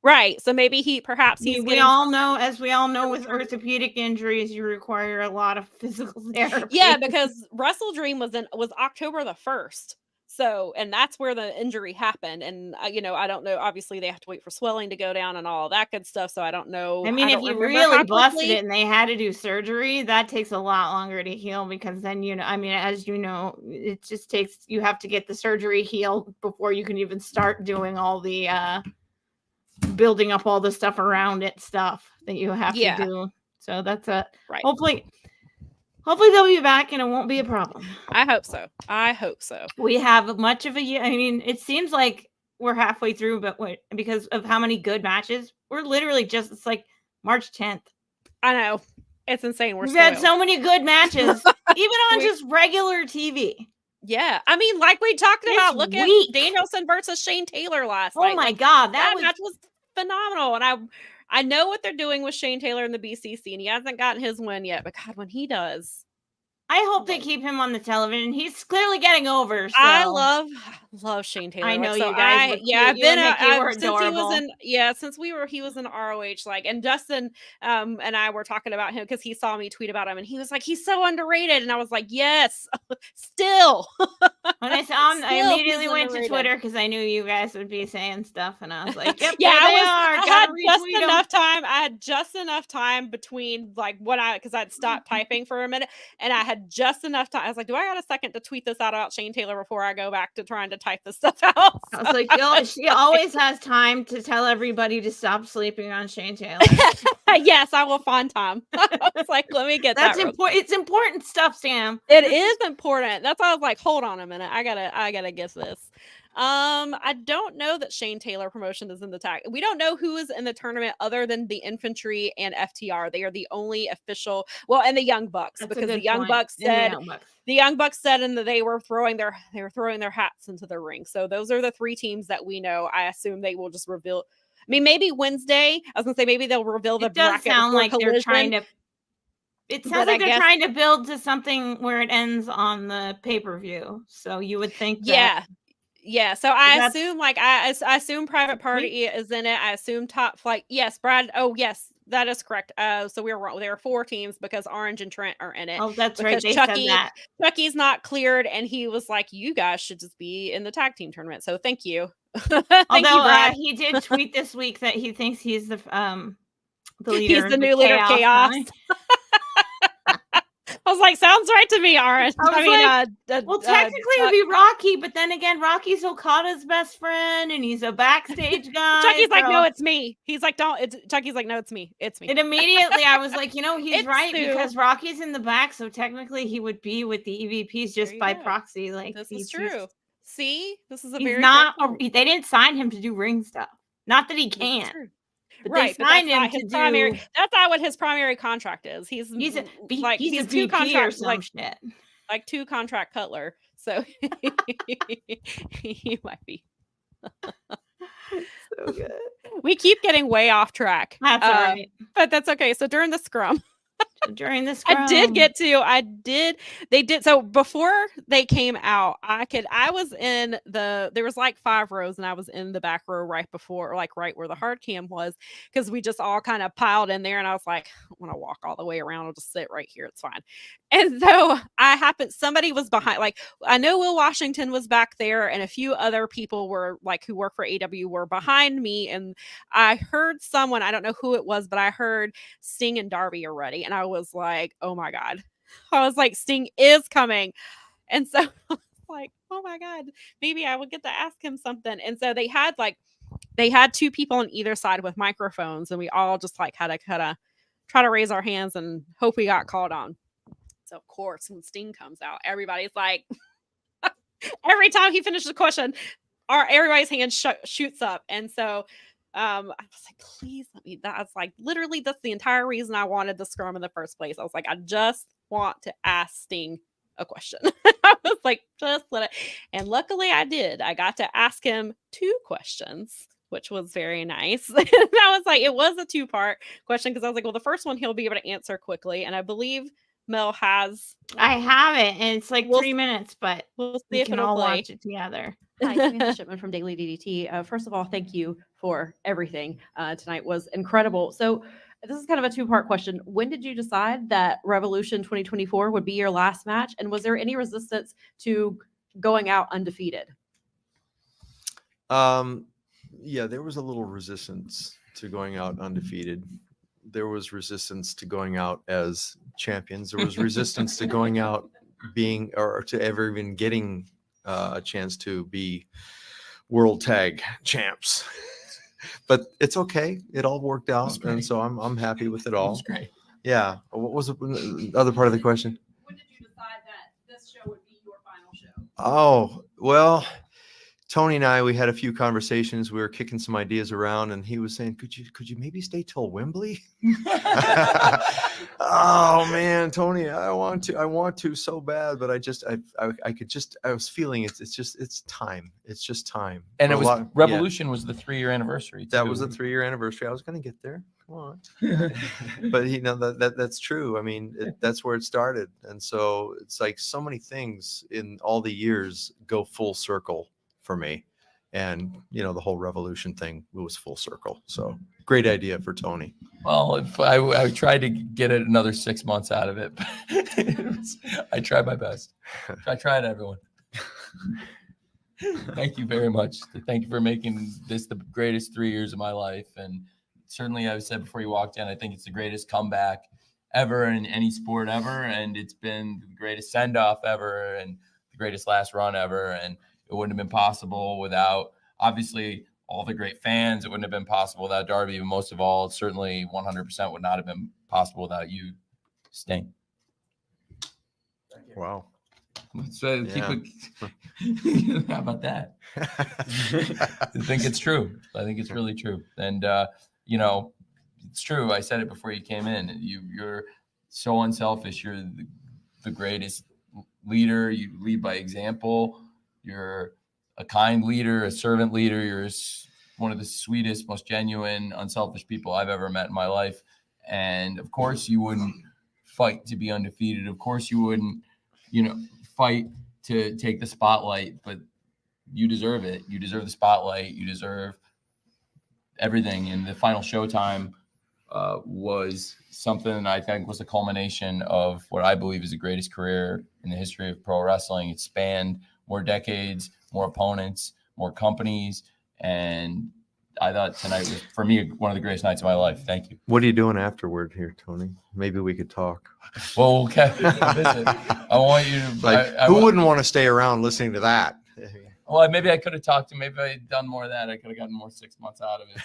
Right. So maybe we all know with orthopedic injuries, you require a lot of physical therapy. Yeah, because Wrestle Dream was October the 1st. So, and that's where the injury happened. And, I don't know. Obviously, they have to wait for swelling to go down and all that good stuff. So I don't know. I mean, if you really busted it and they had to do surgery, that takes a lot longer to heal because then, as you know, it just takes, you have to get the surgery healed before you can even start doing all the building up all the stuff around it stuff that you have to do. So that's right. Hopefully they'll be back and it won't be a problem. I hope so. We have much of a year. I mean, it seems like we're halfway through, but because of how many good matches, we're literally it's like March 10th. I know. It's insane. We've had so many good matches, even on just regular TV. Yeah. I mean, like we talked about, look at Danielson versus Shane Taylor last night. Oh my God. That match was phenomenal. And I know what they're doing with Shane Taylor in the BCC, and he hasn't gotten his win yet. But God, when he does, I hope they keep him on the television. He's clearly getting over. So. I love Shane Taylor. I know you guys. I've been since he was in ROH, and Justin and I were talking about him because he saw me tweet about him, and he was like, he's so underrated, and I was like, yes, still. When I saw him, I immediately went to Twitter because I knew you guys would be saying stuff, and I was like, yep, I had just enough time between because I'd stopped typing for a minute, and I had just enough time. I was like, do I got a second to tweet this out about Shane Taylor before I go back to trying to type this stuff out? I was like, she always has time to tell everybody to stop sleeping on Shane Taylor. Yes, I will find time. I was like, let me get that's important. It's important stuff, Sam. It is important. That's why I was like, hold on a minute. I gotta get this. I don't know that Shane Taylor promotion is in the tag. We don't know who is in the tournament other than the Infantry and FTR. They are the only official. Well, and the Young Bucks, because the Young Bucks said and they were throwing their hats into the ring. So those are the 3 teams that we know. I assume they will just reveal. I mean, maybe Wednesday. I was gonna say maybe they'll reveal the bracket. It does sound like they're trying to. It sounds like they're trying to build to something where it ends on the pay-per-view. So you would think that. Yeah. So I assume I assume Private Party is in it. I assume Top Flight. Yes, Brad. Oh, yes, that is correct. So we were wrong. There are 4 teams because Orange and Trent are in it. Oh, that's right. They said that. Chucky's not cleared, and he was like, "You guys should just be in the tag team tournament." So thank you. Although he did tweet this week that he thinks he's the leader. He's the new leader of Chaos. was like, sounds right to me, Aaron. Well, technically it'd be Rocky, but then again, Rocky's Okada's best friend, and he's a backstage guy. Chucky's like, no, it's me. He's like, Chucky's like, no, it's me. It's me. And immediately I was like, he's It's right Sue. because Rocky's in the back, so technically he would be with the EVPs just by go. proxy. Like This is true. See, this is a he's very not. They didn't sign him to do ring stuff. Not that he This is can't. true. But Right, they but signed that's him not his to primary. do. That's not what his primary contract is. He's a he's VP two contracts, or some shit. like 2 contract Cutler. So he might be. So good. We keep getting way off track. That's all right. But that's okay. So during the scrum, During this, they did. So before they came out, I was in there was like 5 rows and I was in the back row right before, like right where the hard cam was, because we just all kind of piled in there. And I was like, I want to walk all the way around. I'll just sit right here. It's fine. And so somebody was behind, like, I know Will Washington was back there and a few other people were like, who work for AEW were behind me. And I heard someone, I don't know who it was, but I heard Sting and Darby are ready. And I was like, oh my God. I was like, Sting is coming. And so I was like, oh my God, maybe I would get to ask him something. And so they had 2 people on either side with microphones, and we all just like had to kind of try to raise our hands and hope we got called on. So of course, when Sting comes out, everybody's like, every time he finishes a question, everybody's hand shoots up. And so I was like, please let me. That's like literally that's the entire reason I wanted the scrum in the first place. I was like, I just want to ask Sting a question. I was like, just let it. And luckily I did. I got to ask him 2 questions, which was very nice. And I was like, it was a 2-part question because I was like, well, the first one he'll be able to answer quickly. And I believe Mel has. I have it, and it's like 3 minutes, but we'll see we if can it'll all play. watch it together. Hi, Samantha Shipman from Daily DDT. First of all, thank you for everything. Tonight was incredible. So this is kind of a 2-part question. When did you decide that Revolution 2024 would be your last match? And was there any resistance to going out undefeated? Yeah, there was a little resistance to going out undefeated. There was resistance to going out as champions. There was resistance to going out being, or to ever even getting a chance to be world tag champs. But it's okay. It all worked out, and so I'm happy with it all. That's great. Yeah. What was the other part of the question? When did you decide that this show would be your final show? Oh, well, Tony and I, we had a few conversations. We were kicking some ideas around, and he was saying, could you maybe stay till Wembley? Oh man, Tony, I want to so bad, but I was feeling it's time. It's just time. And For it was a lot- Revolution was the 3-year anniversary. That too. was the 3-year anniversary. I was going to get there. Come on. But that's true. I mean, that's where it started. And so it's like so many things in all the years go full circle for me. And, the whole Revolution thing was full circle. So great idea for Tony. Well, if I tried to get it another 6 months out of it. I tried my best. I tried, everyone. Thank you very much. Thank you for making this the greatest 3 years of my life. And certainly, I said before you walked in, I think it's the greatest comeback ever in any sport ever. And it's been the greatest send-off ever and the greatest last run ever. And it wouldn't have been possible without, obviously, all the great fans. It wouldn't have been possible without Darby. But most of all, certainly 100% would not have been possible without you, Sting. Wow. So how about that? I think it's true. I think it's really true. And, it's true. I said it before you came in. You're so unselfish. You're the greatest leader. You lead by example. You're a kind leader, a servant leader. You're one of the sweetest, most genuine, unselfish people I've ever met in my life. And of course, you wouldn't fight to be undefeated. Of course, you wouldn't, fight to take the spotlight, but you deserve it. You deserve the spotlight. You deserve everything. And the final Showtime was something I think was the culmination of what I believe is the greatest career in the history of pro wrestling. It spanned more decades, more opponents, more companies. And I thought tonight was, for me, one of the greatest nights of my life. Thank you. What are you doing afterward here, Tony? Maybe we could talk. Well, okay. Listen, I want you to. Like, who wouldn't want to stay around listening to that? Well, maybe I could have talked to him. Maybe I had done more of that. I could have gotten more 6 months out of it.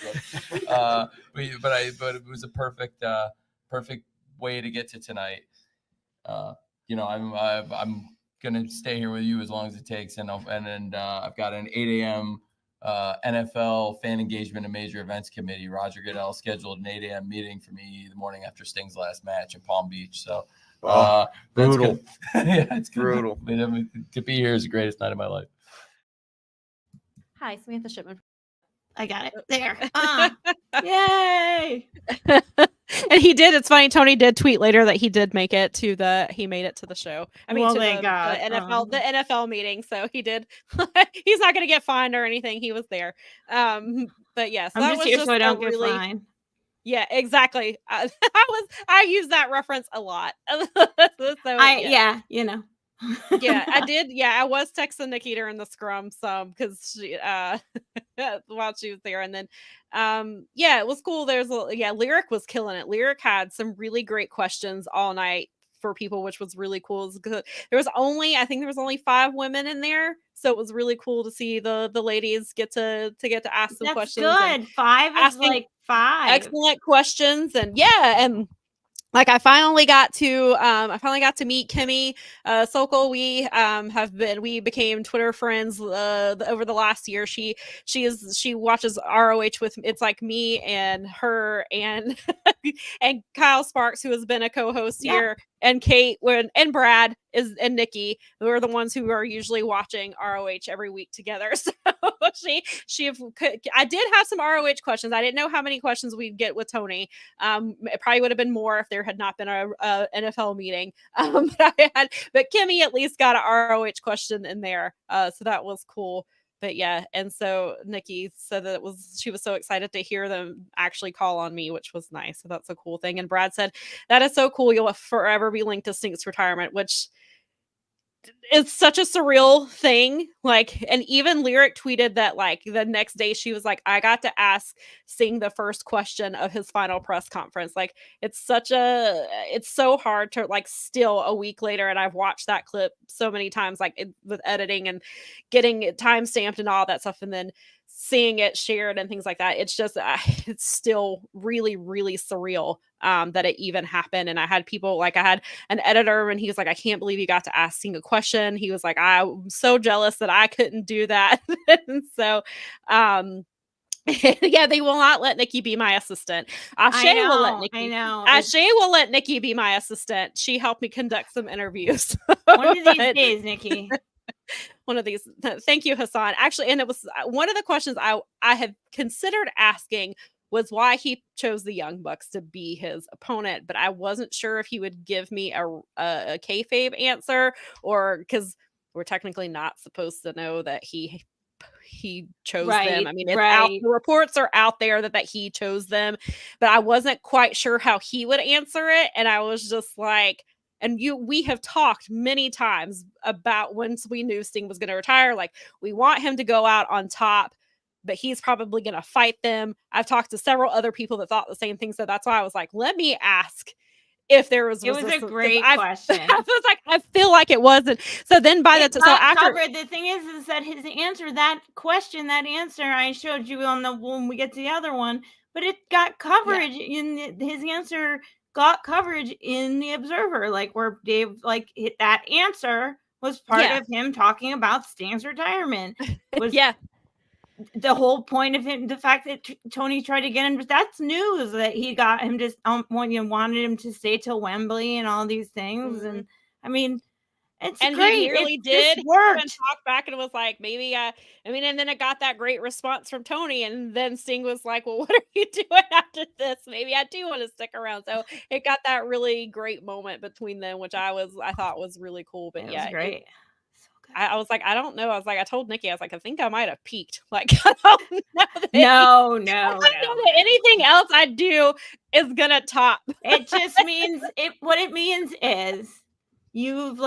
But it was a perfect way to get to tonight. I'm gonna stay here with you as long as it takes, and I've got an 8 a.m. NFL fan engagement and major events committee. Roger Goodell scheduled an 8 a.m. meeting for me the morning after Sting's last match in Palm Beach. So brutal. Yeah, it's good. Brutal. To be here is the greatest night of my life. Hi, Samantha Shipman. I got it there. Yay! And he did. It's funny. Tony did tweet later that he did make it to the. He made it to the show. I mean, Well, to thank the God. NFL, the NFL meeting. So he did. He's not going to get fined or anything. He was there. But yes, I'm just here so I don't get fined. Yeah, exactly. I use that reference a lot. Yeah, you know. Yeah, I did. Yeah, I was texting Nikki during the scrum some because she while she was there, and then yeah, it was cool. Lyric was killing it. Lyric had some really great questions all night for people, which was really cool. There was only 5 women in there, so it was really cool to see the ladies get to ask some questions. Good. 5 is like 5 excellent questions, and like I finally got to meet Kimmy Sokol. We became Twitter friends over the last year. She watches ROH with, it's like me and her and and Kyle Sparks, who has been a co-host here, and Kate and Brad and Nikki, who are the ones who are usually watching ROH every week together. So I did have some ROH questions. I didn't know how many questions we'd get with Tony. It probably would have been more if there had not been a NFL meeting. But Kimmy at least got an ROH question in there. So that was cool. But yeah, and so Nikki said that she was so excited to hear them actually call on me, which was nice. So that's a cool thing. And Brad said, that is so cool. You'll forever be linked to Sting's retirement, which it's such a surreal thing. Like, and even Lyric tweeted that like the next day she was like, I got to ask Sting the first question of his final press conference. Like, it's so hard to like still a week later. And I've watched that clip so many times, like with editing and getting it time stamped and all that stuff. And then seeing it shared and things like that. It's just, it's still really, really surreal that it even happened. And I had people, like I had an editor and he was like, I can't believe you got to ask Sting a question. He was like, I'm so jealous that I couldn't do that. And so, yeah, they will not let Nikki be my assistant. Ashe will let Nikki. Ashe will let Nikki be my assistant. She helped me conduct some interviews. One of these days, Nikki. One of these. Thank you, Hassan. Actually, and it was one of the questions I had considered asking was why he chose the Young Bucks to be his opponent, but I wasn't sure if he would give me a kayfabe answer, or because we're technically not supposed to know that he chose them. I mean, it's out, the reports are out there that he chose them, but I wasn't quite sure how he would answer it, and I was just like, and we have talked many times about once we knew Sting was going to retire, like we want him to go out on top, but he's probably going to fight them. I've talked to several other people that thought the same thing, so that's why I was like, let me ask if there was resistance. It was a great question. I was like, I feel like it wasn't. So then the thing is that his answer, that answer I showed you when we get to the other one, but it got coverage his answer got coverage in the Observer, like where Dave that answer was part of him talking about Sting's retirement. The whole point of him, the fact that Tony tried to get him, that's news that he got him just wanted him to stay till Wembley and all these things. And I mean, it's great. He really did work and talk back and was like, maybe and then it got that great response from Tony, and then Sting was like, well, what are you doing after this? Maybe I do want to stick around. So it got that really great moment between them, which I thought was really cool. But it was great. I was like, I don't know. I was like, I told Nikki, I was like, I think I might have peaked. Like, I don't know. No. Anything else I do is gonna top. It just means what it means is you've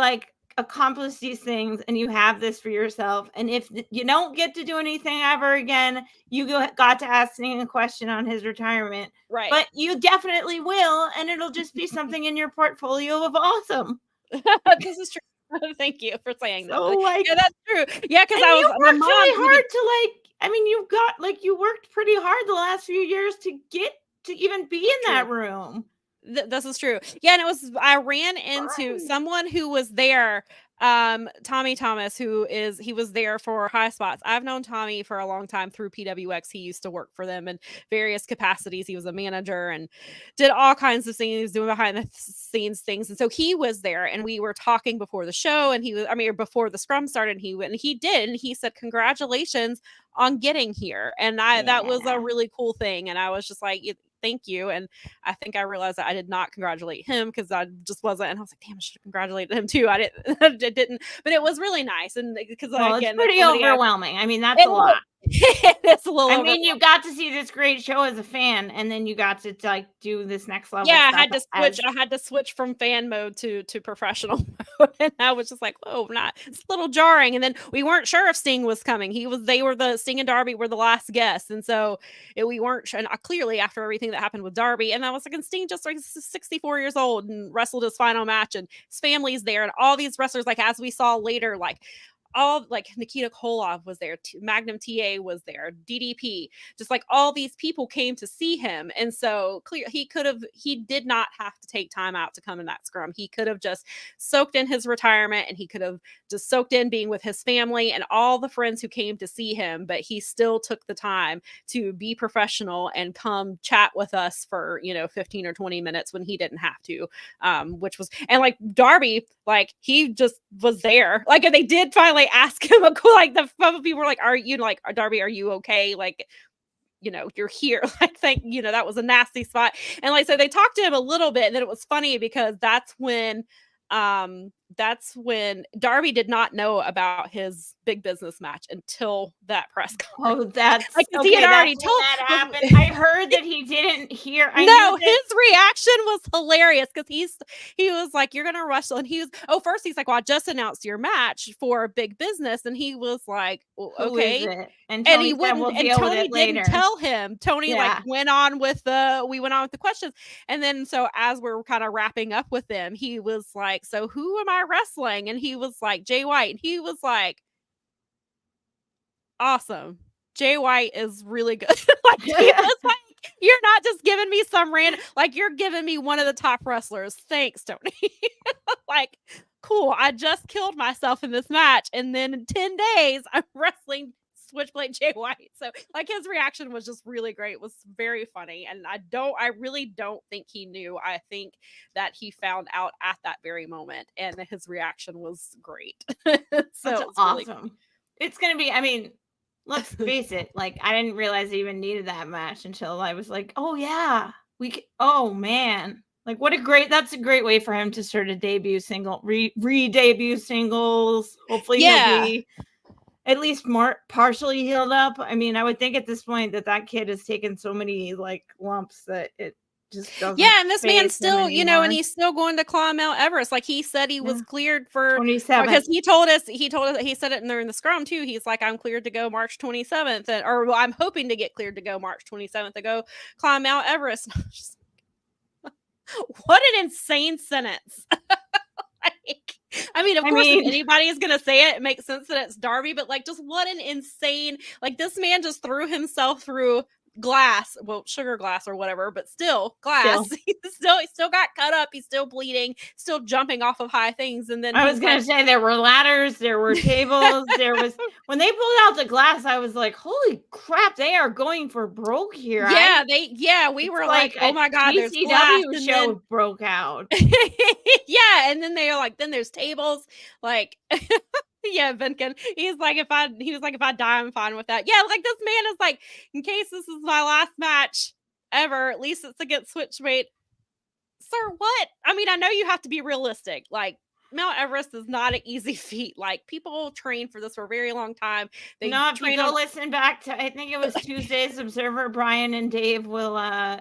accomplished these things and you have this for yourself. And if you don't get to do anything ever again, you got to ask Sting a question on his retirement. Right. But you definitely will, and it'll just be something in your portfolio of awesome. This is true. Thank you for saying that. So, like, yeah, that's true. Yeah, because and I you was my worked mom really even- hard to like. I mean, you worked pretty hard the last few years to get to even be in that room. This is true. Yeah, and I ran into someone who was there, Tommy Thomas, he was there for High Spots. I've known Tommy for a long time through PWX. He used to work for them in various capacities. He was a manager and did all kinds of things. He was doing behind the scenes things. And so he was there, and we were talking before the show, and before the scrum started, and he said, "Congratulations on getting here." And that was a really cool thing. And I was just like, thank you. And I think I realized that I did not congratulate him because I just wasn't. And I was like, damn, I should have congratulated him too. I didn't, but it was really nice. And because it's pretty overwhelming. I mean, that's a lot. It's a little. I mean, you got to see this great show as a fan, and then you got to like do this next level. Yeah, I had to switch from fan mode to professional mode, and I was just like, "Oh, it's a little jarring." And then we weren't sure if Sting was coming. Sting and Darby were the last guests, and so we weren't sure. And clearly, after everything that happened with Darby, and I was like, and Sting just like 64 years old and wrestled his final match, and his family's there, and all these wrestlers, like as we saw later, like. All like Nikita Koloff was there, Magnum TA was there, DDP, just like all these people came to see him. And so he did not have to take time out to come in that scrum. He could have just soaked in his retirement, and he could have just soaked in being with his family and all the friends who came to see him. But he still took the time to be professional and come chat with us for, 15 or 20 minutes when he didn't have to, which was, and like Darby, like he just was there. Like they did finally ask him like the people were like, are you like Darby, are you okay? Like, you're here. Like, that was a nasty spot. And like, so they talked to him a little bit, and then it was funny because that's when Darby did not know about his big business match until that press conference. Oh, that's like okay, he had already told that happened. I heard that he didn't hear. His reaction was hilarious because he was like, "You're gonna wrestle," and first he's like, "Well, I just announced your match for big business," and he was like, well, "Okay." And he wouldn't, and Tony didn't tell him. Tony like went on with the questions, and then so as we're kind of wrapping up with them, he was like, "So who am I wrestling?" And he was like, "Jay White," and he was like, "Awesome, Jay White is really good." Like he was like, "You're not just giving me some random, like you're giving me one of the top wrestlers. Thanks, Tony." Like, cool. I just killed myself in this match, and then in 10 days, I'm wrestling Switchblade Jay White. So like his reaction was just really great. It was very funny. And I really don't think he knew. I think that he found out at that very moment, and his reaction was great. So that's it's awesome. Really it's going to be, I mean, let's face it. Like, I didn't realize I even needed that match until I was like, oh yeah, oh man. Like that's a great way for him to sort of debut single, re-debut singles. Hopefully he'll be at least more partially healed up. I mean, I would think at this point that kid has taken so many like lumps that it just doesn't. Yeah, and this man's still, and he's still going to climb Mount Everest. Like he said, he was cleared for 27. Because he told us, he said it in the scrum too. He's like, I'm cleared to go March 27th, or I'm hoping to get cleared to go March 27th to go climb Mount Everest. What an insane sentence. I mean, of course, if anybody is going to say it makes sense that it's Darby, but like, just what an insane, like this man just threw himself through glass, sugar glass or whatever, but still glass. He still got cut up. He's still bleeding, still jumping off of high things. And then I was going to say there were ladders, there were tables, when they pulled out the glass, I was like, holy crap, they are going for broke here. We were like, oh my God, there's glass. The show broke out. Yeah. And then they were like, then there's tables, like, yeah, Vinkin. He was like, if I die, I'm fine with that. Yeah, like this man is like, in case this is my last match ever, at least it's against Switchblade. Sir, what? I mean, I know you have to be realistic. Like, Mount Everest is not an easy feat. Like, people train for this for a very long time. If you go listen back to, I think it was Tuesday's Observer, Brian and Dave will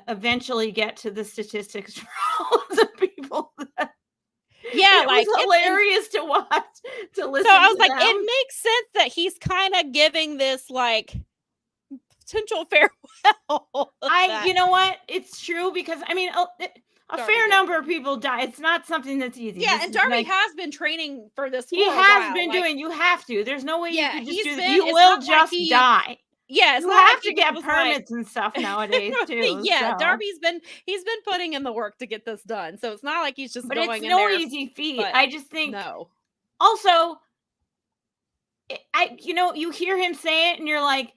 eventually get to the statistics for all of the people that Yeah, it like, was it's hilarious to watch, to listen so I was to like, them. it makes sense that he's kind of giving this like potential farewell. You know what? It's true because I mean, a Darby fair did number it. of people die. It's not something that's easy. Yeah, This and is Darby like, has been training for this. he for a has while. been like, doing. You have to. There's no way you Yeah, could just he's do that. been. You It's will not like just he. die. Yeah, it's You not have like to he get was like. permits and stuff nowadays too. Yeah, so. Darby's been putting in the work to get this done. So it's not like he's just But going it's in no there. easy feat. but I just think No. also, you hear him say it and you're like,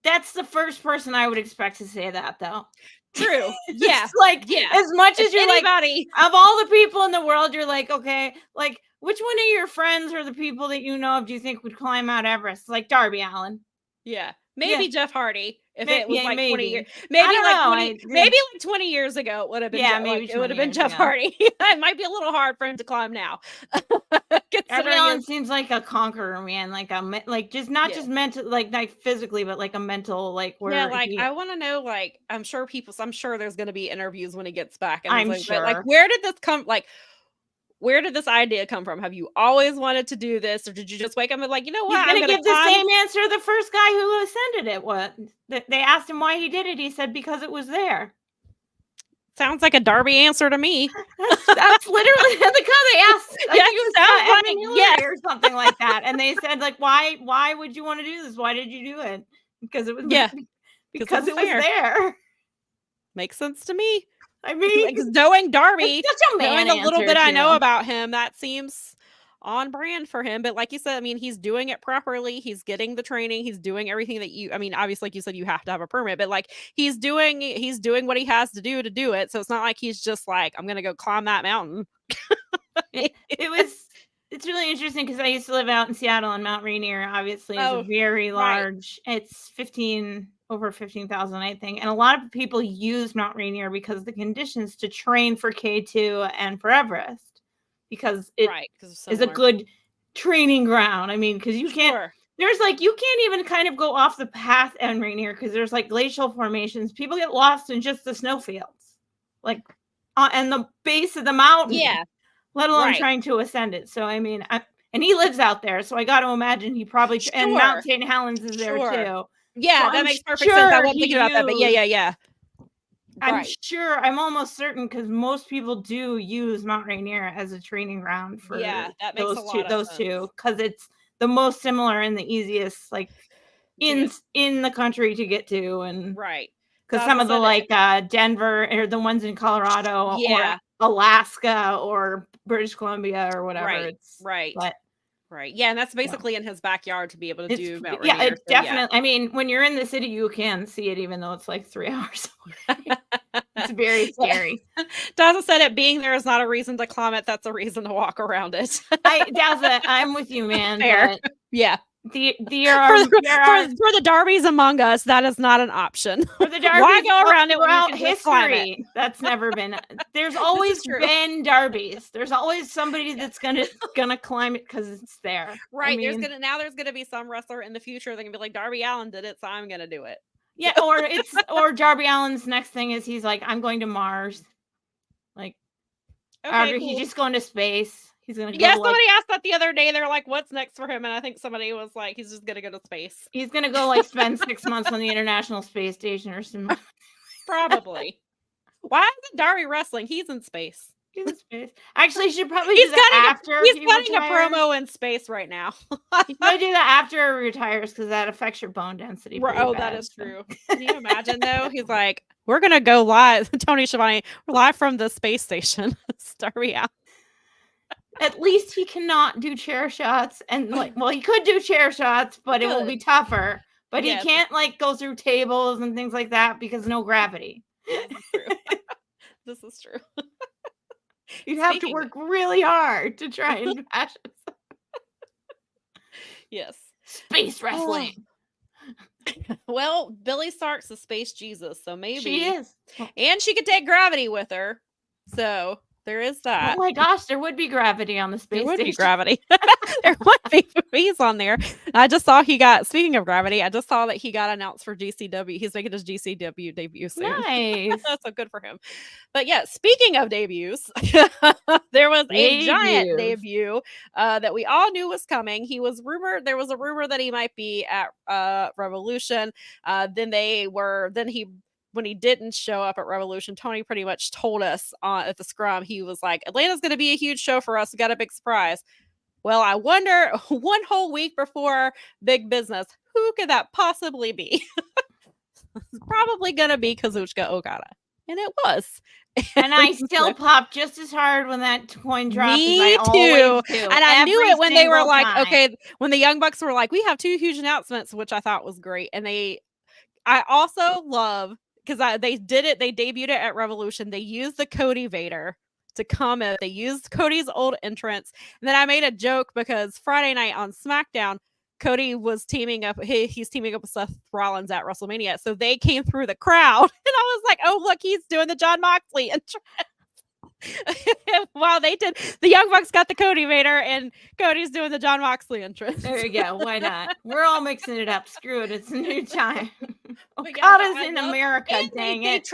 that's the first person I would expect to say that though. True. Yeah. It's like, Yeah. as much If as you're like, anybody, of all the people in the world, you're like, okay, like which one of your friends or the people that you know of do you think would climb Mount Everest? Like Darby Allin. yeah, maybe Yeah. Jeff Hardy if it was Yeah, like 20 years, maybe. maybe I don't like know, 20, maybe like 20 years ago it would have been. Yeah, Jeff, maybe like, it would have 20 been Jeff years ago. Hardy. It might be a little hard for him to climb now. Darby Considering Allin his- seems like a conqueror, man. Like just not Yeah. just mental, like physically, but like a mental, like where yeah, like he, I want to know, like I'm sure there's going to be interviews when he gets back, and I'm things like, but, like sure. where did this come? Like where did this idea come from? Have you always wanted to do this, or did you just wake up and like, you know what? He's I'm gonna gonna give the climb. same answer the first guy who ascended it. What they asked him why he did it, he said because it was there. Sounds like a Darby answer to me. That's literally because they asked. I Yeah, think it was sounds like- Evan Hillary yes. or something like that, and they said like, why would you want to do this? Why did you do it? Because it was because it was there. Makes sense to me. I mean, Because knowing Darby, it's such a man knowing a little answer, bit I know too. about him, that seems on brand for him. But like you said, I mean, he's doing it properly. He's getting the training. He's doing everything that I mean, obviously, like you said, you have to have a permit, but like he's doing what he has to do it. So it's not like he's just like, I'm gonna go climb that mountain. It's really interesting because I used to live out in Seattle, and Mount Rainier obviously is a very large. Right. It's over 15,000, I think, and a lot of people use Mount Rainier because of the conditions to train for K2 and for Everest, because it is a good training ground. I mean, because you can't. There's like you can't even kind of go off the path on Rainier because there's like glacial formations. People get lost in just the snowfields, like and the base of the mountain. Yeah. Let alone trying to ascend it. So I mean, and he lives out there, so I got to imagine he probably and Mount St. Helens is there too. Yeah, so that makes perfect sense. I wasn't thinking about that, but yeah. I'm sure. I'm almost certain because most people do use Mount Rainier as a training ground for that makes those two because it's the most similar and the easiest like in the country to get to, and because some of the like Denver or the ones in Colorado or Alaska or British Columbia or whatever. It's yeah, and that's basically in his backyard to be able to do Mount Rainier. Yeah, it definitely. I mean, when you're in the city, you can see it, even though it's like 3 hours away. It's very scary. Daza said it being there is not a reason to climb it. That's a reason to walk around it. Daza, I'm with you, man. Fair. Yeah. For the Darbies among us, that is not an option. For the Darbies, why go around it throughout history? That's never been. There's always been Darbies. There's always somebody that's gonna climb it because it's there. Right. I mean, there's gonna be some wrestler in the future that can be like Darby Allin did it, so I'm gonna do it. Yeah, or Darby Allin's next thing is he's like, I'm going to Mars. Like, cool. He's just going to space. He's gonna go somebody asked that the other day. They're like, what's next for him? And I think somebody was like, he's just gonna go to space. He's gonna go like spend 6 months on the International Space Station or something. Probably. Why isn't Darby wrestling? He's in space. He's in space. Actually, he should probably do that after he's cutting a promo in space right now. He's gonna do that after he retires because that affects your bone density. That is true. Can you imagine though? He's like, we're gonna go live. Tony Schiavone, we're live from the space station. Darby Allin. At least he cannot do chair shots, and he could do chair shots, but it will be tougher. But he can't like go through tables and things like that because no gravity. This is true. You'd have to work really hard to try and bash it. Yes. Space wrestling. Well, Billy Stark's the space Jesus, so maybe she is. And she could take gravity with her. So there is Oh that. my gosh, there would be gravity on the space There would be station. gravity. There would be movies on there. I just saw speaking of gravity, I just saw that he got announced for GCW. He's making his GCW debut soon. Nice. So good for him. But yeah, speaking of debuts, there was a giant Debuts. debut that we all knew was coming. There was a rumor that he might be at Revolution. When he didn't show up at Revolution, Tony pretty much told us at the scrum, he was like, Atlanta's going to be a huge show for us. We got a big surprise. Well, I wonder, one whole week before big business, who could that possibly be? It's probably going to be Kazuchika Okada. And it was. And I still pop just as hard when that coin dropped. Me as I too. always do, And I knew every it when they were single like, time. okay, when the Young Bucks were like, we have 2 huge announcements, which I thought was great. And I also love, because they debuted it at Revolution. They used the Cody Vader to come in. They used Cody's old entrance. And then I made a joke because Friday night on SmackDown, Cody was teaming up. He's teaming up with Seth Rollins at WrestleMania. So they came through the crowd. And I was like, oh, look, he's doing the Jon Moxley entrance. While they did, the Young Bucks got the Cody Vader, and Cody's doing the Jon Moxley entrance. There you go. Why not? We're all mixing it up. Screw it. It's a new time. But yeah, Okada's in America. And Dang they it.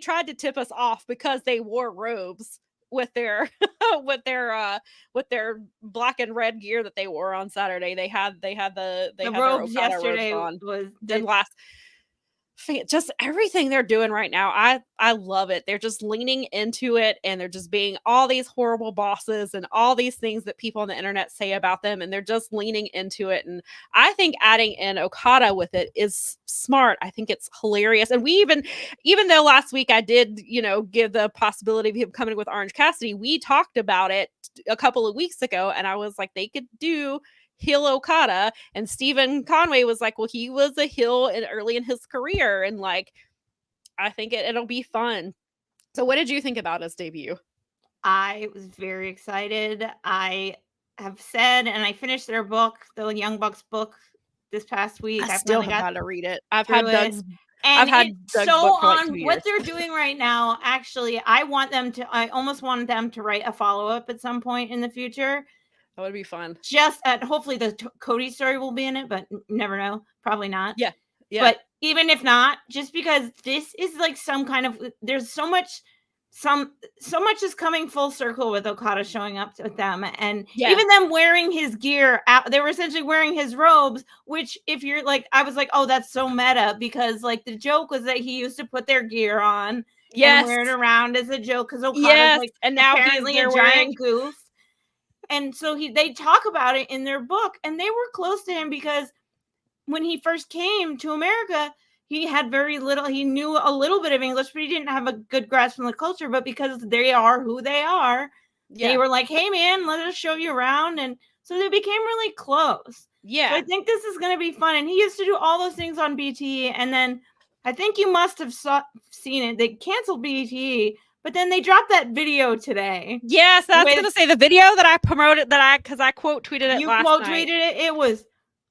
tried to tip us off because they wore robes with their with their black and red gear that they wore on Saturday. They had the robes Okada yesterday robes on. was Then just everything they're doing right now, I love it. They're just leaning into it, and they're just being all these horrible bosses and all these things that people on the internet say about them, and they're just leaning into it. And I think adding in Okada with it is smart. I think it's hilarious. And we even though last week I did, give the possibility of him coming with Orange Cassidy, we talked about it a couple of weeks ago, and I was like, they could do heel Okada, and Stephen Conway was like, well, he was a heel early in his career, and like, I think it'll be fun. So what did you think about his debut? I was very excited. I have said, and I finished their book, the Young Bucks book, this past week. I still have got to read it. I've had Doug's Doug's so book for like 2 on years. what they're doing right now. Actually, I almost wanted them to write a follow-up at some point in the future. That would be fun. Just hopefully the Cody story will be in it, but never know. Probably not. Yeah. But even if not, just because this is like some kind of, there's so much is coming full circle with Okada showing up with them, and even them wearing his gear out. They were essentially wearing his robes, which if you're like, I was like, oh, that's so meta, because like the joke was that he used to put their gear on and wear it around as a joke, because Okada's like, and now apparently a giant goof. And so they talk about it in their book, and they were close to him because when he first came to America, he had very little, he knew a little bit of English, but he didn't have a good grasp on the culture. But because they are who they are, they were like, hey man, let us show you around. And so they became really close. Yeah. So I think this is going to be fun. And he used to do all those things on BT. And then I think you must have seen it. They canceled BT. But then they dropped that video today. Yes, I was going to say the video that I promoted, because I quote tweeted it last night. You quote tweeted it. It was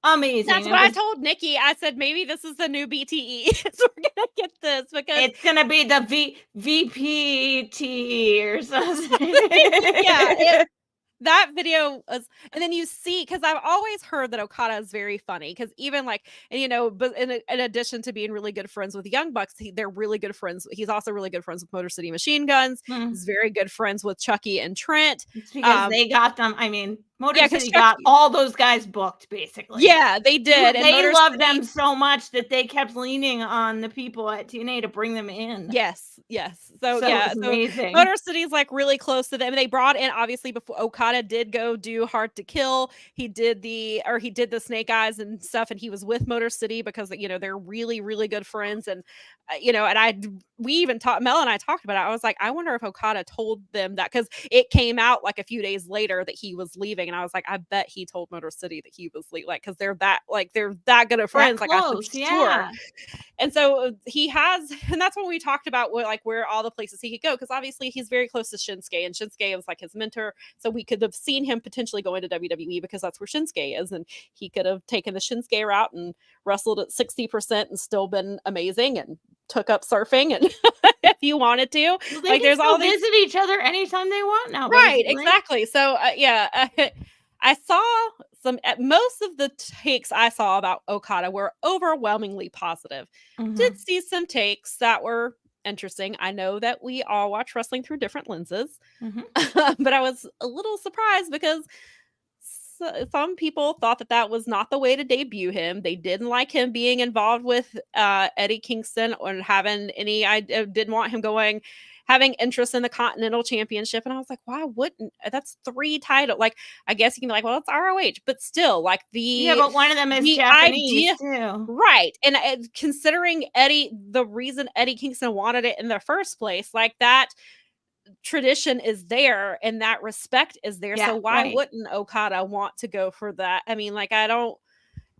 amazing. That's what I told Nikki. I said, maybe this is the new BTE. So we're going to get this because it's going to be the VPT or something. That video was, and then you see, because I've always heard that Okada is very funny, because even like, and but in addition to being really good friends with the Young Bucks, they're really good friends. He's also really good friends with Motor City Machine Guns. He's very good friends with Chucky and Trent. It's because they got them. I mean, Motor City Chucky got all those guys booked, basically. Yeah, they did. And they loved them so much that they kept leaning on the people at TNA to bring them in. Yes. So amazing. Motor City's like really close to them. They brought in, obviously, before Okada did go do Hard to Kill. He did the Snake Eyes and stuff, and he was with Motor City because they're really, really good friends. And we even talked, Mel and I talked about it. I was like, I wonder if Okada told them that, because it came out like a few days later that he was leaving, and I was like, I bet he told Motor City that he was leaving, because they're that good of friends, like I'm sure. And so he has, and that's when we talked about where all the places he could go, because obviously he's very close to Shinsuke, and Shinsuke was like his mentor, so we could have seen him potentially going to WWE because that's where Shinsuke is, and he could have taken the Shinsuke route and wrestled at 60% and still been amazing, and took up surfing, and if you wanted to, Well, they like, can there's still all these visit each other anytime they want now. right, basically. exactly. So I saw most of the takes I saw about Okada were overwhelmingly positive. Did Mhm. see some takes that were interesting. I know that we all watch wrestling through different lenses, Mhm. but I was a little surprised because some people thought that that was not the way to debut him. They didn't like him being involved with Eddie Kingston or having any. I didn't want him having interest in the Continental Championship. And I was like, why wouldn't? That's 3 titles. Like, I guess you can be like, well, it's ROH, but still, like Yeah, but one of them is the Japanese idea. too. Right. And considering the reason Eddie Kingston wanted it in the first place, like that tradition is there and that respect is there. Yeah, So why right. wouldn't Okada want to go for that? I mean, like, I don't,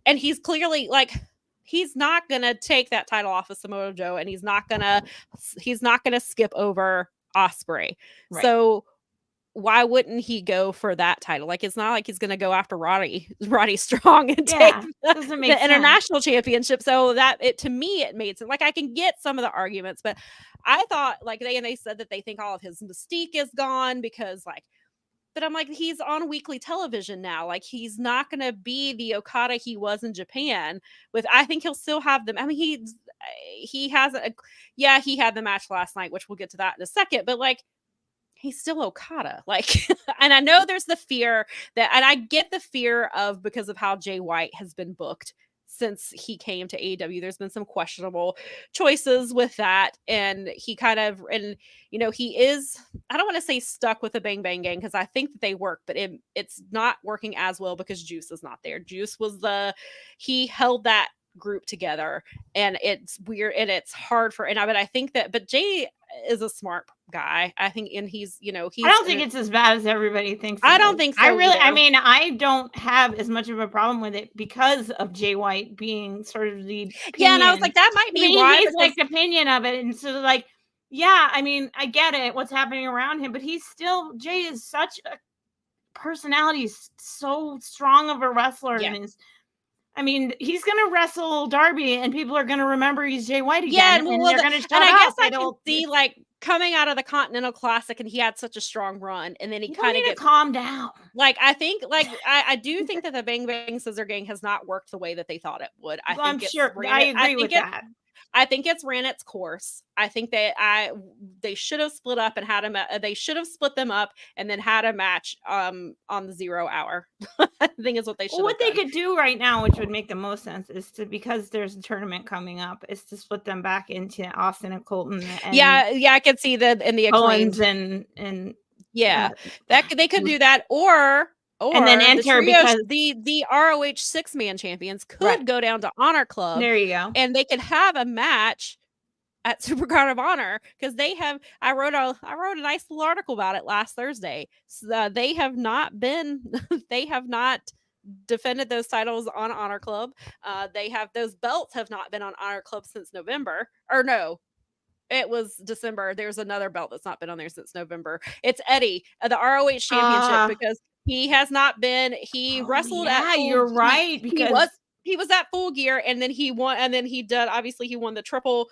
and he's clearly like, he's not gonna take that title off of Samoa Joe, and he's not gonna skip over Osprey. Right. So why wouldn't he go for that title? Like, it's not like he's going to go after Roddy Strong and Yeah, take doesn't make the sense. international championship. So to me, it made sense. Like, I can get some of the arguments, but I thought, like, they said that they think all of his mystique is gone because, like, but I'm like, he's on weekly television now. Like, he's not going to be the Okada he was in Japan. I think he'll still have them. I mean, he has he had the match last night, which we'll get to that in a second. But, like, he's still Okada. Like, and I know there's the fear and I get the fear of, because of how Jay White has been booked since he came to AEW. There's been some questionable choices with that. And he he is, I don't want to say stuck with the Bang Bang Gang, because I think that they work, but it's not working as well because Juice is not there. Juice was he held that group together, and it's weird and it's hard but I think that, but Jay is a smart guy, I think, and he's I don't think it's as bad as everybody thinks. I don't think so I either. mean, I don't have as much of a problem with it because of Jay White being sort of the opinion. Yeah, and I was like, that might be why. He's like the opinion of it, and so, like, yeah, I mean, I get it, what's happening around him, but Jay is such a personality, so strong of a wrestler, Yeah. and I mean, he's gonna wrestle Darby, and people are gonna remember he's Jay White again. Yeah, and they're gonna shut and I up. guess I can see, like, coming out of the Continental Classic, and he had such a strong run, and then he kind of gets calm down. Like, I think, like, I do think that the Bang Bang Scissor Gang has not worked the way that they thought it would. I'm sure. I agree with that. I think it's ran its course. I think they should have split up and had they should have split them up and then had a match on the 0 hour. I think is what they should have What done. they could do right now, which would make the most sense, is because there's a tournament coming up, is to split them back into Austin and Colton. And yeah, I could see that in the Acclaimed and yeah, that they could do that, or and then enter, because the ROH 6-man champions could go down to Honor Club. There you go. And they could have a match at Supercard of Honor, because I wrote a nice little article about it last Thursday. So, they have not defended those titles on Honor Club. Those belts have not been on Honor Club since November. Or no, it was December. There's another belt that's not been on there since November. It's Eddie, the ROH championship, because he has not been. He wrestled at Full, you're right, because he was at Full Gear, and then he won, and then he won the triple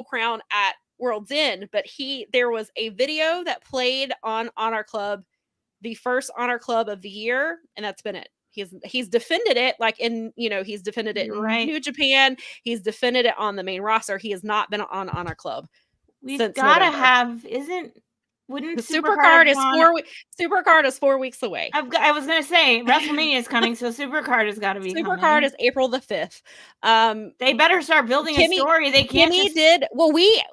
crown at World's End. But there was a video that played on Honor Club, the first Honor Club of the year, and that's been it. He's defended it, like, he's defended it in New Japan. He's defended it on the main roster. He has not been on Honor Club. We've got to have, wouldn't the Supercard is 4 weeks away. I was gonna say WrestleMania is coming, so Supercard has got to be Supercard coming. is April the 5th. They better start building a story. They can't. We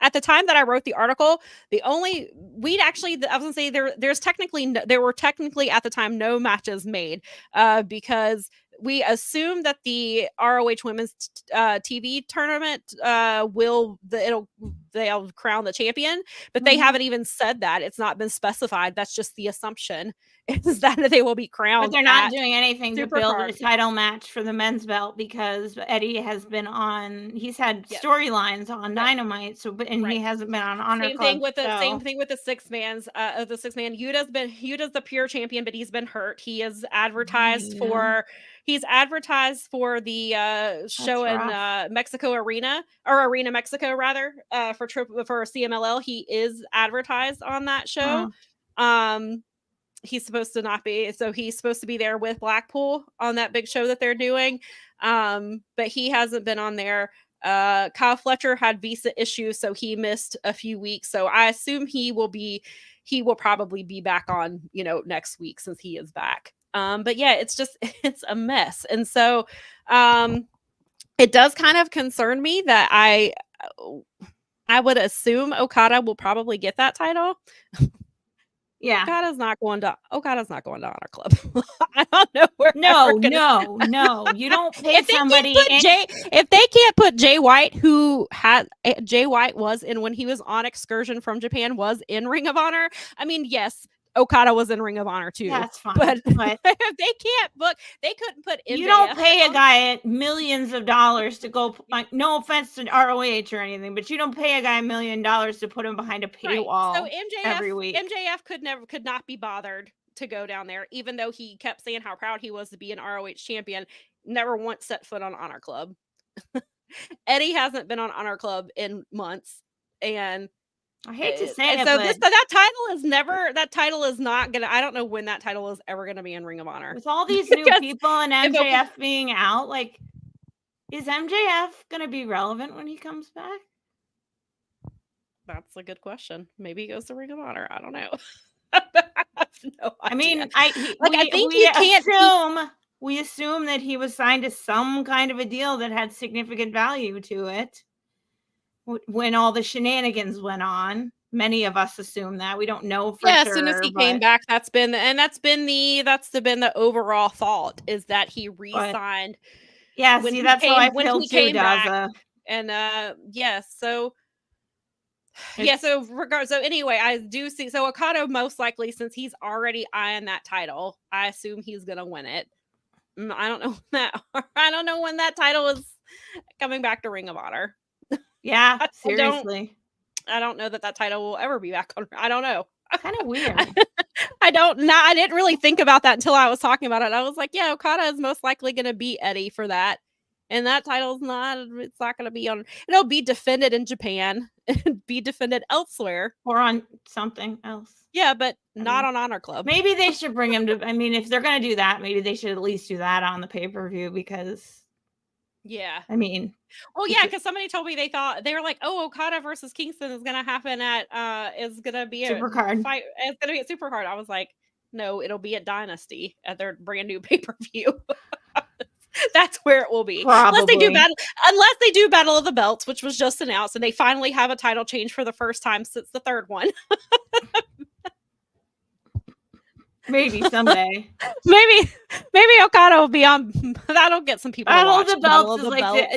at the time that I wrote the article, I was gonna say there were technically at the time no matches made, because we assume that the ROH Women's TV tournament they'll crown the champion, but they haven't even said that. It's not been specified. That's just the assumption, is that they will be crowned. But they're not doing anything to build a title match for the men's belt, because Eddie has been on. He's had storylines on Dynamite, he hasn't been on Honor Club. Same thing with the 6-man. The 6-man. Yuta's the pure champion, but he's been hurt. He is advertised for. He's advertised for the show in rough. Mexico Arena, or Arena Mexico rather, for CMLL. He is advertised on that show. He's supposed to not be, so he's supposed to be there with Blackpool on that big show that they're doing. But he hasn't been on there. Kyle Fletcher had visa issues, so he missed a few weeks. So I assume he will probably be back on, next week since he is back. But yeah, it's a mess. And so it does kind of concern me that I would assume Okada will probably get that title. Yeah. Okada's not going to Honor Club. I don't know where. No. You don't pay somebody. If they can't put Jay White, who had Jay White was in when he was on excursion from Japan, was in Ring of Honor. I mean, yes, Okada was in Ring of Honor too. That's fine. But if they can't book, they couldn't put MJF. You don't pay a guy millions of dollars to go. Like, no offense to ROH or anything, but you don't pay a guy $1 million to put him behind a paywall. So every week. MJF could not be bothered to go down there, even though he kept saying how proud he was to be an ROH champion. Never once set foot on Honor Club. Eddie hasn't been on Honor Club in months, and I hate to say it, so but that title is not gonna. I don't know when that title is ever gonna be in Ring of Honor. With all these new people and MJF being out, like, is MJF gonna be relevant when he comes back? That's a good question. Maybe he goes to Ring of Honor. I don't know. I mean, we assume that he was signed to some kind of a deal that had significant value to it. When all the shenanigans went on, many of us assume that. We don't know for sure. As soon as he came back, that's been the overall thought, is that he re-signed. Yeah, see, that's how I feel too, Daza. And so anyway, I do see. So Okada most likely, since he's already eyeing that title, I assume he's gonna win it. I don't know when that title is coming back to Ring of Honor. Yeah, seriously. I don't know that title will ever be back on. I don't know. Kind of weird. I didn't really think about that until I was talking about it. I was like, yeah, Okada is most likely going to beat Eddie for that. And that title's it's not going to be on, it'll be defended in Japan and be defended elsewhere. Or on something else. Yeah, but not on Honor Club. Maybe they should bring him to, if they're going to do that, maybe they should at least do that on the pay-per-view because... Yeah. Well, yeah, because somebody told me they were like, oh, Okada versus Kingston is going to happen is going to be a Supercard fight. It's going to be a Supercard. I was like, no, it'll be at Dynasty at their brand new pay-per-view. That's where it will be. Probably. Unless they do Battle of the Belts, which was just announced, and they finally have a title change for the first time since the third one. Maybe someday. maybe Okada will be on. That'll get some people. Battle of the Belts is like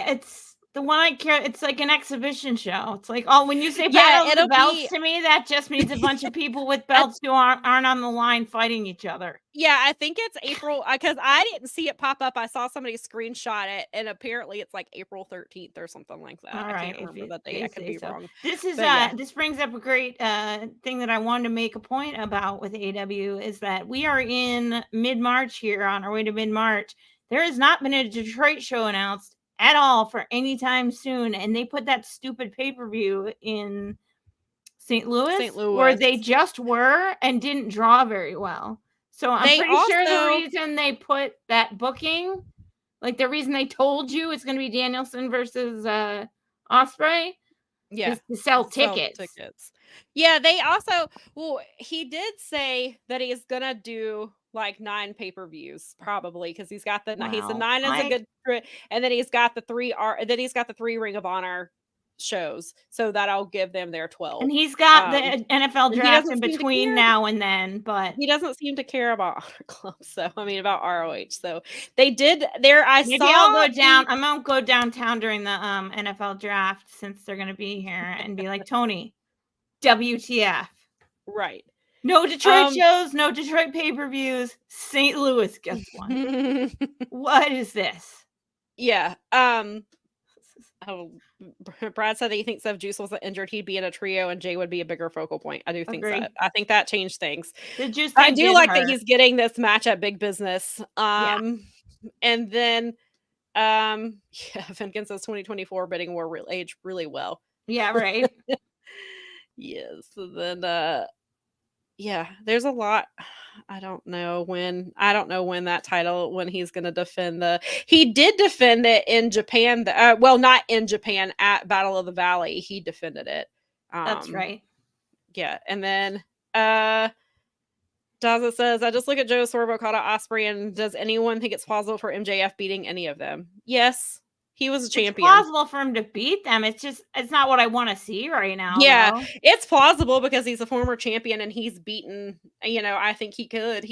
it's the one I care. It's like an exhibition show. It's like, oh, when you say Battle of the Belts to me, that just means a bunch of people with belts who aren't on the line fighting each other. Yeah, I think it's April because I didn't see it pop up. I saw somebody screenshot it, and apparently it's like April 13th or something like that. All right, I can't remember that date. I could be wrong. This is this brings up a great thing that I wanted to make a point about with AEW is that we are in mid-March here, on our way to mid-March. There has not been a Detroit show announced at all for any time soon, and they put that stupid pay-per-view in St. Louis, where they just were and didn't draw very well. So I'm pretty sure the reason they put that booking, like the reason they told you it's going to be Danielson versus Ospreay, is to sell tickets. Yeah, they also, he did say that he's going to do like 9 pay-per-views probably because he's got he said 9 is a good, and then he's got the 3 Ring of Honor shows, so that'll give them their 12. And he's got the NFL draft in between now and then, but he doesn't seem to care about Honor Club. So about ROH. So they did there. I'm gonna go downtown during the NFL draft since they're gonna be here and be like, Tony, WTF? Right. No Detroit shows, no Detroit pay-per-views. St. Louis gets one. What is this? Yeah. Brad said that he thinks if Juice wasn't injured, he'd be in a trio and Jay would be a bigger focal point. I do think that. I think that changed things. I do like that he's getting this match at Big Business. And then yeah, Finken says 2024 bidding war aged really well. Yeah, right. Yes. So then yeah, there's a lot. I don't know when that title, when he's going to defend he did defend it in Japan. Well, not in Japan, at Battle of the Valley. He defended it. That's right. Yeah. And then, Daza says, I just look at Joe, Sorbo, Okada, Osprey, and does anyone think it's plausible for MJF beating any of them? Yes. He was a champion. It's plausible for him to beat them. It's not what I want to see right now. Yeah, though. it's plausible because he's a former champion and he's beaten, I think he could.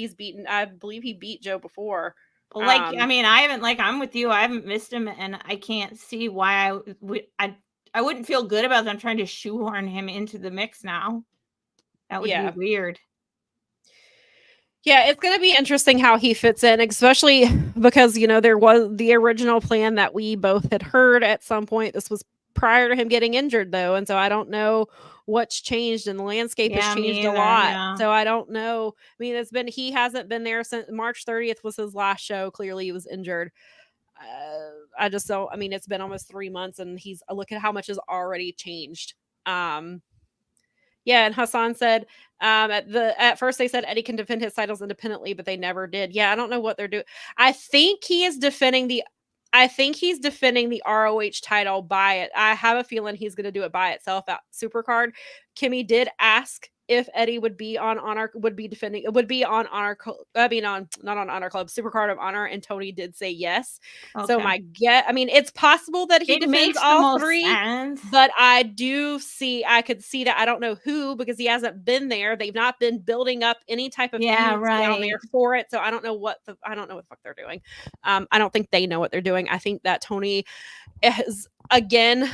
I believe he beat Joe before. Like, I mean, I haven't, like, I'm with you. I haven't missed him, and I can't see why I wouldn't feel good about them trying to shoehorn him into the mix now. That would be weird. Yeah, it's going to be interesting how he fits in, especially because, there was the original plan that we both had heard at some point. This was prior to him getting injured, though. And so I don't know what's changed, and the landscape has changed a lot. Yeah. So I don't know. I mean, he hasn't been there since March 30th was his last show. Clearly he was injured. I just don't, it's been almost 3 months, and look at how much has already changed. Yeah, and Hassan said, at first they said Eddie can defend his titles independently, but they never did. Yeah, I don't know what they're doing. I think he's defending the ROH title by it. I have a feeling he's going to do it by itself at Supercard. Kimmy did ask if Eddie would be on Honor, not on Honor Club, Supercard of Honor, and Tony did say yes. Okay. So it's possible that he defends all three, but I could see that. I don't know who, because he hasn't been there. They've not been building up any type of down there for it. So I don't know what the fuck they're doing. I don't think they know what they're doing. I think that Tony is, again,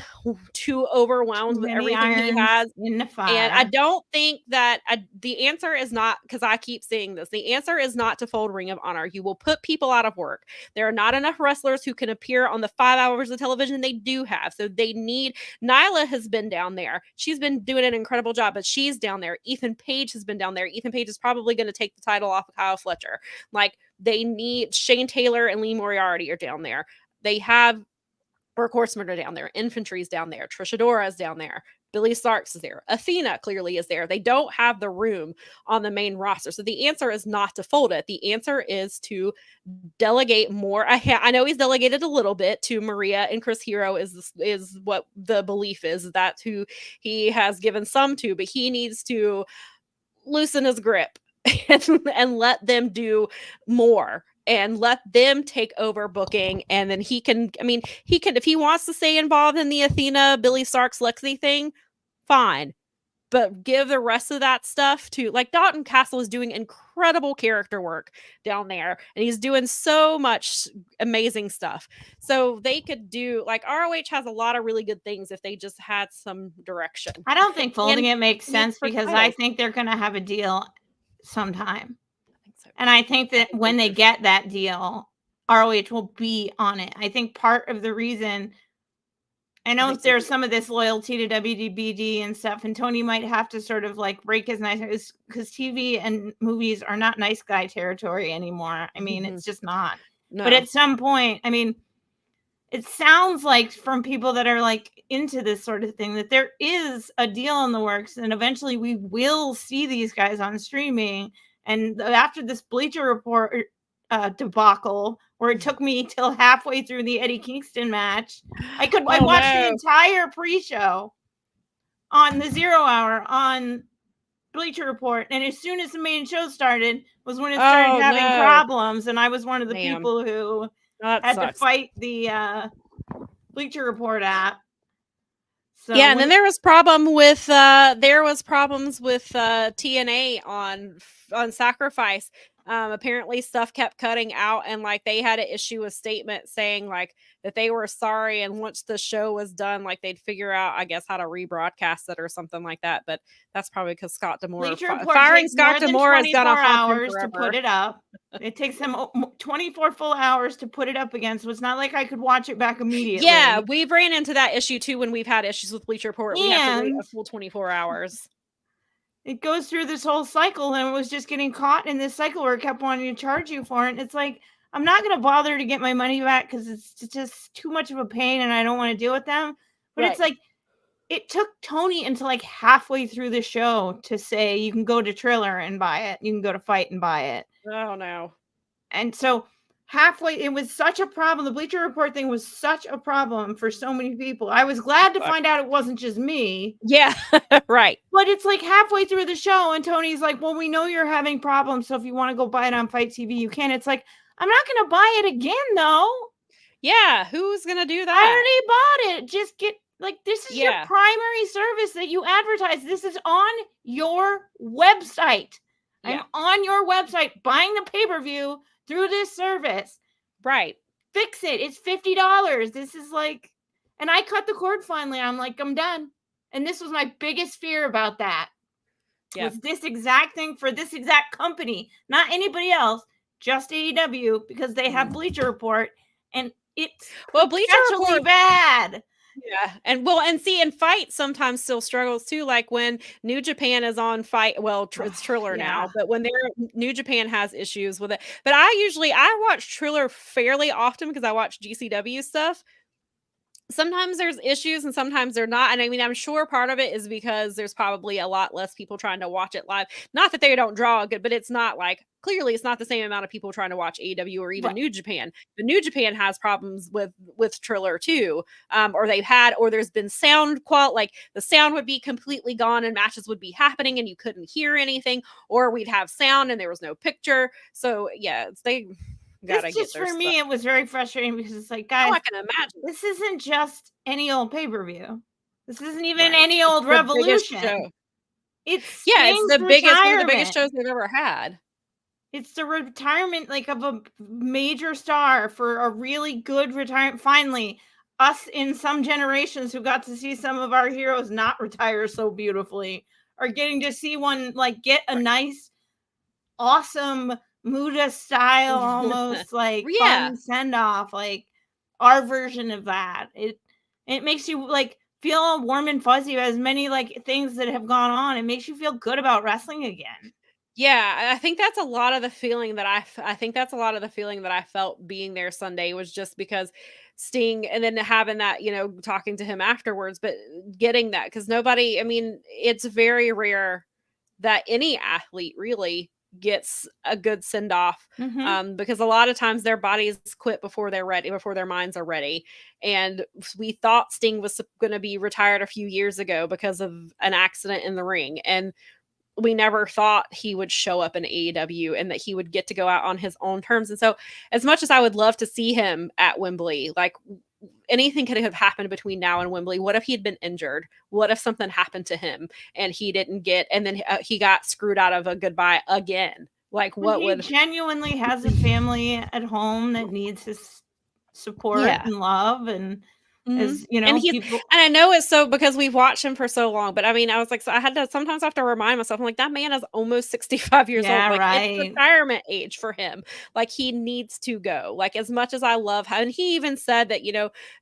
too overwhelmed with everything he has in the fire. And I don't think that the answer is not, because I keep saying this, the answer is not to fold Ring of Honor. You will put people out of work. There are not enough wrestlers who can appear on the 5 hours of television they do have. So they need, Nyla has been down there. She's been doing an incredible job, but she's down there. Ethan Page has been down there. Ethan Page is probably going to take the title off of Kyle Fletcher. Like, they need, Shane Taylor and Lee Moriarty are down there. They have Horsemen are down there. Infantry's down there. Trish Adora's down there. Billy Starks is there. Athena clearly is there. They don't have the room on the main roster. So the answer is not to fold it. The answer is to delegate more. I know he's delegated a little bit to Maria and Chris Hero is what the belief is. That's who he has given some to, but he needs to loosen his grip and let them do more. And let them take over booking, and then he can, if he wants to stay involved in the Athena, Billy Starks, Lexi thing, fine. But give the rest of that stuff to, like, Dalton Castle is doing incredible character work down there, and he's doing so much amazing stuff. So they could do, like, ROH has a lot of really good things if they just had some direction. I don't think folding it makes sense, because I think they're going to have a deal sometime. And I think that when they get that deal, ROH will be on it. I think part of the reason, I know there's some of this loyalty to WDBD and stuff, and Tony might have to sort of like break his nice, because TV and movies are not nice guy territory anymore. It's just not. No. But at some point, it sounds like from people that are like into this sort of thing that there is a deal in the works, and eventually we will see these guys on streaming. And after this Bleacher Report debacle, where it took me till halfway through the Eddie Kingston match, I watched the entire pre-show on the 0 hour on Bleacher Report, and as soon as the main show started was when it started having problems, and I was one of the people who had to fight the Bleacher Report app. So yeah, and then there was problems with TNA on Sacrifice. Apparently stuff kept cutting out, and like they had to issue a statement saying like that they were sorry, and once the show was done, like they'd figure out, I guess, how to rebroadcast it or something like that. But that's probably because Scott D'Amore firing Scott D'Amore is gonna hours to put it up. It takes them 24 full hours to put it up again, so it's not like I could watch it back immediately. Yeah, we've ran into that issue too when we've had issues with Bleacher Report. We have to wait a full 24 hours. It goes through this whole cycle, and it was just getting caught in this cycle where it kept wanting to charge you for it. And it's like, I'm not going to bother to get my money back because it's just too much of a pain and I don't want to deal with them. But it's like, it took Tony until like halfway through the show to say, you can go to Triller and buy it. You can go to Fight and buy it. Oh, no. And so halfway, it was such a problem. The Bleacher Report thing was such a problem for so many people. I was glad to find out it wasn't just me. Yeah, right. But it's like halfway through the show and Tony's like, well, we know you're having problems. So if you want to go buy it on Fight TV, you can. It's like, I'm not going to buy it again, though. Yeah, who's going to do that? I already bought it. Just get, like, this is your primary service that you advertise. This is on your website. I'm on your website buying the pay-per-view through this service. Right. Fix it. It's $50. This is like, and I cut the cord finally. I'm like, I'm done. And this was my biggest fear about that. Yeah. Was this exact thing for this exact company, not anybody else, just AEW, because they have Bleacher Report, and it's Bleacher Report bad. Yeah. And see, and Fight sometimes still struggles too. Like when New Japan is on Fight, well, it's Triller now, but when New Japan has issues with it. But I watch Triller fairly often because I watch GCW stuff. Sometimes there's issues and sometimes they're not. And I mean, I'm sure part of it is because there's probably a lot less people trying to watch it live. Not that they don't draw good, but it's not like, clearly it's not the same amount of people trying to watch AEW or even New Japan. The New Japan has problems with Triller too. Or there's been sound quality, like the sound would be completely gone and matches would be happening and you couldn't hear anything, or we'd have sound and there was no picture. So yeah, they gotta get their for me stuff. It was very frustrating because it's like, guys, I can imagine this isn't just any old pay-per-view. This isn't even any old Revolution. It's the biggest one of the biggest shows they've ever had. It's the retirement like of a major star for a really good retirement. Finally, us in some generations who got to see some of our heroes not retire so beautifully are getting to see one like get a nice, awesome Muda style, almost like fun send off, like our version of that. It makes you like feel all warm and fuzzy. As many like things that have gone on, it makes you feel good about wrestling again. Yeah, I think that's a lot of the feeling that I think that's a lot of the feeling that I felt being there Sunday, was just because Sting, and then having that, talking to him afterwards, but getting that, because nobody, I mean, it's very rare that any athlete really gets a good send off, because a lot of times their bodies quit before they're ready, before their minds are ready. And we thought Sting was going to be retired a few years ago because of an accident in the ring, and we never thought he would show up in AEW and that he would get to go out on his own terms. And so as much as I would love to see him at Wembley, like anything could have happened between now and Wembley. What if he'd been injured? What if something happened to him and he didn't get, and then he got screwed out of a goodbye again? Like he genuinely has a family at home that needs his support and love, and as and I know it's so because we've watched him for so long, but I mean, I was like, so I had to sometimes have to remind myself, I'm like, that man is almost 65 years old. Like it's retirement age for him. Like he needs to go. Like as much as I love him, and he even said that,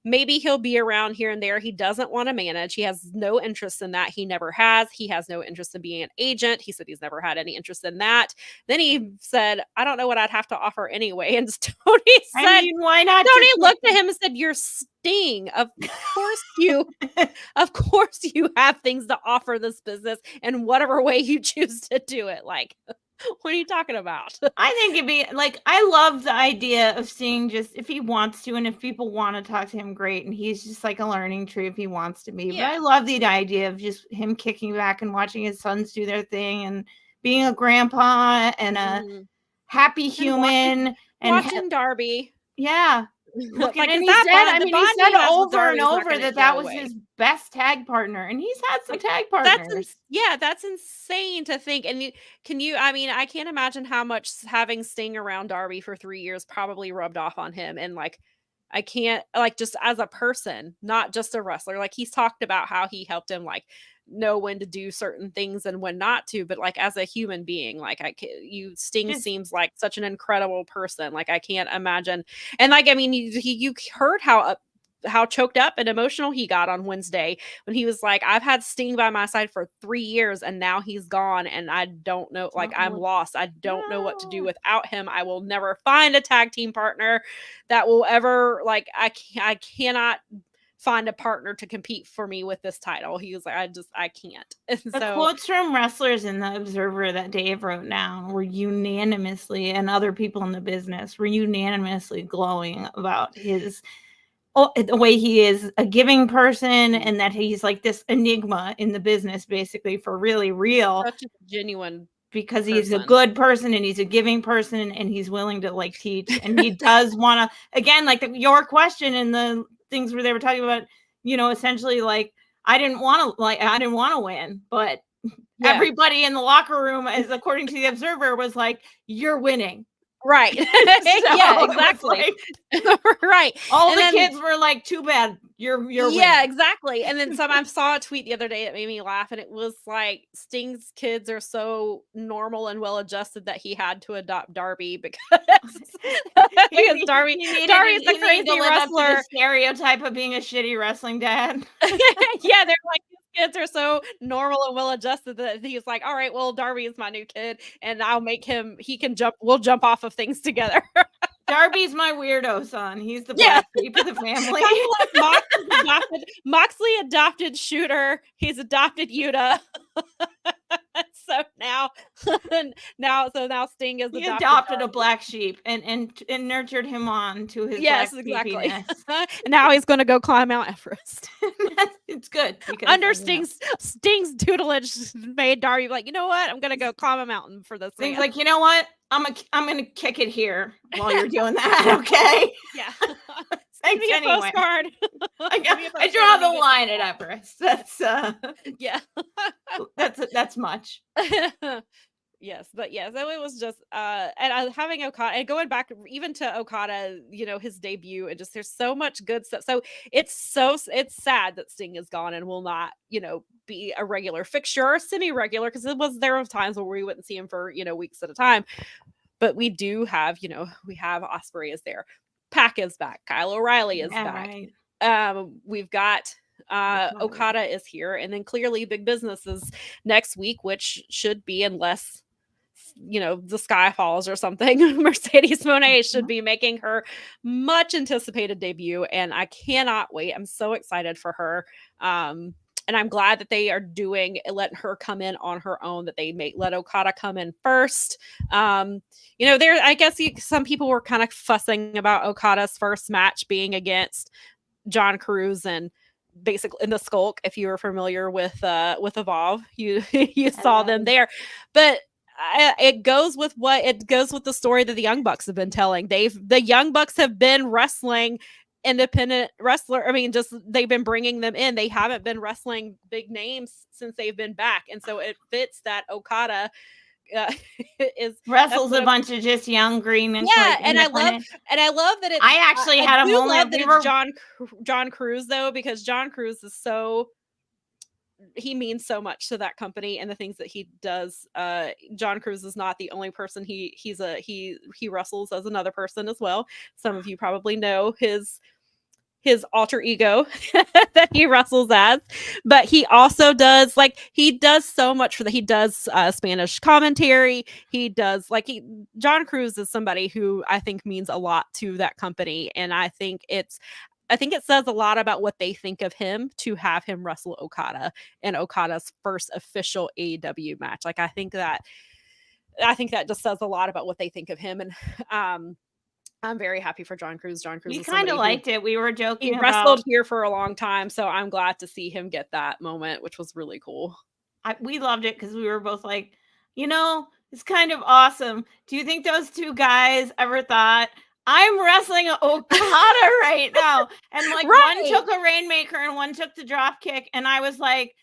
maybe he'll be around here and there. He doesn't want to manage. He has no interest in that. He never has. He has no interest in being an agent. He said he's never had any interest in that. Then he said, I don't know what I'd have to offer anyway. And Tony said, why not? Tony looked at him and said, you're Sting. Of course you have things to offer this business in whatever way you choose to do it. Like, what are you talking about? I think it'd be like, I love the idea of Sting just if he wants to, and if people want to talk to him, great. And he's just like a learning tree if he wants to be. Yeah. But I love the idea of just him kicking back and watching his sons do their thing and being a grandpa and a happy human and watching Darby. Yeah. Look, like, and he said over and over that was his best tag partner, and he's had some tag partners. That's insane to think. And I can't imagine how much having Sting around Darby for 3 years probably rubbed off on him. And like, I can't, like, just as a person, not just a wrestler, like he's talked about how he helped him like know when to do certain things and when not to, but like as a human being, like Sting seems like such an incredible person. Like I can't imagine. And like, I mean, you heard how how choked up and emotional he got on Wednesday when he was like, I've had Sting by my side for 3 years and now he's gone and I don't know, like I'm lost. I don't know what to do without him. I will never find a tag team partner that will ever, like, I cannot find a partner to compete for me with this title. He was like, I can't. And the quotes from wrestlers in the Observer that Dave wrote down were unanimously, and other people in the business were unanimously glowing about the way he is a giving person, and that he's like this enigma in the business, basically, for really real. Such a genuine because he's a good person and he's a giving person and he's willing to like teach, and he does want to, again, like your question and the things where they were talking about, you know, essentially like I didn't want to win, but everybody in the locker room, as according to the Observer, was like, you're winning. Right. Yeah, exactly. Right. All the kids were like, too bad. You're winning. Yeah, exactly. And then I saw a tweet the other day that made me laugh, and it was like, Sting's kids are so normal and well adjusted that he had to adopt Darby because Darby's the crazy wrestler. The stereotype of being a shitty wrestling dad. Yeah, they're like, kids are so normal and well adjusted that he's like, all right, well, Darby is my new kid and I'll make him, we'll jump off of things together. Darby's my weirdo son. He's the black sheep of the family. Moxley adopted Shooter. He's adopted Yuta. So now Sting is adopted a black sheep and nurtured him on to his exactly. And now he's going to go climb Mount Everest. It's good under Sting's tutelage made Darby like, you know what? I'm going to go climb a mountain for this. Sting's like, you know what? I'm going to kick it here while you're doing that. Okay. Yeah. Thanks anyway. Postcard. I draw the line at Everest. That's that's much. Yes, but yeah, so it was just and having Okada and going back even to Okada, you know, his debut, and just there's so much good stuff. So it's sad that Sting is gone and will not, you know, be a regular fixture or semi-regular, because there were times where we wouldn't see him for, you know, weeks at a time. But we do have, you know, we have Ospreay is there. Pac is back. Kyle O'Reilly is back. Right. We've got Okada is here, and then clearly Big Business is next week, which should be, unless, you know, the sky falls or something, Mercedes Moné should be making her much anticipated debut, and I cannot wait. I'm so excited for her. And I'm glad that they are letting her come in on her own, that they let Okada come in first. You know, I guess some people were kind of fussing about Okada's first match being against John Cruz and basically in the Skulk. If you were familiar with Evolve, you saw them there, but it goes with the story that the Young Bucks have been telling. The Young Bucks have been wrestling independent wrestler. I mean, just they've been bringing them in. They haven't been wrestling big names since they've been back, and so it fits that Okada wrestles a bunch of just young green and and I love that it. I actually had a moment that it's John Cruz though, because John Cruz is he means so much to that company and the things that he does. John Cruz is not the only person he wrestles as another person as well. Some of you probably know his alter ego that he wrestles as, but he also does so much for that. He does Spanish commentary. He does John Cruz is somebody who I think means a lot to that company, and I think it says a lot about what they think of him to have him wrestle Okada in Okada's first official AEW match. I think that just says a lot about what they think of him, and I'm very happy for John Cruz. John Cruz, we kind of liked it. We were joking. He wrestled here for a long time, so I'm glad to see him get that moment, which was really cool. We loved it because we were both like, you know, it's kind of awesome. Do you think those two guys ever thought, I'm wrestling Okada right now? And one took a Rainmaker and one took the drop kick, and I was like,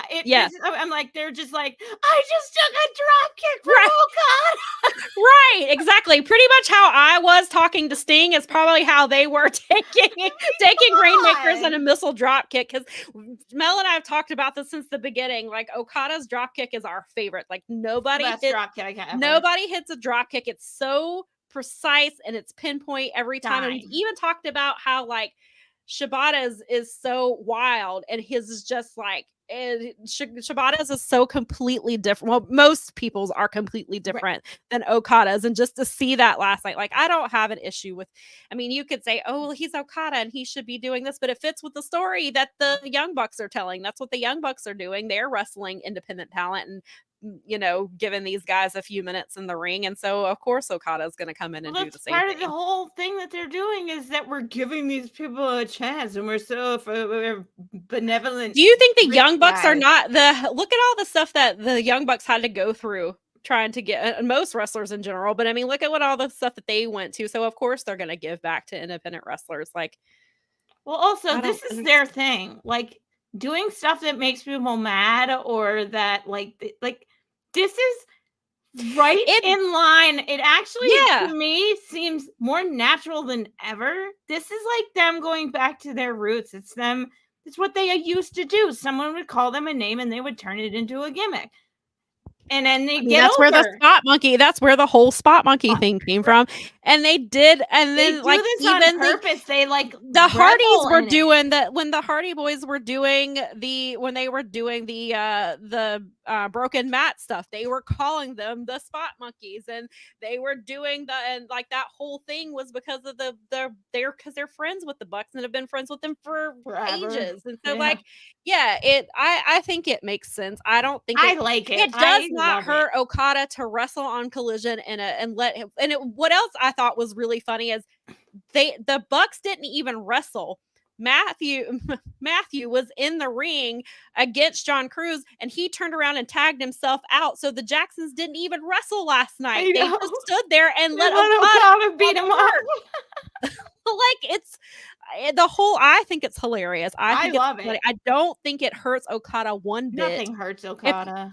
I'm like, they're just like, I just took a drop kick from Okada. Right, exactly. Pretty much how I was talking to Sting is probably how they were taking Rainmakers and a missile drop kick. Because Mel and I have talked about this since the beginning. Okada's drop kick is our favorite. Nobody hits a drop kick. It's so precise and it's pinpoint every time. And we've even talked about how Shibata's is so wild, and his is just like, Shibata's is so completely different. Well, most people's are completely different than Okada's, and just to see that last night, like, I don't have an issue with. I mean, you could say, "Oh, well, he's Okada and he should be doing this," but it fits with the story that the Young Bucks are telling. That's what the Young Bucks are doing. They're wrestling independent talent and giving these guys a few minutes in the ring, and so of course Okada's going to come in and do the same part thing. of the whole thing that they're doing is that we're giving these people a chance, and we're benevolent. Do you think the Young Bucks are guys. not look at all the stuff that the Young Bucks had to go through trying to get, most wrestlers in general, but I mean, look at what all the stuff that they went to. So of course they're going to give back to independent wrestlers. Like, well, also I this don't is think their thing, like doing stuff that makes people mad, or that like this is right in line. It actually, to me, seems more natural than ever. This is like them going back to their roots. It's what they used to do. Someone would call them a name and they would turn it into a gimmick. And then they get that's over. where the spot monkey, that's where the whole spot monkey thing came from. And they did, and then they do like this even on purpose. They like the Hardys were revel in doing that when the Hardy Boys were doing when they were doing the broken mat stuff. They were calling them the spot monkeys, and they were doing and like that whole thing was because of because they're friends with the Bucks and have been friends with them for forever. ages. And so I think it makes sense. I don't think I like it. It does not hurt Okada to wrestle on Collision and let him. And what else I thought was really funny is the Bucks didn't even wrestle. Matthew was in the ring against John Cruz, and he turned around and tagged himself out. So the Jacksons didn't even wrestle last night. They just stood there and let Okada beat him up. Like, it's I think it's hilarious. I love it. I don't think it hurts Okada one bit. Nothing hurts Okada.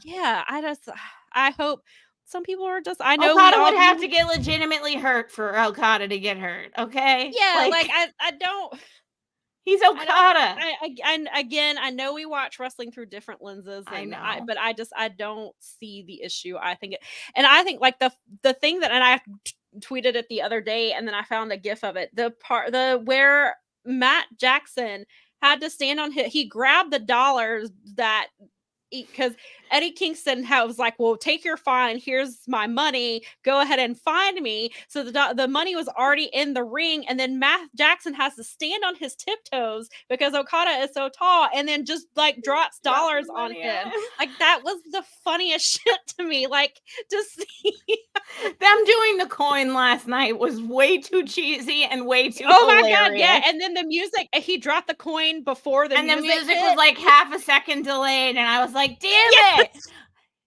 I hope some people are just, I know Okada would have to get legitimately hurt for Okada to get hurt. Okay. Yeah. Like I don't. He's Okada. I know we watch wrestling through different lenses. I know. But I don't see the issue. I think like the thing that, and I tweeted it the other day, and then I found a gif of it. Where Matt Jackson had to stand on he grabbed the dollars that, because Eddie Kingston was like, well, take your fine. Here's my money. Go ahead and find me. So the money was already in the ring. And then Matt Jackson has to stand on his tiptoes because Okada is so tall, and then just like drops dollars on him. Like, that was the funniest shit to me. Like, to see them doing the coin last night was way too cheesy and way too hilarious. My God, yeah. And then the music, he dropped the coin before the music. And the music hit. was like half a second delayed, and I was like, damn it.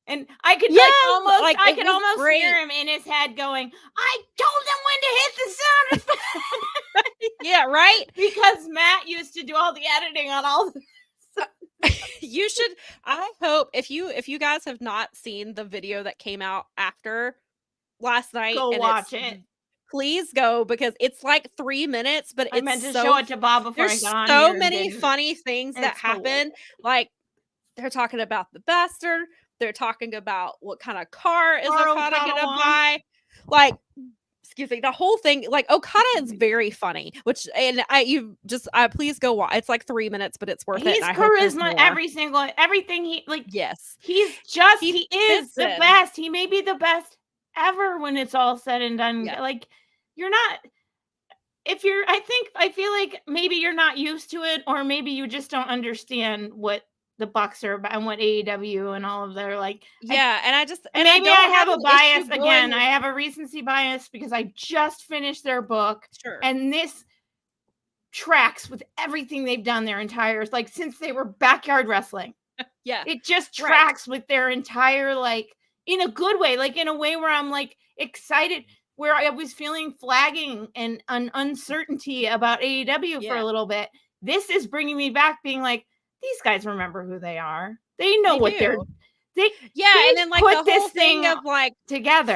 And I could I could almost hear him in his head going, I told them when to hit the sound effect. Yeah, right? Because Matt used to do all the editing on all the You should, I hope, if you guys have not seen the video that came out after last night, go watch it. Please go, because it's like 3 minutes, but I meant to show it to Bob before I got on. There's so many funny things that happen. Like, they're talking about the bastard. They're talking about what kind of car is Okada gonna buy. Like, excuse me, the whole thing. Like, Okada is very funny. Please go watch. It's like 3 minutes, but it's worth it. He's charisma. Everything he like. Yes, he is the best. He may be the best ever when it's all said and done. Yeah. Like, you're not. I feel like maybe you're not used to it, or maybe you just don't understand what the Bucks are about and what AEW and all of their like. Yeah, and maybe I have a bias again. I have a recency bias because I just finished their book. Sure. And this tracks with everything they've done their entire, like, since they were backyard wrestling. Yeah. It just tracks with their entire, like, in a good way, like in a way where I'm like excited, where I was feeling flagging and an uncertainty about AEW for a little bit. This is bringing me back, being like, these guys remember who they are. They know what they're. And then like put the whole this thing of like together,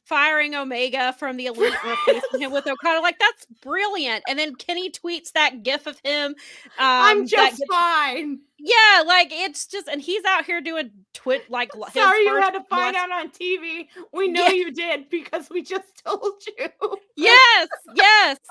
firing Omega from the Elite, replacing him with Okada. Like, that's brilliant. And then Kenny tweets that gif of him. I'm just fine. Yeah, like, it's just, and he's out here doing his Sorry you first had to find watch- out on TV. We know Yeah. you did because we just told you. Yes,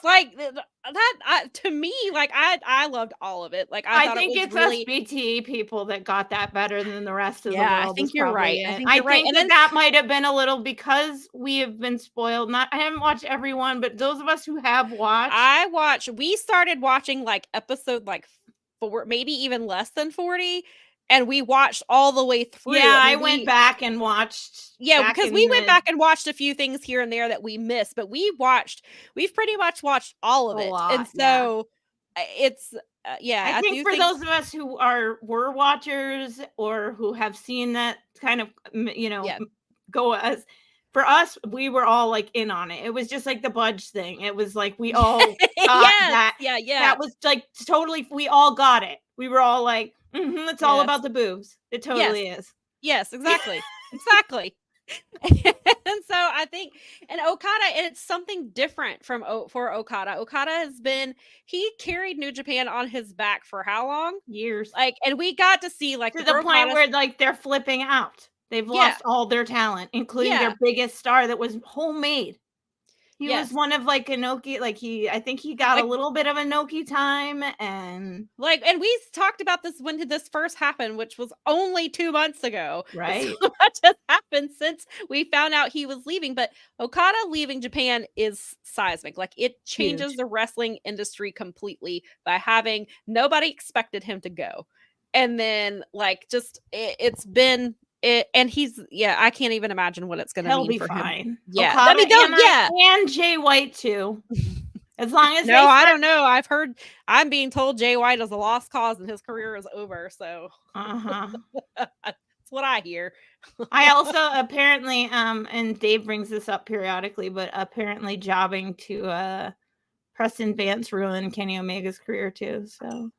like that. To me, like I loved all of it. Like I I thought think it was it's really. us BT people that got that better than the rest of the Yeah, I world. think is you're probably right. I it. think you're right. And then that might have been a little because we have been spoiled. I haven't watched everyone, but those of us who have watched, we started watching like episode like 4, maybe even less than 40, and we watched all the way through. yeah, I I mean, went back and watched. Yeah, back because in we went the- back and watched a few things here and there that we missed, but we've pretty much watched all of A it. lot, And yeah. so it's I think for those of us who were watchers or who have seen that kind of Yeah. go as for us, we were all like in on it. It was just like the Budge thing. It was like we all got that. Yeah. That was like totally. We all got it. We were all like, it's all Yes. about the boobs. It totally is. Yes, exactly. Exactly. And so I think, and Okada, and it's something different for Okada. Okada he carried New Japan on his back for how long? Years. Like, and we got to see like To the point Okada's- where like they're flipping out. They've lost all their talent, including their biggest star that was homemade. He was one of like Inoki, like I think he got a little bit of Inoki time and we talked about this when did this first happen, which was only 2 months ago. Right. So much has happened since we found out he was leaving, but Okada leaving Japan is seismic. Like it changes Huge. the wrestling industry completely by having nobody expected him to go. And then like just it's been it, and I can't even imagine what it's going to he'll mean be for fine. him. Yeah, Okada and Jay White too. As long as I don't know. I'm being told Jay White is a lost cause and his career is over. So that's what I hear. I also apparently and Dave brings this up periodically, but apparently jobbing to Preston Vance ruined Kenny Omega's career too. So.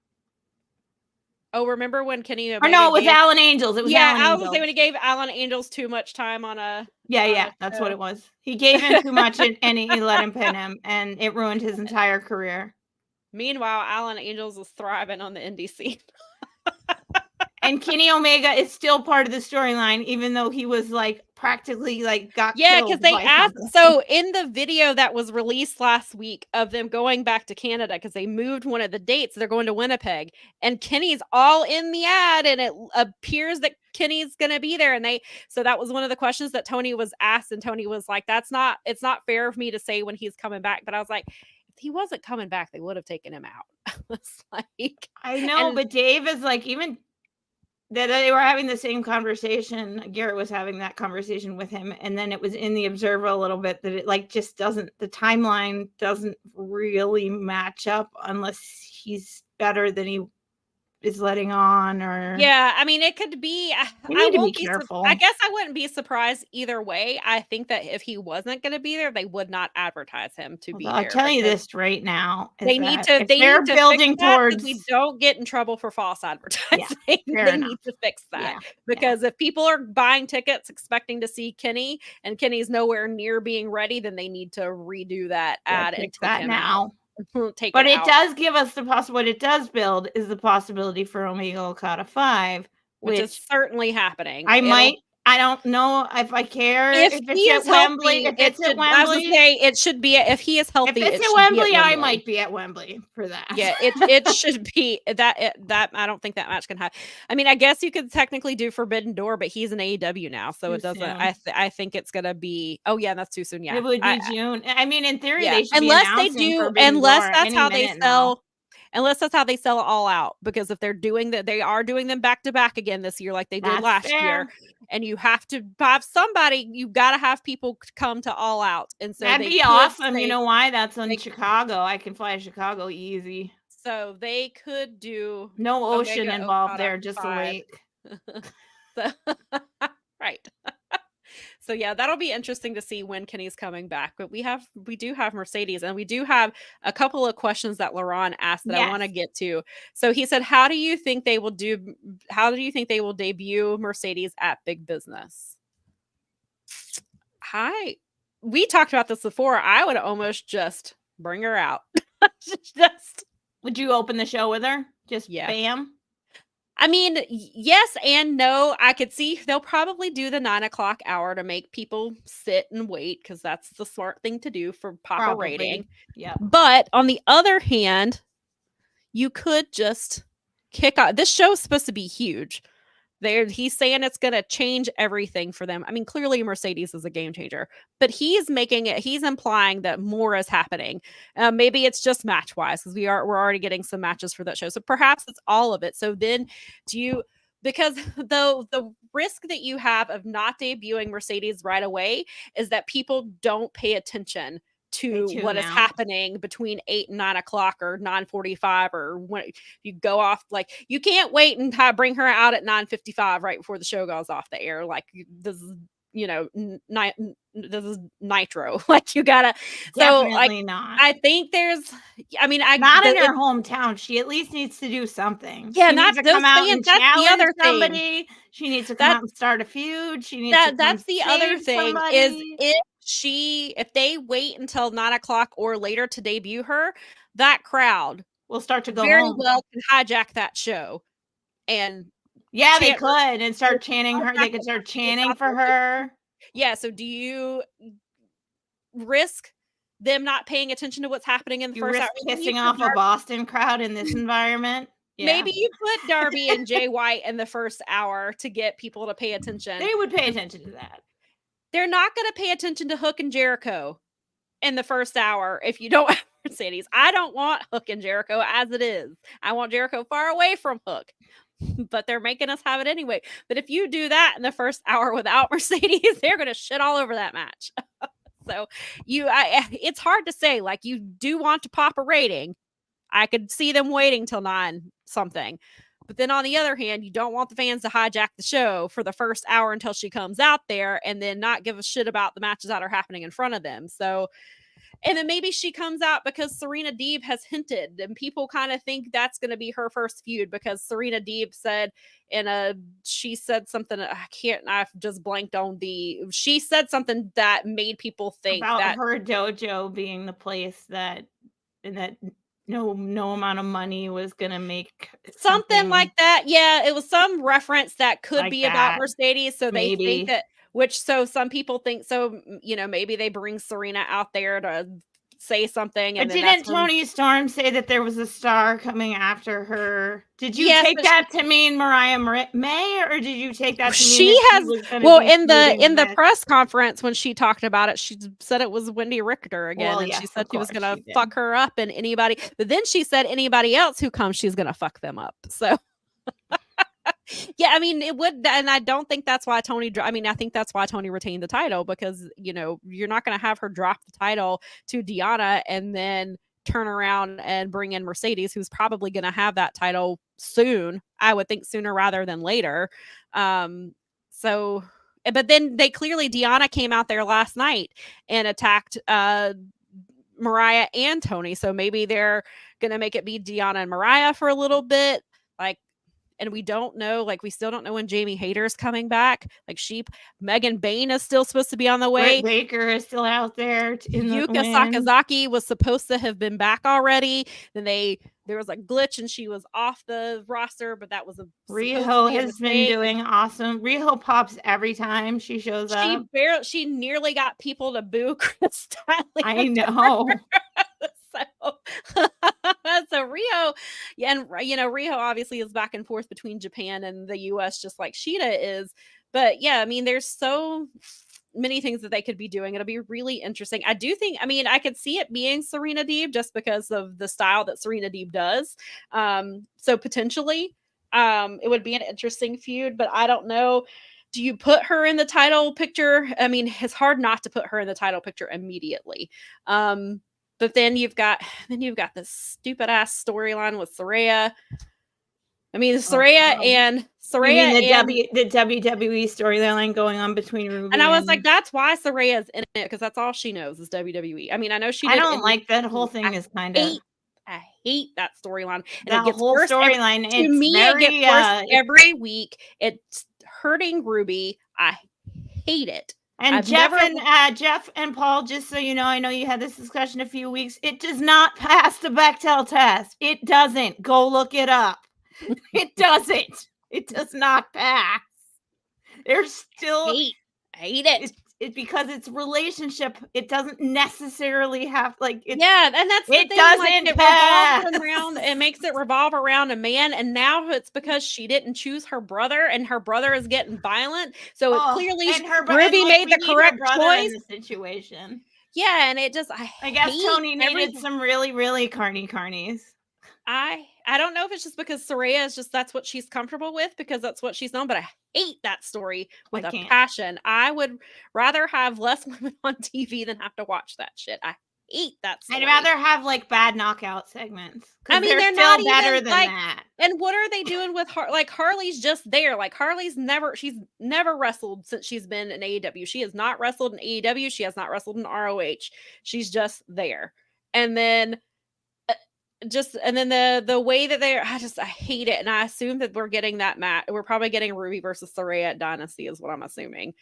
Oh, remember when Kenny Omega it was Alan Angels. It was Alan I was Angels. gonna say when he gave Alan Angels too much time on a that's what it was. He gave him too much and he let him pin him, and it ruined his entire career. Meanwhile, Alan Angels is thriving on the indie scene. And Kenny Omega is still part of the storyline, even though he was like practically like got killed because they by asked. something. So in the video that was released last week of them going back to Canada because they moved one of the dates, they're going to Winnipeg, and Kenny's all in the ad, and it appears that Kenny's gonna be there. And so that was one of the questions that Tony was asked, and Tony was like, it's not fair of me to say when he's coming back. But I was like, if he wasn't coming back, they would have taken him out. It's like I know, but Dave is like even. That they were having the same conversation. Garrett was having that conversation with him, and then it was in the Observer a little bit that it like just doesn't. The timeline doesn't really match up unless he's better than he is letting on. Or I mean, it could be. We need to be careful. I guess I wouldn't be surprised either way. I think that if he wasn't going to be there, they would not advertise him to be there. I'll tell you this right now: they need to. They're building towards. We don't get in trouble for false advertising. They need to fix that because if people are buying tickets expecting to see Kenny and Kenny's nowhere near being ready, then they need to redo that ad and take that him now. out. But it does give us the what it does build is the possibility for Omega Okada 5, which is certainly happening. I don't know if I care if it's at Wembley. If it's at Wembley, I was gonna say it should be. If he is healthy, if it's at Wembley, I might be at Wembley for that. Yeah, it should be that. I don't think that match can happen. I mean, I guess you could technically do Forbidden Door, but he's an AEW now, so it doesn't. I think it's gonna be. Oh yeah, that's too soon. Yeah, it would be June. I mean, in theory, they should unless be they do, Forbidden unless Door that's how they sell. Now. Unless that's how they sell it all out, because if they're doing that, they are doing them back to back again this year, like they did last year. And you have to have somebody. You got to have people come to All Out, and so that'd be awesome. You know why? That's in Chicago. I can fly to Chicago easy. So they could do no ocean involved there, just a lake. Right. So yeah, that'll be interesting to see when Kenny's coming back. But we do have Mercedes, and we do have a couple of questions that Laurent asked that I want to get to. So he said, how do you think they will debut Mercedes at Big Business? We talked about this before. I would almost just bring her out. Would you open the show with her? Just bam. I mean, yes and no. I could see they'll probably do the 9 o'clock hour to make people sit and wait because that's the smart thing to do for proper rating. Yep. But on the other hand, you could just kick off. This show's supposed to be huge. He's saying it's going to change everything for them. I mean, clearly Mercedes is a game changer, but he's implying that more is happening. Maybe it's just match wise because we're already getting some matches for that show. So perhaps it's all of it. So then because the risk that you have of not debuting Mercedes right away is that people don't pay attention to what is happening between 8 and 9 o'clock or 9:45 or when you go off. Like you can't wait and bring her out at 9:55 right before the show goes off the air. Like this is, this is Nitro. Like you gotta. Definitely not. I think there's. I mean, not in her hometown. She at least needs to do something. Yeah, she needs to come out and challenge somebody. Thing. She needs to come out and start a feud. She needs to. That's the other thing somebody. Is if they wait until 9 o'clock or later to debut her, that crowd will start to go very home. well can hijack that show. And yeah, they could and start chanting her. They could start chanting for her. Yeah. So do you risk them not paying attention to what's happening in the first hour? Pissing off a Boston crowd in this environment? Yeah. Maybe you put Darby and Jay White in the first hour to get people to pay attention. They would pay attention to that. They're not going to pay attention to Hook and Jericho in the first hour if you don't have Mercedes. I don't want Hook and Jericho as it is. I want Jericho far away from Hook. But they're making us have it anyway. But if you do that in the first hour without Mercedes, they're going to shit all over that match. So it's hard to say. Like you do want to pop a rating. I could see them waiting till 9 something. But then on the other hand, you don't want the fans to hijack the show for the first hour until she comes out there and then not give a shit about the matches that are happening in front of them. So, and then maybe she comes out because Serena Deeb has hinted and people kind of think that's going to be her first feud because Serena Deeb said she said something. I've just blanked on she said something that made people think about that her dojo being the place that no amount of money was gonna make something like that. Yeah, it was some reference that could like be that. About Mercedes. So Maybe. they think that, so some people think so. Maybe they bring Serena out there to say something. And but didn't Toni Storm say that there was a star coming after her? Did you take that to mean Mariah May, or did you take that to mean she has? Well, in the press conference when she talked about it, she said it was Wendy Richter again, well, and yes, she said she was going to did. fuck her up and anybody. But then she said anybody else who comes, she's going to fuck them up. So. Yeah, I mean, it would, and I don't think that's why Toni. I mean, I think that's why Toni retained the title because you're not going to have her drop the title to Deonna and then turn around and bring in Mercedes, who's probably going to have that title soon. I would think sooner rather than later. So, but then Deonna came out there last night and attacked Mariah and Toni. So maybe they're going to make it be Deonna and Mariah for a little bit, like. And we don't know, we still don't know when Jamie Hayter's coming back. Megan Bain is still supposed to be on the way. Britt Baker is still out there. Yuka Sakazaki was supposed to have been back already. Then there was a glitch and she was off the roster, but that was Riho has been doing awesome. Riho pops every time she shows up. She nearly got people to boo Chris Statler. I know. So Riho, and Riho obviously is back and forth between Japan and the US just like Shida is. But yeah, I mean, there's so many things that they could be doing. It'll be really interesting. I do think, I could see it being Serena Deeb just because of the style that Serena Deeb does. So potentially it would be an interesting feud, but I don't know. Do you put her in the title picture? I mean, it's hard not to put her in the title picture immediately. But then you've got this stupid ass storyline with Saraya. I mean, Saraya and the WWE storyline going on between Ruby and I was like, that's why Saraya's in it because that's all she knows is WWE. I mean, I know she. I don't like that whole thing. Is kind of. I hate that storyline. And that whole storyline. To me, it gets worse every week. It's hurting Ruby. I hate it. And Jeff and Paul, just so you know, I know you had this discussion a few weeks. It does not pass the Bechdel test. It doesn't. Go look it up. It doesn't. It does not pass. There's still hate it. It's because it's relationship. It doesn't necessarily have like it's Yeah, and that's the it thing. doesn't It pass. revolves around. It makes it revolve around a man, and now it's because she didn't choose her brother, and her brother is getting violent. So it clearly Ruby made the correct choice in the situation. Yeah, and it just I guess Tony needed some really, really carnies. I don't know if it's just because Saraya is just that's what she's comfortable with because that's what she's known, but I hate that story with a passion. I would rather have less women on TV than have to watch that shit. I hate that story. I'd rather have like bad knockout segments. I mean, they're not still better even, than like, that. And what are they doing with her? Like Harley's just there. Like she's never wrestled since she's been in AEW. She has not wrestled in AEW. She has not wrestled in ROH. She's just there. And then the way that I hate it, and I assume that we're getting that match. We're probably getting Ruby versus Saraya at Dynasty, is what I'm assuming.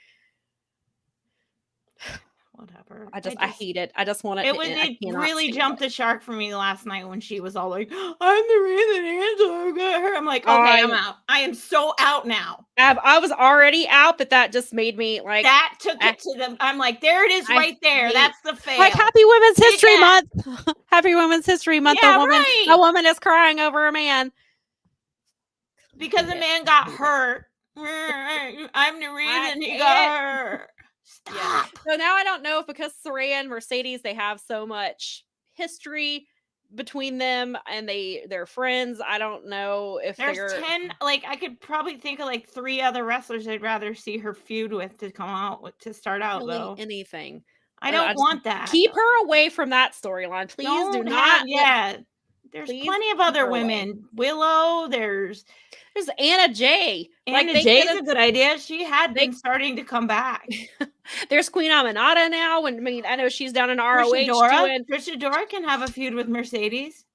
Whatever. I hate it. I just want it. It really jumped the shark for me last night when she was all like, "I'm the reason Angela got her." I'm like, okay, I'm out. I am so out now. I was already out, but that just made me like that took it to them. I'm like, there it is, right there. That's the fail. Like Happy Women's History Month. Happy Women's History Month. Yeah, a woman is crying over a man because a man got hurt. I'm the reason he got hurt. Stop. Yeah. So now I don't know if because Saraya and Mercedes, they have so much history between them and they're friends. I don't know if there's 10. Like I could probably think of like 3 other wrestlers I'd rather see her feud with to come out with, to start out really though. Anything. I don't want that. Keep her away from that storyline, please. Do not. There's plenty of other women. Away. Willow. There's Anna Jay. Anna Jay's a good idea. She had been starting to come back. There's Queen Aminata now. And I mean, I know she's down in ROH. Trisha Dora can have a feud with Mercedes.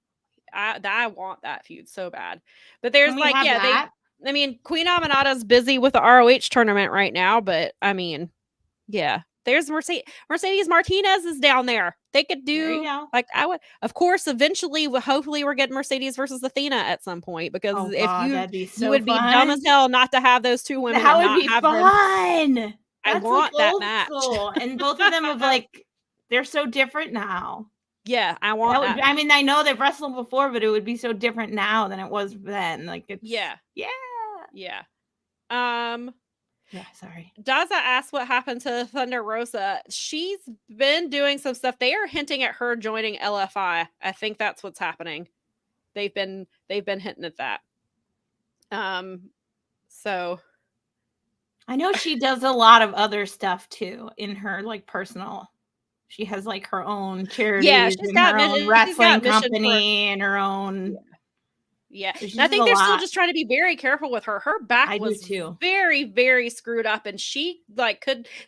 I want that feud so bad. But there's I mean, Queen Aminata's busy with the ROH tournament right now. But I mean, yeah. There's Mercedes Martinez is down there. They could do like I would, of course. Eventually, hopefully, we're getting Mercedes versus Athena at some point because you would be dumb as hell not to have those 2 women. That would be fun. I want that match. And both of them have like they're so different now. Yeah, I want that. I mean, I know they've wrestled before, but it would be so different now than it was then. Like it's yeah. Yeah, sorry. Daza asked what happened to Thunder Rosa. She's been doing some stuff. They are hinting at her joining LFI. I think that's what's happening. They've been hinting at that. So I know she does a lot of other stuff too in her like personal. She has like her own charity. Yeah, she's got her own wrestling company and her own. Yeah, and I think they're still just trying to be very careful with her. Her back was very, very screwed up, and she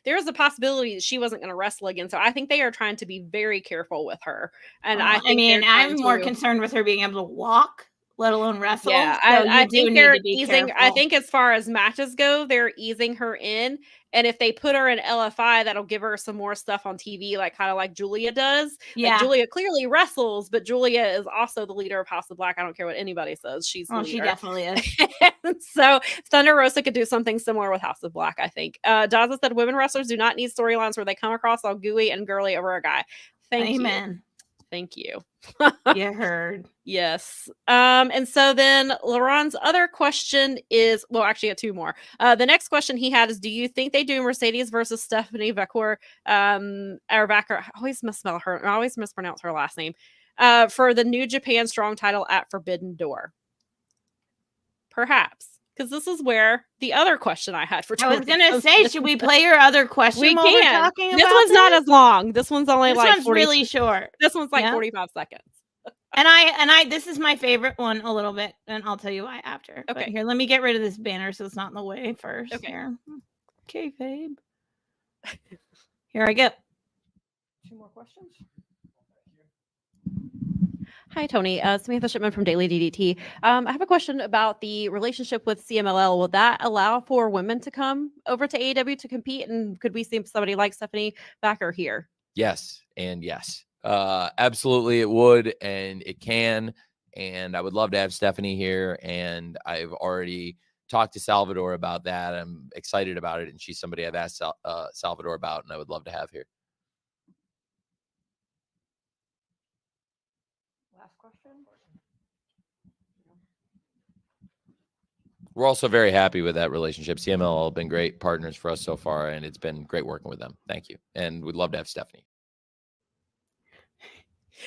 there's a possibility that she wasn't going to wrestle again. So I think they are trying to be very careful with her. And I'm more concerned with her being able to walk, let alone wrestle. Yeah, so I think they're easing. Careful. I think as far as matches go, they're easing her in. And if they put her in LFI, that'll give her some more stuff on TV, kind of like Julia does. Yeah, like Julia clearly wrestles, but Julia is also the leader of House of Black. I don't care what anybody says; she's the leader. She definitely is. So Thunder Rosa could do something similar with House of Black. I think. Daza said, "Women wrestlers do not need storylines where they come across all gooey and girly over a guy." Amen. Thank you. You heard. Yes. And so then Laurent's other question is, well, actually, I have 2 more. The next question he had is, do you think they do Mercedes versus Stephanie Vaquer, or Vaquer? I always misspell her. I always mispronounce her last name. For the New Japan Strong title at Forbidden Door? Perhaps. Because this is where the other question I had for Tony. I was going to say, should we play your other question? We can. This one's not as long. This one's only this one's really short. This one's 45 seconds. And I this is my favorite one a little bit, and I'll tell you why after. Okay. But here, let me get rid of this banner so it's not in the way first. Okay. Okay, babe. Here I go. 2 more questions. Hi, Tony. Samantha Shipman from Daily DDT. I have a question about the relationship with CMLL. Will that allow for women to come over to AEW to compete? And could we see somebody like Stephanie Vaquer here? Yes, and yes. Absolutely, it would, and it can. and I would love to have Stephanie here. And I've already talked to Salvador about that. I'm excited about it, and she's somebody I've asked Salvador about, and I would love to have here. Last question. We're also very happy with that relationship. CMLL have been great partners for us so far, and it's been great working with them. Thank you. And we'd love to have Stephanie.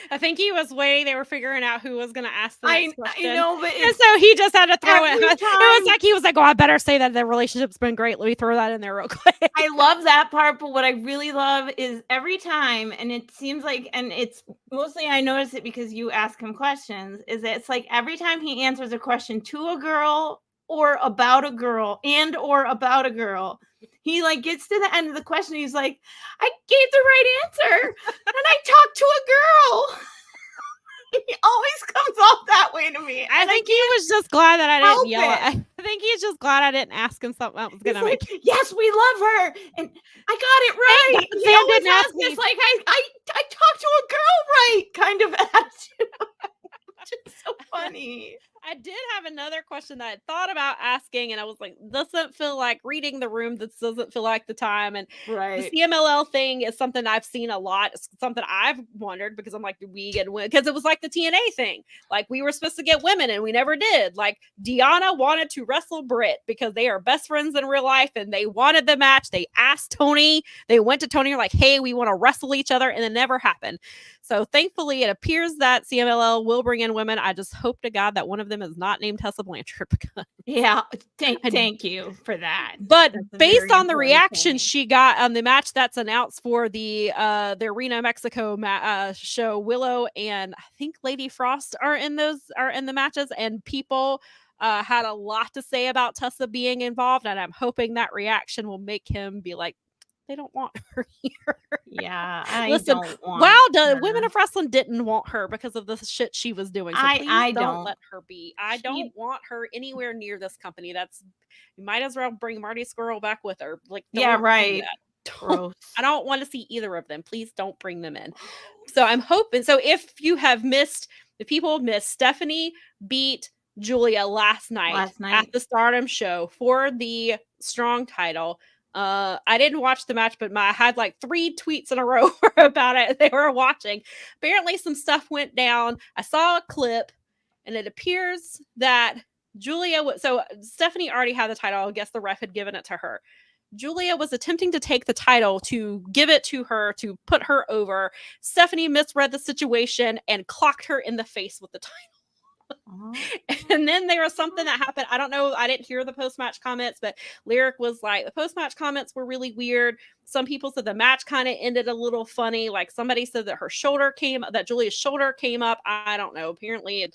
I think he was waiting. They were figuring out who was going to ask the next question. I know, but and so he just had to throw it. every It was like, he was like, oh, I better say that the relationship's been great. Let me throw that in there real quick. I love that part, but what I really love is every time, and it seems like, and it's mostly I notice it because you ask him questions, is that it's like every time he answers a question to a girl or about a girl he like gets to the end of the question, he's like, I gave the right answer and I talked to a girl. He always comes off that way to me. I think he was just glad that I didn't yell. it. I think he's just glad I didn't ask him something that was going to make. Like, yes, we love her, and I got it right. God, He Sam always didn't has ask me. this like I talked to a girl, right? Kind of attitude. Just so funny. I did have another question that I thought about asking, and I was like, doesn't feel like reading the room. This doesn't feel like the time. And Right. the CMLL thing is something I've seen a lot. It's something I've wondered because I'm like, do we get women? Because it was like the TNA thing. Like we were supposed to get women and we never did. Like Deanna wanted to wrestle Britt because they are best friends in real life and they wanted the match. They asked Tony. They went to Tony like, hey, we want to wrestle each other, and it never happened. So thankfully, it appears that CMLL will bring in women. I just hope to God that one of them is not named Tessa Blanchard. Yeah. Thank you for that. But That's a based very on the important reaction thing. she got on the match that's announced for the Arena Mexico show, Willow and I think Lady Frost are in the matches, and people had a lot to say about Tessa being involved, and I'm hoping that reaction will make him be like, they don't want her here. Yeah, I Listen, don't want wow, her. Women of Wrestling didn't want her because of the shit she was doing. So please I don't don't. let her be. I don't want her anywhere near this company. You might as well bring Marty Squirrel back with her. Like, Yeah, don't do right. that. Gross. I don't want to see either of them. Please don't bring them in. So I'm hoping. So if people missed, Stephanie beat Julia last night at the Stardom show for the Strong title. I didn't watch the match, but I had like 3 tweets in a row about it. They were watching. Apparently some stuff went down. I saw a clip and it appears that so Stephanie already had the title. I guess the ref had given it to her. Julia was attempting to take the title to give it to her to put her over. Stephanie misread the situation and clocked her in the face with the title. And then there was something that happened. I don't know. I didn't hear the post-match comments, but Lyric was like, the post-match comments were really weird. Some people said the match kind of ended a little funny. Like somebody said that Julia's shoulder came up. I don't know. Apparently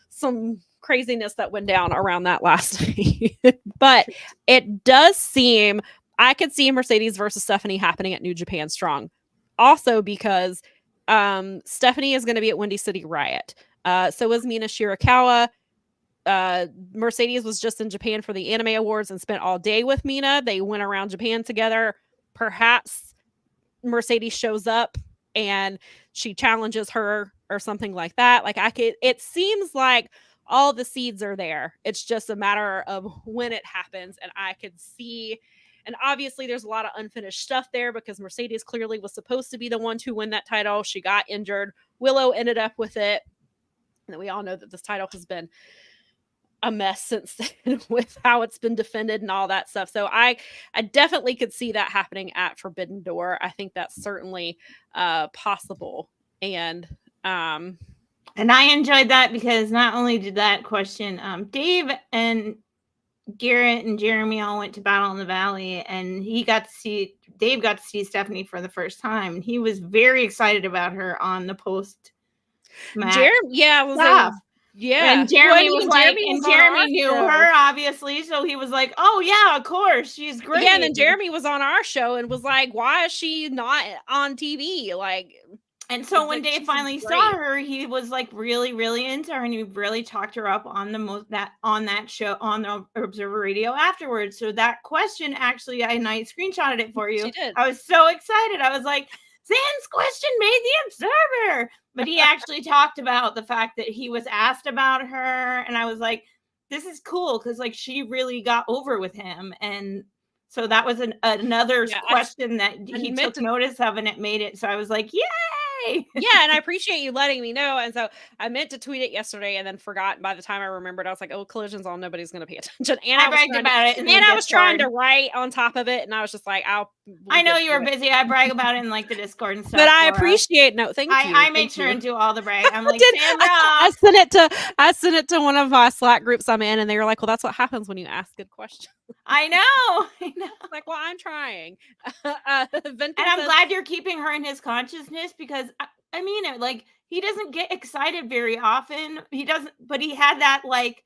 some craziness that went down around that last night. But it does seem, I could see Mercedes versus Stephanie happening at New Japan Strong. Also because Stephanie is going to be at Windy City Riot. So was Mina Shirakawa. Mercedes was just in Japan for the Anime Awards and spent all day with Mina. They went around Japan together. Perhaps Mercedes shows up and she challenges her or something like that. Like it seems like all the seeds are there. It's just a matter of when it happens. And I could see, and obviously there's a lot of unfinished stuff there because Mercedes clearly was supposed to be the one to win that title. She got injured. Willow ended up with it. And we all know that this title has been a mess since then with how it's been defended and all that stuff. So I definitely could see that happening at Forbidden Door. I think that's certainly possible. And I enjoyed that because not only did that question, Dave and Garrett and Jeremy all went to Battle in the Valley, and Dave got to see Stephanie for the first time. He was very excited about her on the post match. And Jeremy was like, and Jeremy knew her obviously, so he was like, "Oh yeah, of course, she's great." Yeah, and then Jeremy was on our show and was like, "Why is she not on TV?" Like, and so when Dave finally saw her, he was like really, really into her, and he really talked her up on that show on the Observer Radio afterwards. So that question, actually, I screenshotted it for you. She did. I was so excited. I was like, Sam's question made the Observer. But he actually talked about the fact that he was asked about her. And I was like, this is cool because like she really got over with him. And so that was another question that he took notice of, and it made it. So I was like, yay. Yeah, and I appreciate you letting me know. And so I meant to tweet it yesterday and then forgot. And by the time I remembered, I was like, oh, Collision's on. Nobody's going to pay attention. And I bragged about it. And I was trying to write on top of it. And I was just like, I know you were busy. I brag about it in like the Discord and stuff. But I appreciate thank you. I made sure and do all the brag. I'm like, I sent it to one of my Slack groups I'm in, and they were like, well, that's what happens when you ask good questions. I know. Like, well, I'm trying. And I'm glad you're keeping her in his consciousness, because I mean it. Like, he doesn't get excited very often. He doesn't, but he had that, like,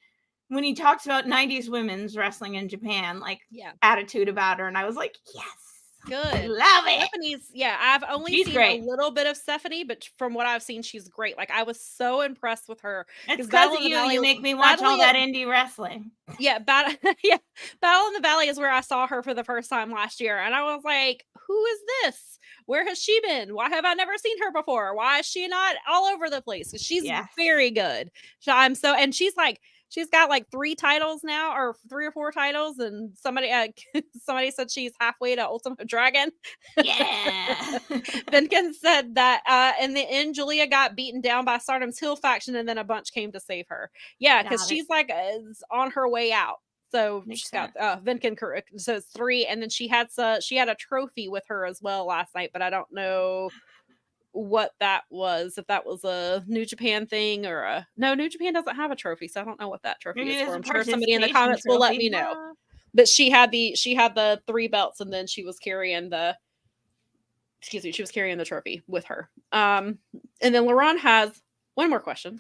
when he talks about 90s women's wrestling in Japan, like, attitude about her. And I was like, yes. Good. Love it. Stephanie's, I've only seen a little bit of Stephanie, but from what I've seen, she's great. Like, I was so impressed with her. It's because of you. You make me watch all that indie wrestling. Yeah, Battle in the Valley is where I saw her for the first time last year. And I was like, who is this? Where has she been? Why have I never seen her before? Why is she not all over the place? She's very good. And she's like, she's got like 3 titles now, or 3 or 4 titles, and somebody said she's halfway to Ultimate Dragon. Yeah. Vinkin said that in the end, Julia got beaten down by Stardom's Hill faction, and then a bunch came to save her. Yeah, because she's like is on her way out. So she's got Vinkin correct. So it's 3, and then she had a trophy with her as well last night, but I don't know what that was, if that was a New Japan thing or no, New Japan doesn't have a trophy, so I don't know what that trophy is for. I'm sure somebody in the comments will let me know. But she had the 3 belts, and then she was carrying the trophy with her. And then Laurent has one more question.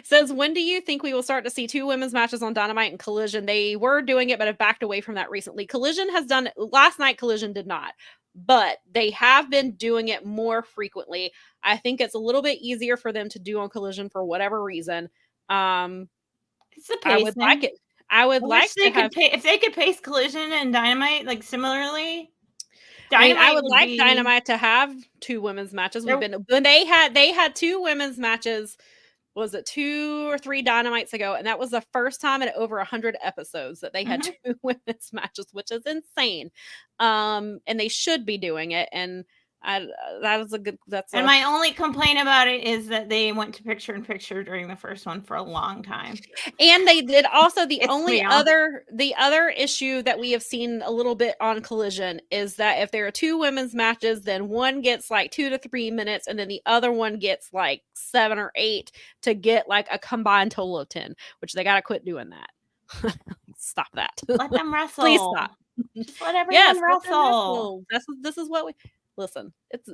Says, when do you think we will start to see 2 women's matches on Dynamite and Collision? They were doing it, but have backed away from that recently. Collision has done it. Last night, Collision did not. But they have been doing it more frequently. I think it's a little bit easier for them to do on Collision for whatever reason. It's a I would like it. I would like to have if they could pace Collision and Dynamite like similarly. I would like Dynamite to have 2 women's matches. When they had 2 women's matches. Was it 2 or 3 Dynamites ago? And that was the first time in over 100 episodes that they had 2 women's matches, which is insane. And they should be doing it. And my only complaint about it is that they went to picture in picture during the first one for a long time. And they did also the other issue that we have seen a little bit on Collision is that if there are 2 women's matches, then one gets like 2 to 3 minutes, and then the other one gets like 7 or 8 to get like a combined total of 10, which they got to quit doing that. Stop that. Let them wrestle. Please stop. Just let everyone wrestle. This is what we listen. It's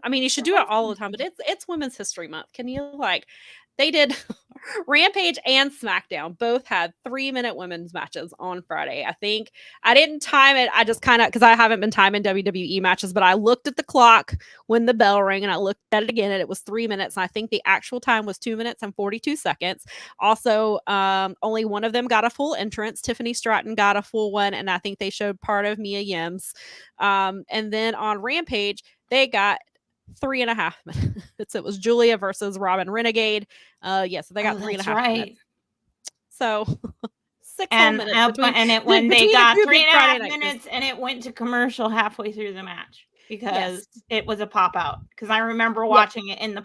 I mean, you should do it all the time, but it's Women's History Month. Can you they did Rampage and SmackDown both had 3-minute women's matches on Friday. I think I didn't time it. I just kind of, because I haven't been timing WWE matches, but I looked at the clock when the bell rang and I looked at it again, and it was 3 minutes. And I think the actual time was 2 minutes and 42 seconds. Also, only one of them got a full entrance. Tiffany Stratton got a full one, and I think they showed part of Mia Yim's. And then on Rampage, they got 3.5 minutes. It was Julia versus Robin Renegade. So they got 3.5 minutes. So 6 minutes. When they got 3.5 minutes, and it went to commercial halfway through the match because it was a pop out. Because I remember watching it in the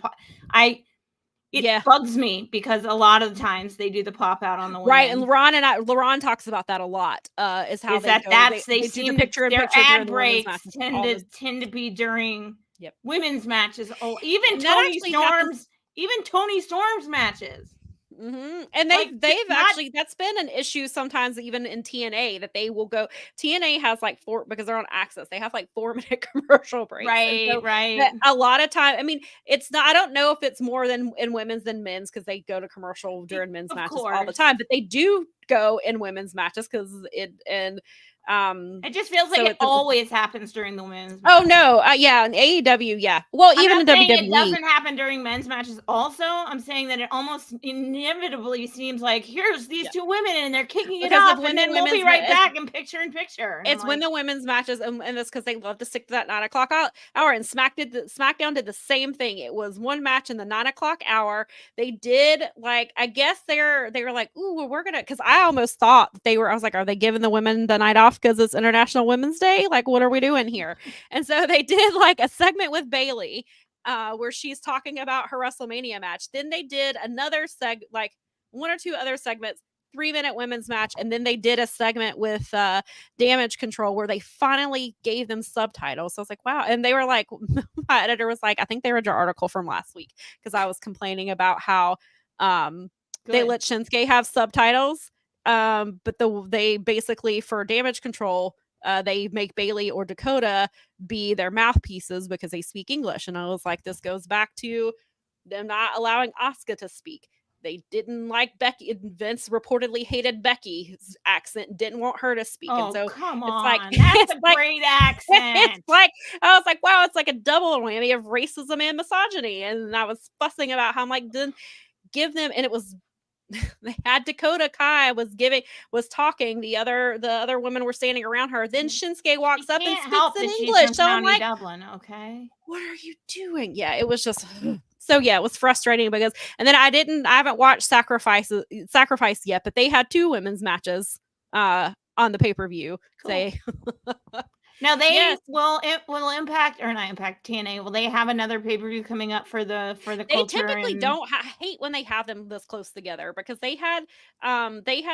It bugs me because a lot of the times they do the pop out on the women. Right, and Laurent talks about that a lot. Is how they do the picture in their picture ad breaks tend to be during women's matches. Oh, even Tony Storm's matches. Mm-hmm. And they've actually, that's been an issue sometimes even in TNA, that they will go, TNA has like 4, because they're on Access, they have like 4-minute commercial breaks. Right. A lot of time, I mean, it's not, I don't know if it's more than in women's than men's, because they go to commercial during men's matches all the time, but they do go in women's matches because It just feels like So it it's a- always happens during the women's. Oh match. no, yeah, in AEW, yeah. Well, I'm even in not saying WWE, it doesn't happen during men's matches. Also, I'm saying that it almost inevitably seems like here's these Yeah. two women and they're kicking it Because off, of when and the then we'll be women's right ma- back in picture. And it's I'm when like, the women's matches, and that's because they love to stick to that 9 o'clock hour. And SmackDown did the same thing. It was one match in the 9 o'clock hour. They did like, I guess they were like, ooh, well, we're gonna, because I almost thought I was like, are they giving the women the night off because it's International Women's Day? Like, what are we doing here? And so they did like a segment with Bayley, where she's talking about her WrestleMania match. Then they did another like one or two other segments, 3-minute women's match, and then they did a segment with Damage Control where they finally gave them subtitles. So I was like, wow. And they were like, my editor was like, I think they read your article from last week, because I was complaining about how they good. let Shinsuke have subtitles, but they basically, for Damage Control, they make Bayley or Dakota be their mouthpieces because they speak English. And I was like, this goes back to them not allowing Asuka to speak. They didn't like Becky. Vince reportedly hated Becky's accent, didn't want her to speak. Oh, And so come it's on. like, That's it's a like, great accent. it's like, I was like, wow, it's like a double whammy of racism and misogyny. And I was fussing about how I'm like, then give them, and it was, they had Dakota Kai was talking. The other women were standing around her. Then Shinsuke walks up and Can't speaks help in that she's English. from So I'm County like, Dublin, okay? what are you doing? Yeah, it was just so yeah, it was frustrating because, and then I haven't watched Sacrifice yet, but they had 2 women's matches on the pay-per-view. Cool. They Now they Yes. will Impact or not Impact TNA. Will they have another pay-per-view coming up for the they culture? typically and... don't I hate when they have them this close together, because they had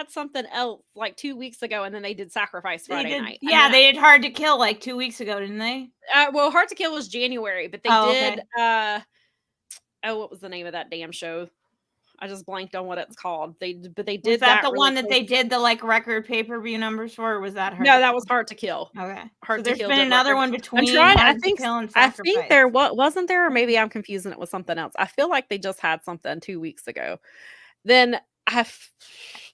something else like 2 weeks ago, and then they did Sacrifice They Friday did, night. yeah, they did Hard to Kill like 2 weeks ago, didn't they? Well, Hard to Kill was January, but they did what was the name of that damn show? I just blanked on what it's called. They did Was that the really one that close. they did the like record pay-per-view numbers for, or was that Hard No, to that Kill? was Hard to Kill. Okay. Hard So to there's Kill been did another record. one I'm between trying. Hard to Kill and I Sacrifice. think there wasn't there, or maybe I'm confusing it with something else. I feel like they just had something 2 weeks ago. Then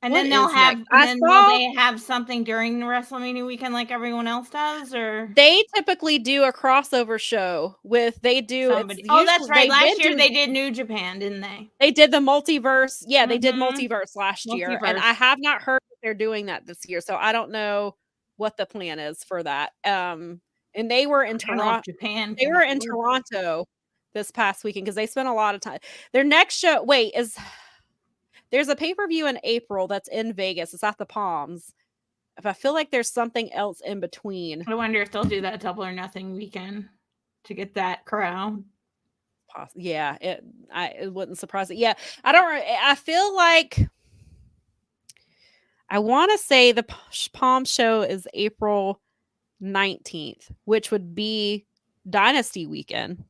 And what then they'll is have, next? and then will they have something during the WrestleMania weekend like everyone else does, or They typically do a crossover show with somebody? Oh, that's right. Last year they did New Japan, didn't they? They did the multiverse. Yeah, they did Mhm. multiverse last year, and Multiverse. I have not heard that they're doing that this year, so I don't know what the plan is for that. And they were in I don't know Toronto. if Japan They can were in afford Toronto this past weekend because they spent a lot of time. Their next show, there's a pay-per-view in April that's in Vegas. It's at the Palms. If I feel like there's something else in between. I wonder if they'll do that Double or Nothing weekend to get that crowd. Yeah, it wouldn't surprise it. Yeah, I feel like I want to say the Palm show is April 19th, which would be Dynasty weekend.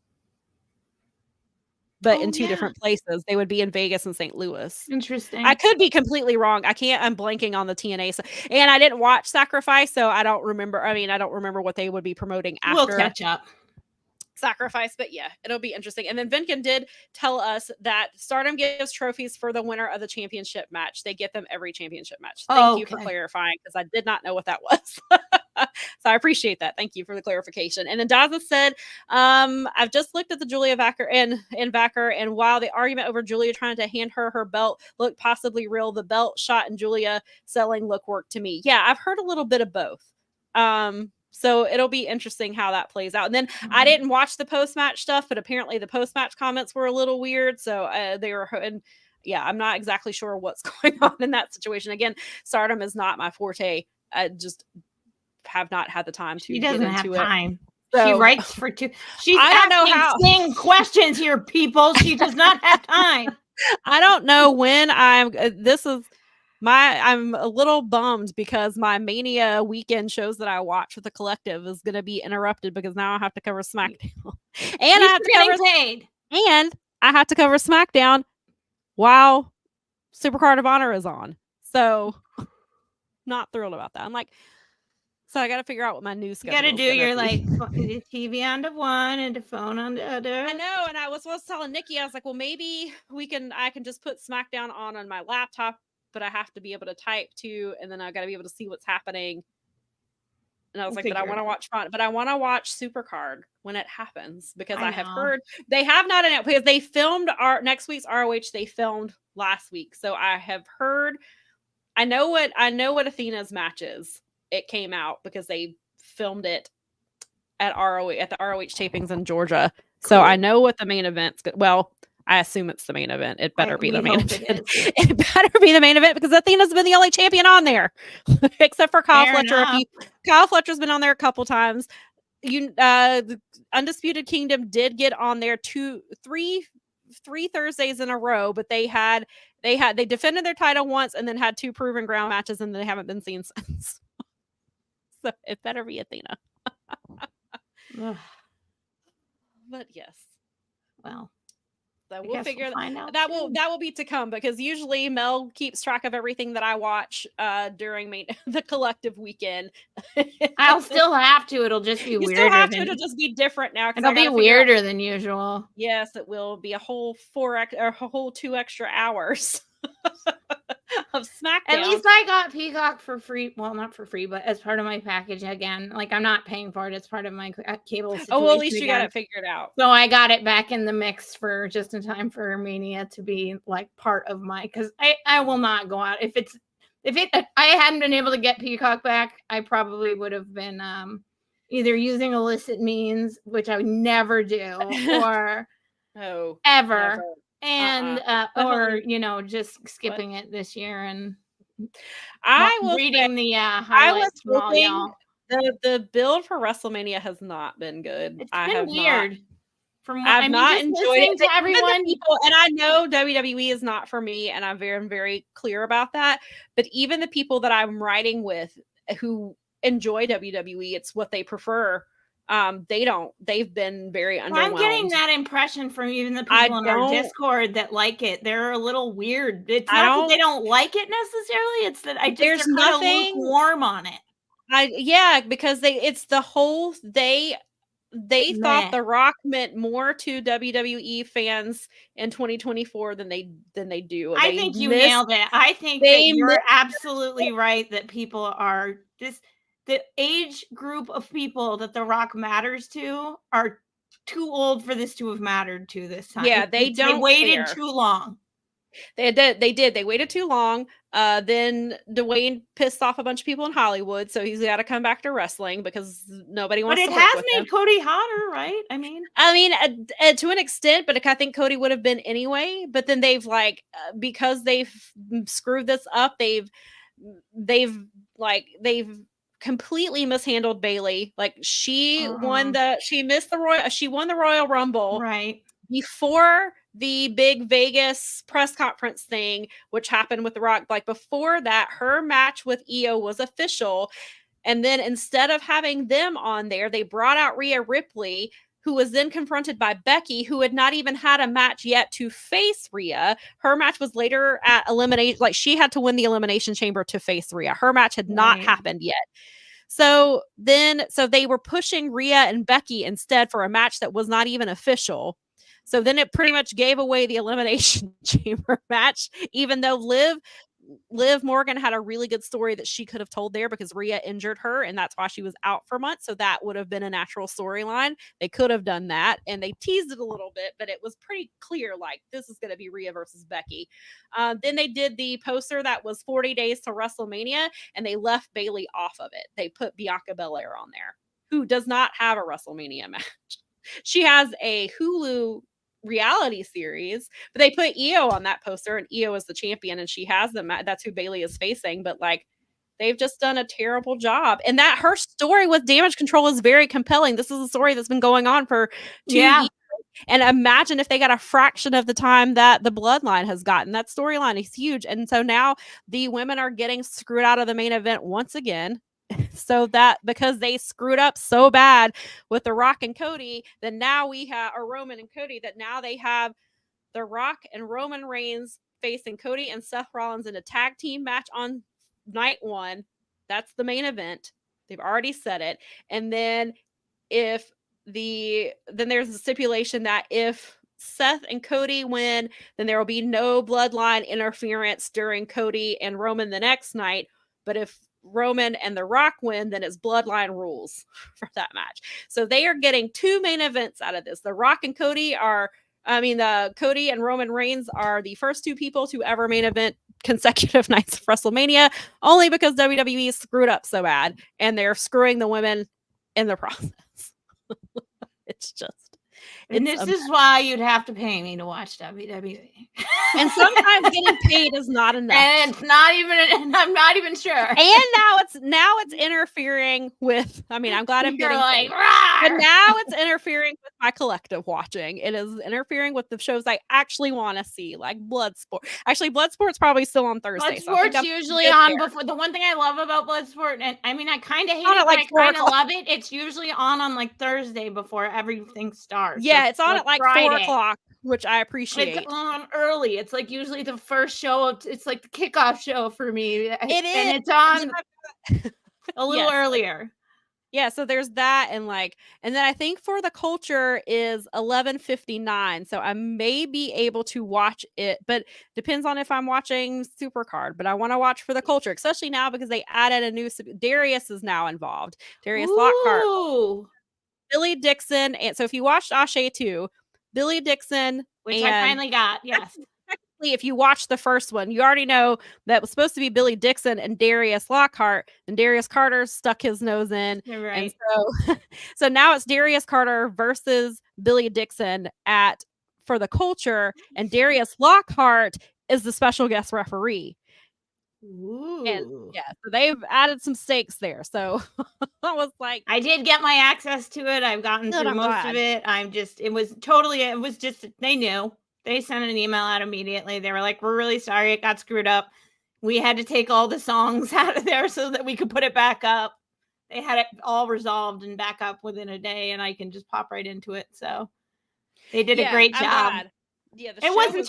But in 2 different places. They would be in Vegas and St. Louis. Interesting. I could be completely wrong. I'm blanking on the TNA. And I didn't watch Sacrifice, so I don't remember. I don't remember what they would be promoting after. We'll catch up. Sacrifice, but yeah, it'll be interesting. And then Vinkin did tell us that Stardom gives trophies for the winner of the championship match. They get them every championship match. Thank you for clarifying, because I did not know what that was. So I appreciate that. Thank you for the clarification. And then Daza said, I've just looked at the Julia Vacker and Vacker, and while the argument over Julia trying to hand her belt looked possibly real, the belt shot and Julia selling look worked to me. Yeah, I've heard a little bit of both. So it'll be interesting how that plays out. And then I didn't watch the post-match stuff, but apparently the post-match comments were a little weird. So they were, and yeah, I'm not exactly sure what's going on in that situation. Again, Stardom is not my forte. I just have not had the time to She doesn't get into have time. So, she writes for 2. She's I don't know how. asking questions here, people. She does not have time. I don't know when I'm a little bummed because my Mania weekend shows that I watch with the collective is going to be interrupted because now I have to cover SmackDown. And I have to cover paid. And I have to cover SmackDown while Supercard of Honor is on. So not thrilled about that. I'm like, so I got to figure out what my new schedule is. You got to do your like the TV on the one and the phone on the other. I know, and I was telling Nikki, I was like, well, maybe I can just put SmackDown on my laptop, but I have to be able to type too, and then I got to be able to see what's happening And I was like, but I want to watch fun, but I want to watch Supercard when it happens because I have know. heard they have not announced because they filmed our next week's ROH. They filmed last week, so I have heard. I know what Athena's match is. It came out because they filmed it at the ROH tapings in Georgia. So Cool. I know what the main event's. Well, I assume it's the main event. It better be the main event. It better be the main event because Athena's been the only champion on there, except for Kyle Fair Fletcher. enough. Kyle Fletcher's been on there a couple times. The Undisputed Kingdom did get on there three Thursdays in a row, but they defended their title once and then had 2 proven ground matches, and they haven't been seen since. So it better be Athena. But yes, well, so I we'll guess figure find out that soon. will be to come because usually Mel keeps track of everything that I watch during the collective weekend. I'll still have to. It'll just be You weirder. still have to. It'll just be different now. 'cause It'll I be gotta figure out- weirder than usual. Yes, it will be a whole 2 extra hours of SmackDown. At least I got Peacock for free. Well, not for free, but as part of my package again. Like I'm not paying for it. It's part of my cable situation. Oh, well, at least you again. got it figured out. So I got it back in the mix for just in time for Mania to be like part of my, because I will not go out. If I hadn't been able to get Peacock back, I probably would have been either using illicit means, which I would never do, or Oh, ever. never. And or just skipping it this year and I will reading the I was highlights from all hoping y'all. the build for WrestleMania has not been good. It's I been have weird. From what I've not just enjoyed listening it. to Even the everyone. people, and I know WWE is not for me, and I'm very, very clear about that. But even the people that I'm writing with who enjoy WWE, it's what they prefer. They've been very underwhelmed. I'm getting that impression from even the people in our Discord that like it. They're a little weird. It's not that they don't like it necessarily. It's that they're kind of lukewarm on it. Because they thought The Rock meant more to WWE fans in 2024 than they do. I think you nailed it. I think that you're absolutely right that people are the age group of people that The Rock matters to are too old for this to have mattered to this time. Yeah, they waited too long. They did. They waited too long. Then Dwayne pissed off a bunch of people in Hollywood, so he's got to come back to wrestling because nobody wants to work with him. But it has made Cody hotter, right? I mean, to an extent, but I think Cody would have been anyway. But then they've because they've screwed this up, they've completely mishandled Bayley. Like she won she won the Royal Rumble right before the big Vegas press conference thing, which happened with The Rock. Like before that, her match with Io was official. And then instead of having them on there, they brought out Rhea Ripley, who was then confronted by Becky, who had not even had a match yet to face Rhea. Her match was later at Elimination. Like she had to win the Elimination Chamber to face Rhea. Her match had not happened yet. So they were pushing Rhea and Becky instead for a match that was not even official. So then it pretty much gave away the Elimination Chamber match, even though Liv Morgan had a really good story that she could have told there because Rhea injured her and that's why she was out for months. So that would have been a natural storyline. They could have done that and they teased it a little bit, but it was pretty clear like this is going to be Rhea versus Becky. Then they did the poster that was 40 days to WrestleMania and they left Bayley off of it. They put Bianca Belair on there, who does not have a WrestleMania match. She has a Hulu reality series, but they put Io on that poster and Io is the champion and she has them. That's who Bayley is facing, but they've just done a terrible job. And that her story with Damage Control is very compelling. This is a story that's been going on for 2 years. And imagine if they got a fraction of the time that the Bloodline has gotten. That storyline is huge. And so now the women are getting screwed out of the main event once again. So that because they screwed up so bad with The Rock and Cody, then now we have Roman and Cody, that now they have The Rock and Roman Reigns facing Cody and Seth Rollins in a tag team match on night 1. That's the main event. They've already said it. And then then there's a stipulation that if Seth and Cody win, then there will be no bloodline interference during Cody and Roman the next night. But if Roman and The Rock win, then it's bloodline rules for that match. So they are getting 2 main events out of this. The Rock and Cody Cody and Roman Reigns are the first 2 people to ever main event consecutive nights of WrestleMania, only because WWE screwed up so bad, and they're screwing the women in the process. It's just. And this is why you'd have to pay me to watch WWE. And sometimes getting paid is not enough. And it's not even, and I'm not even sure. And now it's interfering with, I'm glad I'm You're getting like, paid. "Rawr!" But now it's interfering with my collective watching. It is interfering with the shows I actually want to see, like Bloodsport. Actually, Bloodsport's probably still on Thursday. Bloodsport's usually on before. The one thing I love about Bloodsport, and I kind of hate it, but I kind of love it. It's usually on like Thursday before everything starts. Yeah, it's on at like Friday. 4:00, which I appreciate. It's on early. It's like usually the first show. It's like the kickoff show for me. It is, and it's on a little earlier. Yeah, so there's that, and then I think For the Culture is 11:59, so I may be able to watch it, but depends on if I'm watching Supercard. But I want to watch For the Culture, especially now because they added a new. Darius is now involved. Darius Lockhart, Billy Dixon, and so if you watched Ashe 2, Billy Dixon, which I finally got, yes. If you watch the first one, you already know that was supposed to be Billy Dixon and Darius Lockhart, and Darius Carter stuck his nose in. Right. And so now it's Darius Carter versus Billy Dixon For the Culture, and Darius Lockhart is the special guest referee. Ooh. And yeah, so they've added some stakes there. So I was like, I did get my access to it. I've gotten through most of it. They knew. They sent an email out immediately. They were like, we're really sorry it got screwed up. We had to take all the songs out of there so that we could put it back up. They had it all resolved and back up within a day, and I can just pop right into it. So they did a great job. Glad. Yeah, it wasn't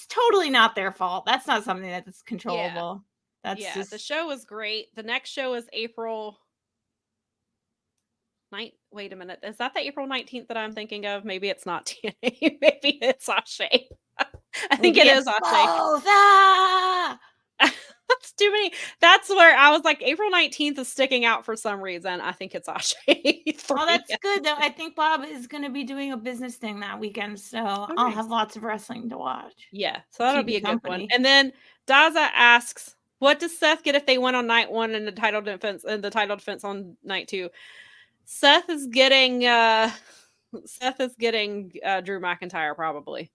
totally not their fault. That's not something that's controllable. Yeah. The show was great. The next show is April 9th. Wait a minute. Is that the April 19th that I'm thinking of? Maybe it's not TNA. Maybe it's Ashe. I think it is Ashe. That's too many. That's where I was like, April 19th is sticking out for some reason. I think it's Ashe. Oh, that's good though. I think Bob is going to be doing a business thing that weekend, so I'll have lots of wrestling to watch. Yeah, so that'll be a good one. And then Daza asks, what does Seth get if they win on night 1 and the title defense on night 2? Seth is getting Drew McIntyre probably,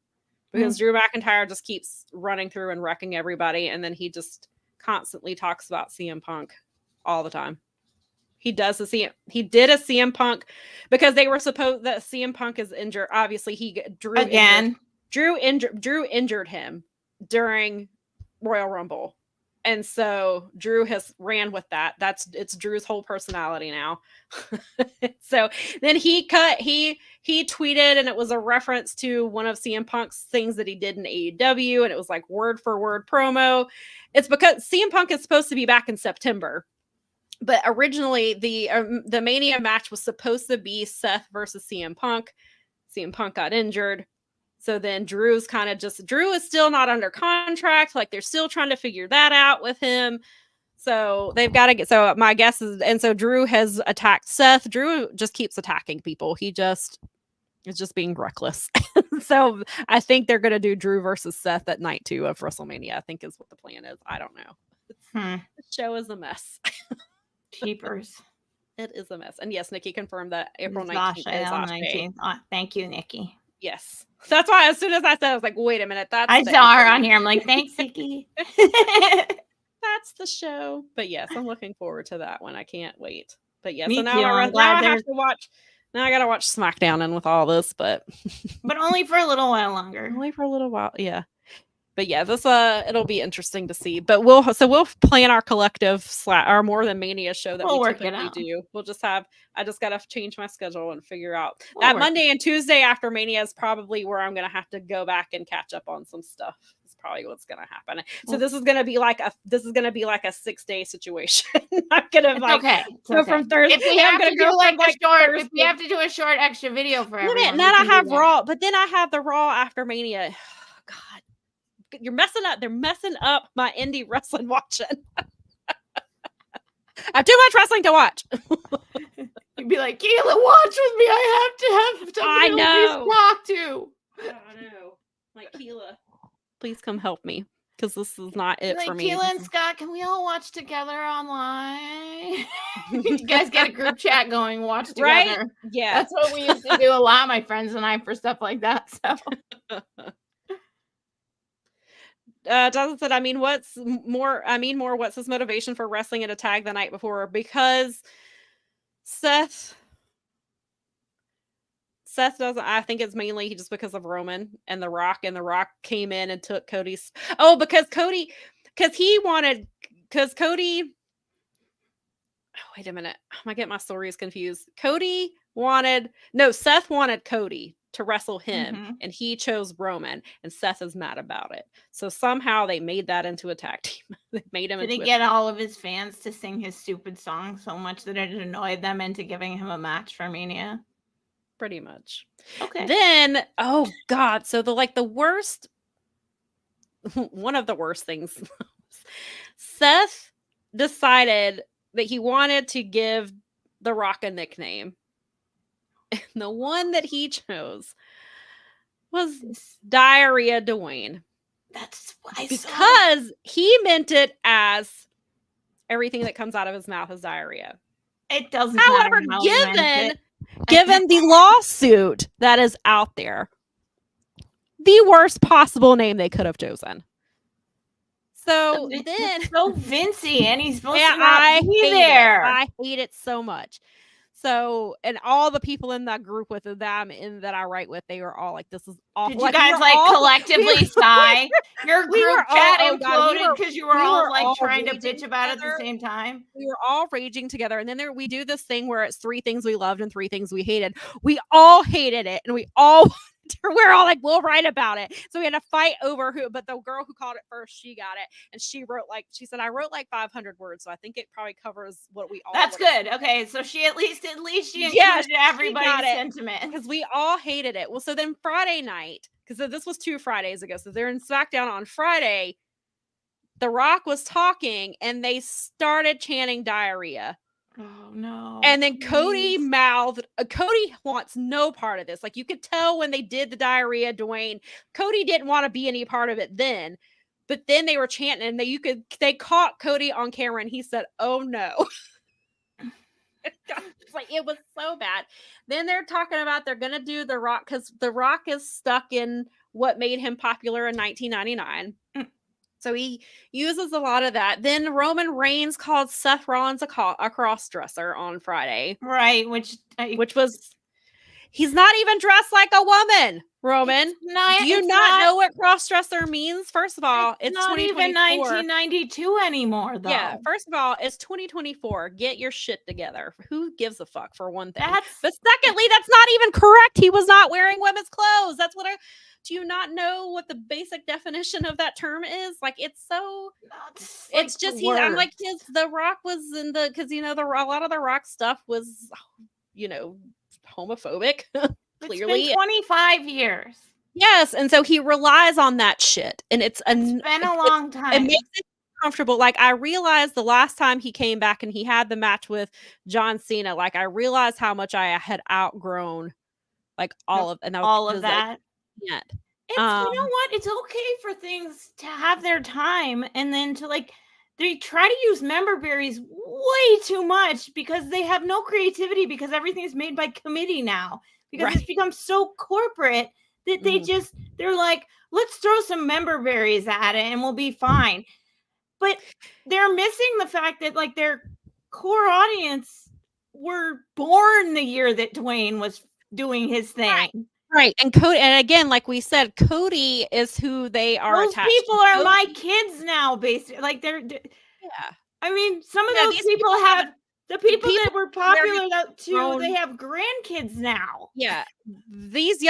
because Drew McIntyre just keeps running through and wrecking everybody, and then he just constantly talks about CM Punk all the time. He did a CM Punk because they were supposed that CM Punk is injured. Obviously, Drew injured him during Royal Rumble. And so Drew has ran with that. It's Drew's whole personality now. So then he tweeted, and it was a reference to one of CM Punk's things that he did in AEW, and it was like word for word promo. It's because CM Punk is supposed to be back in September, but originally the Mania match was supposed to be Seth versus CM Punk. CM Punk got injured. So then Drew is still not under contract. Like they're still trying to figure that out with him. So they've got to so my guess is, and so Drew has attacked Seth. Drew just keeps attacking people. He is just being reckless. So I think they're going to do Drew versus Seth at night 2 of WrestleMania, I think is what the plan is. I don't know. The show is a mess. Cheapers. It is a mess. And yes, Nikki confirmed that April 19th is Ashe. Thank you, Nikki. Yes. That's why as soon as I said, I was like, wait a minute. I saw her on here. I'm like, thanks, Nikki. That's the show. But yes, I'm looking forward to that one. I can't wait. But yes, Me so now too. I have to watch. Now I got to watch SmackDown and with all this, but only for a little while longer. Only for a little while. Yeah. But yeah, this it'll be interesting to see. But we'll plan our collective our More Than Mania show that we typically do. We'll just I just gotta change my schedule and figure out that Monday and Tuesday after Mania is probably where I'm gonna have to go back and catch up on some stuff. It's probably what's gonna happen. So this is gonna be like a 6-day situation. I'm gonna so from Thursday. If we have to do if we have to do a short extra video for everyone. Then I have Raw, but then I have the Raw after Mania. God. You're messing up. They're messing up my indie wrestling watching. I have too much wrestling to watch. You'd be like, Keela, watch with me. I have to have somebody to at least talk to. I know. Like, Keela, please come help me, because this is not it for me. Keela and Scott, can we all watch together online? You guys get a group chat going, watch together. Right? Yeah. That's what we used to do a lot, my friends and I, for stuff like that. So Jonathan said, I mean, what's his motivation for wrestling in a tag the night before? Because Seth doesn't, I think it's mainly just because of Roman and The Rock, and The Rock came in and took Cody's. Oh, because Cody, oh, wait a minute. I get my stories confused. Seth wanted Cody to wrestle him, and he chose Roman, and Seth is mad about it. So somehow they made that into a tag team. They made him. Did he get all of his fans to sing his stupid song so much that it annoyed them into giving him a match for Mania? Pretty much. Okay. Then, oh God, so the worst, one of the worst things, Seth decided that he wanted to give The Rock a nickname. And the one that he chose was Diarrhea Dwayne. That's because he meant it as everything that comes out of his mouth is diarrhea. It doesn't However, matter given the lawsuit that is out there, the worst possible name they could have chosen. So then, so Vincey, and he's supposed to not be there. I hate it so much. So, and all the people in that group with them in that I write with, they were all like, "This is awful." Did you guys collectively sigh? Your group chat imploded because you were all like trying to bitch about it at the same time. We were all raging together, and then we do this thing where it's 3 things we loved and 3 things we hated. We all hated it, and we're all like, we'll write about it. So we had to fight over who, but the girl who called it first, she got it. And she said, I wrote like 500 words. So I think it probably covers what we all. That's good. Okay. So she at least she included everybody's sentiment. Because we all hated it. Well, so then Friday night, because this was 2 Fridays ago. So they're in SmackDown on Friday. The Rock was talking and they started chanting diarrhea. Oh no. And then Cody mouthed, Cody wants no part of this. Like you could tell when they did the diarrhea, Dwayne, Cody didn't want to be any part of it then. But then they were chanting and they caught Cody on camera and he said, "Oh no." It was so bad. Then they're talking about they're going to do The Rock because The Rock is stuck in what made him popular in 1999. So he uses a lot of that. Then Roman Reigns called Seth Rollins a cross-dresser on Friday. Right, which was, he's not even dressed like a woman, Roman. Do you not know what cross-dresser means? First of all, it's not even 1992 anymore, though. Yeah, first of all, it's 2024. Get your shit together. Who gives a fuck, for one thing? But secondly, that's not even correct. He was not wearing women's clothes. That's what do you not know what the basic definition of that term is? Like, it's so, it's just, I'm like, The Rock was in because, a lot of The Rock stuff was, homophobic. Clearly. It's been 25 years. Yes. And so he relies on that shit. And it's been a long time. It makes it comfortable. Like, I realized the last time he came back and he had the match with John Cena, like, I realized how much I had outgrown, like, all of that. Yeah. You know what? It's okay for things to have their time and then to they try to use member berries way too much because they have no creativity because everything is made by committee now because it's become so corporate that they're like, let's throw some member berries at it and we'll be fine. But they're missing the fact that their core audience were born the year that Dwayne was doing his thing. Right. And Cody, and again, like we said, Cody is who they are. Those people are my kids now, basically. They're I mean, some of those people have the people that were popular too, they have grandkids now. Yeah. These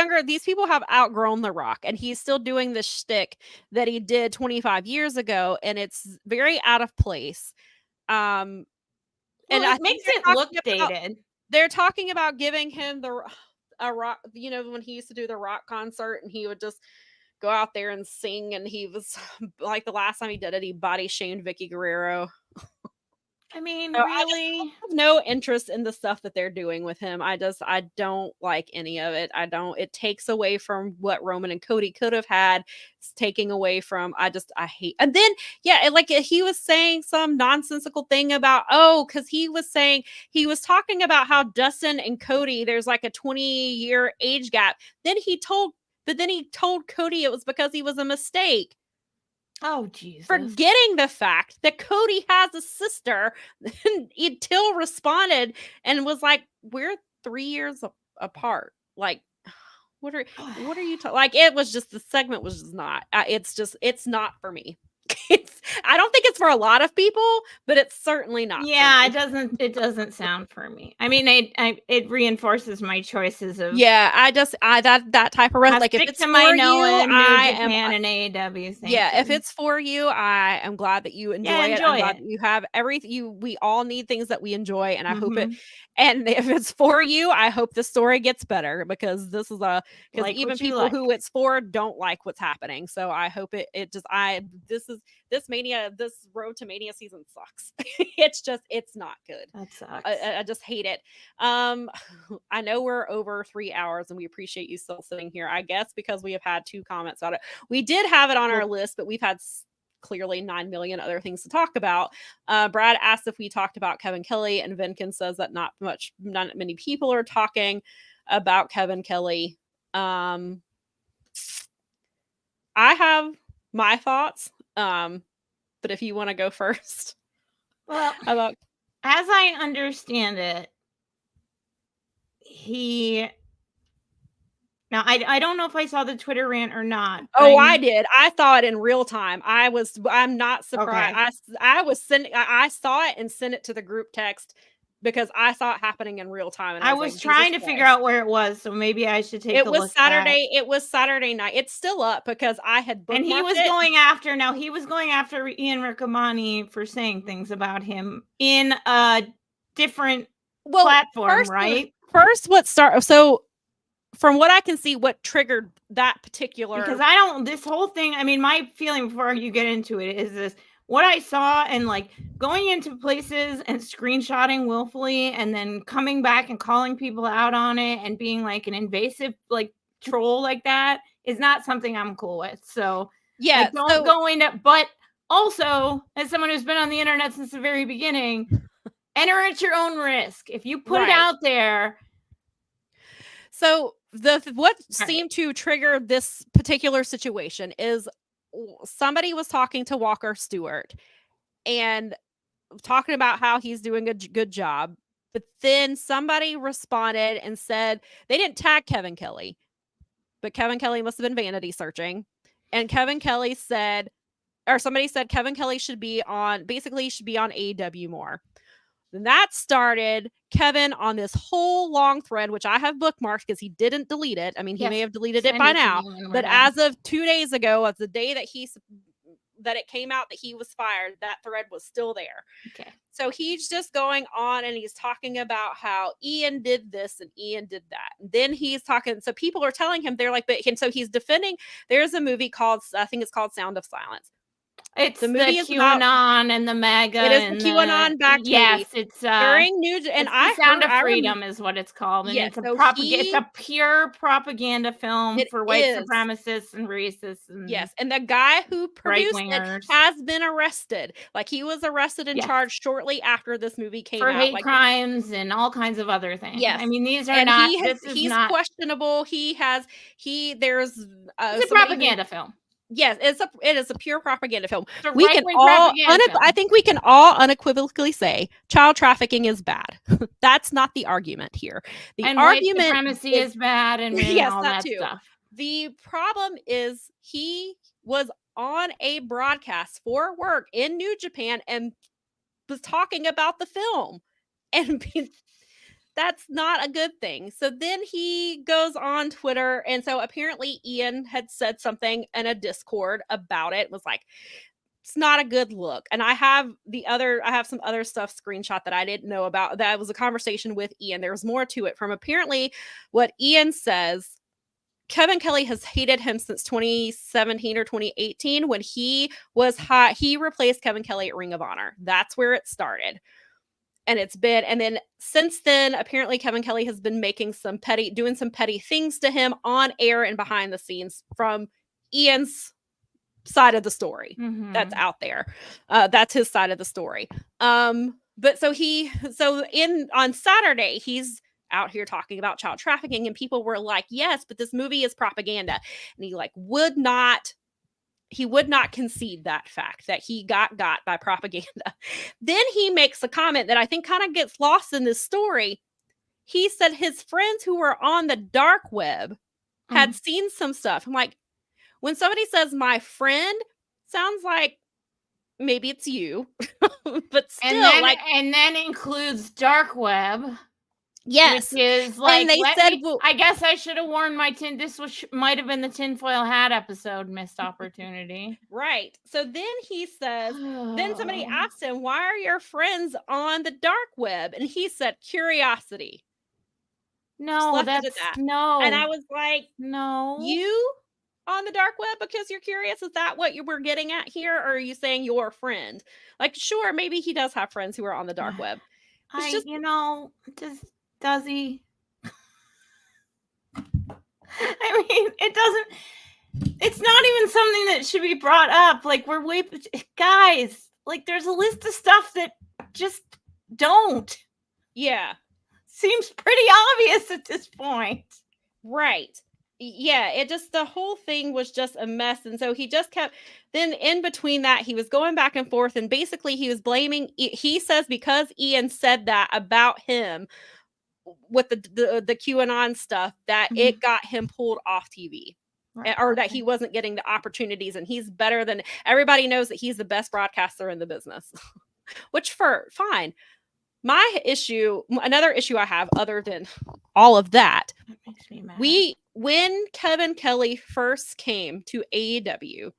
people have outgrown The Rock, and he's still doing this shtick that he did 25 years ago, and it's very out of place. And it makes it look dated. They're talking about giving him a rock, when he used to do the Rock concert and he would just go out there and sing, and he was like, the last time he did it, he body shamed Vicky Guerrero. I mean, So really? I have no interest in the stuff that they're doing with him. I don't like any of it. It takes away from what Roman and Cody could have had. It's taking away from, I hate. And then, yeah, he was saying some nonsensical thing about, because he was talking about how Dustin and Cody, there's like a 20-year age gap. Then he told Cody it was because he was a mistake. Oh, Jesus. Forgetting the fact that Cody has a sister. And Till responded and was like, we're 3 years apart. Like, what are you talking? Like, it was just, the segment was just not, it's not for me. I don't think it's for a lot of people, but it's certainly not. Yeah, it doesn't sound for me. I mean, it reinforces my choices of. Yeah, that type of I'll like, if stick it's to for my you, Noah, New I Japan, am. and AEW. Yeah, if it's for you, I am glad that you enjoy it. I'm glad it. that you have everything. We all need things that we enjoy, and I hope it. Mhm. And if it's for you, I hope the story gets better, because this is because Like even what you people like. who it's for don't like what's happening. So I hope this road to Mania season sucks. It's not good. That sucks. I just hate it. I know we're over 3 hours, and we appreciate you still sitting here. I guess because we have had 2 comments about it. We did have it on our list, but we've had clearly 9 million other things to talk about. Brad asked if we talked about Kevin Kelly, and Vinkin says that not many people are talking about Kevin Kelly. I have my thoughts, but if you want to go first. Well, about as I understand it, now I don't know if I saw the Twitter rant or not. I did. I saw it in real time. I'm not surprised. Okay. I saw it and sent it to the group text because I saw it happening in real time. And I was trying to figure out where it was, so maybe I should take a look. It was Saturday night. It's still up because I had bookmarked it. And he was going after Ian Riccoboni for saying things about him in a different platform, right? So from what I can see, what triggered that particular, because this whole thing, I mean, my feeling before you get into it is this: what I saw, and like going into places and screenshotting willfully and then coming back and calling people out on it and being like an invasive like troll like that is not something I'm cool with. So yeah, like, don't go into. But also, as someone who's been on the internet since the very beginning, enter at your own risk. If you put it out there. So what seemed to trigger this particular situation is somebody was talking to Walker Stewart and talking about how he's doing a good job. But then somebody responded and said they didn't tag Kevin Kelly, but Kevin Kelly must have been vanity searching. And Kevin Kelly said, or somebody said Kevin Kelly should be on AEW more. Then that started Kevin on this whole long thread, which I have bookmarked because he didn't delete it. I mean, he may have deleted it by now, but as of 2 days ago, of the day that it came out that he was fired, that thread was still there. Okay. So he's just going on and he's talking about how Ian did this and Ian did that. And then he's talking. So people are telling him, they're like, and so he's defending. There's a movie called, I think it's called Sound of Silence. It's the movie QAnon and the MAGA. It is the QAnon backed movie. Yes, it's during New and I Sound of Freedom is what it's called. And it's a pure propaganda film for white supremacists and racists. And yes, and the guy who produced it has been arrested. Like he was arrested and charged shortly after this movie came out. For hate crimes and all kinds of other things. Yes. I mean, these are not. He's questionable. There's it's a propaganda film. Yes, it is a pure propaganda film. I think we can all unequivocally say child trafficking is bad. That's not the argument here. The argument white supremacy is bad, and yes, all that too. Stuff. The problem is he was on a broadcast for work in New Japan and was talking about the film, and that's not a good thing. So then he goes on Twitter. And so apparently Ian had said something in a Discord about it. It was like, it's not a good look. And I have some other stuff screenshot that I didn't know about. That was a conversation with Ian. There was more to it from apparently what Ian says. Kevin Kelly has hated him since 2017 or 2018 when he was hot. He replaced Kevin Kelly at Ring of Honor. That's where it started. And then since then, apparently Kevin Kelly has been doing some petty things to him on air and behind the scenes from Ian's side of the story that's out there. That's his side of the story. But on Saturday, he's out here talking about child trafficking, and people were like, yes, but this movie is propaganda. And he would not concede that fact that he got by propaganda. Then he makes a comment that I think kind of gets lost in this story. He said his friends who were on the dark web had seen some stuff. I'm like, when somebody says my friend, sounds like maybe it's you, but still, and then includes dark web. Yes, which is and they said, I guess I should have worn my might have been the tinfoil hat episode, missed opportunity. Right. So then he says, then somebody asked him, why are your friends on the dark web? And he said, curiosity. No, that's no. And I was like, no. You on the dark web because you're curious? Is that what you were getting at here? Or are you saying your friend? Like, sure, maybe he does have friends who are on the dark web. Does he? I mean, it's not even something that should be brought up. Like, guys, like, there's a list of stuff that just don't. Yeah. Seems pretty obvious at this point. Right. Yeah, the whole thing was just a mess. And so he just kept, then in between that, he was going back and forth, and basically he was blaming, he says because Ian said that about him with the QAnon stuff, that it got him pulled off TV. Right. Or that he wasn't getting the opportunities, and he's better than, everybody knows that he's the best broadcaster in the business. Which fine. Another issue I have other than all of that makes me mad. When Kevin Kelly first came to AEW,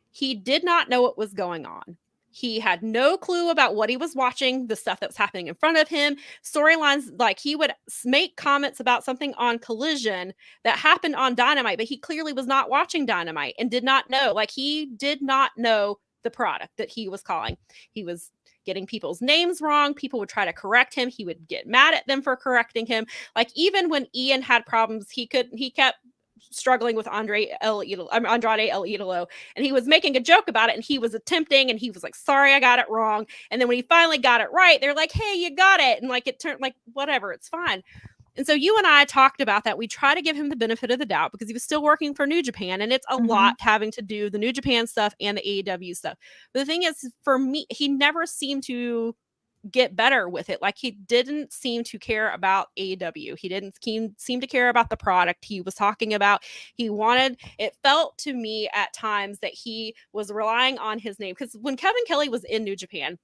he did not know what was going on. He had no clue about what he was watching, the stuff that was happening in front of him, storylines. Like, he would make comments about something on Collision that happened on Dynamite, but he clearly was not watching Dynamite and did not know. Like, he did not know the product that he was calling. He was getting people's names wrong. People would try to correct him. He would get mad at them for correcting him. Like, even when Ian had problems, he kept struggling with Andrade El Idolo, and he was making a joke about it, and he was attempting, and he was like, sorry, I got it wrong. And then when he finally got it right, they're like, hey, you got it. And like, it turned like, whatever, it's fine. And so you and I talked about that. We try to give him the benefit of the doubt because he was still working for New Japan, and it's a lot having to do the New Japan stuff and the AEW stuff. But the thing is, for me, he never seemed to get better with it. Like, he didn't seem to care about AEW. He didn't seem to care about the product he was talking about. It felt to me at times that he was relying on his name, because when Kevin Kelly was in New Japan,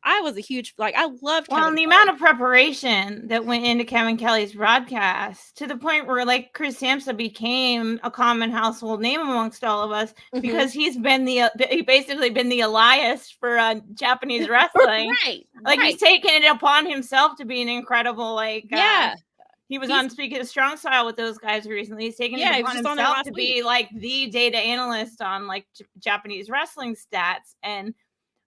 I was a huge, I loved Kevin Kelly. Amount of preparation that went into Kevin Kelly's broadcast, to the point where, like, Chris Samsa became a common household name amongst all of us, because he's basically been the Elias for Japanese wrestling. Right. He's taken it upon himself to be an incredible, he was on Speaking of Strong Style with those guys recently. He's taken it upon himself to be like the data analyst on like Japanese wrestling stats. And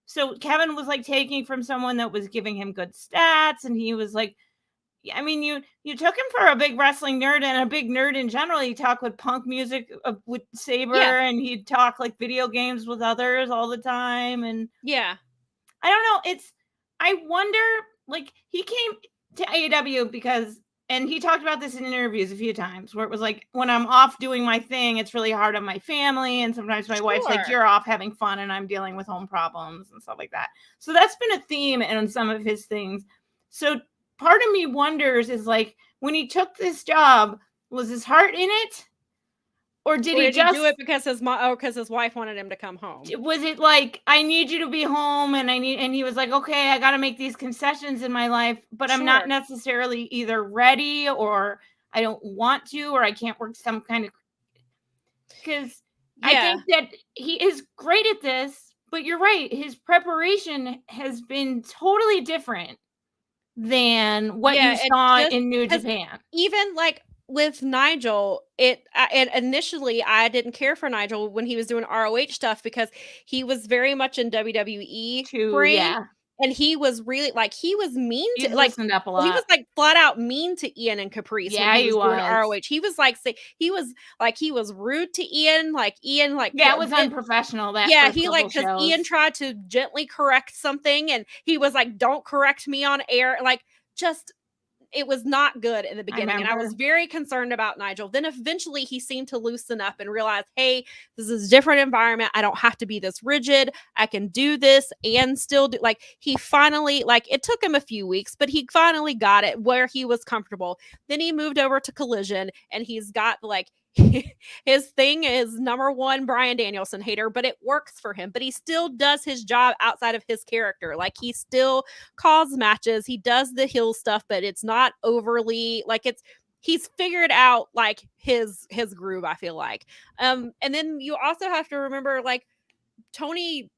so Kevin was like taking from someone that was giving him good stats, and he was like, I mean, you took him for a big wrestling nerd and a big nerd in general. He talked with punk music with Saber, and he'd talk like video games with others all the time. And I don't know. I wonder, like, he came to AEW because, and he talked about this in interviews a few times, where it was like, when I'm off doing my thing, it's really hard on my family. And sometimes my wife's like, you're off having fun, and I'm dealing with home problems and stuff like that. So that's been a theme in some of his things. So part of me wonders is, like, when he took this job, was his heart in it? Or did he just do it because his wife wanted him to come home? Was it like, I need you to be home, and he was like, okay, I got to make these concessions in my life, but I'm not necessarily either ready, or I don't want to, or I can't work some kind of, because I think that he is great at this, but you're right. His preparation has been totally different than what you saw in New Japan. Even like with Nigel, and initially I didn't care for Nigel when he was doing ROH stuff, because he was very much in WWE brain. and he was really like he was mean He's to like loosened up a he was lot. like flat out mean to Ian and Caprice Yeah, when he he was doing was. ROH. He was like he was rude to Ian, like Ian like Yeah, it was unprofessional. That yeah, first he like couple because Ian shows. tried to gently correct something and he was like, "Don't correct me on air." Like just it was not good in the beginning. And I was remember. very concerned about Nigel. Then eventually he seemed to loosen up and realize, hey, this is a different environment. I don't have to be this rigid. I can do this and still do like he finally, like it took him a few weeks, but he finally got it where he was comfortable. Then he moved over to Collision and he's got like his thing is #1 Bryan Danielson hater, but it works for him. But he still does his job outside of his character. Like he still calls matches, he does the heel stuff, but it's not overly like he's figured out like his groove, I feel like. And then you also have to remember like Tony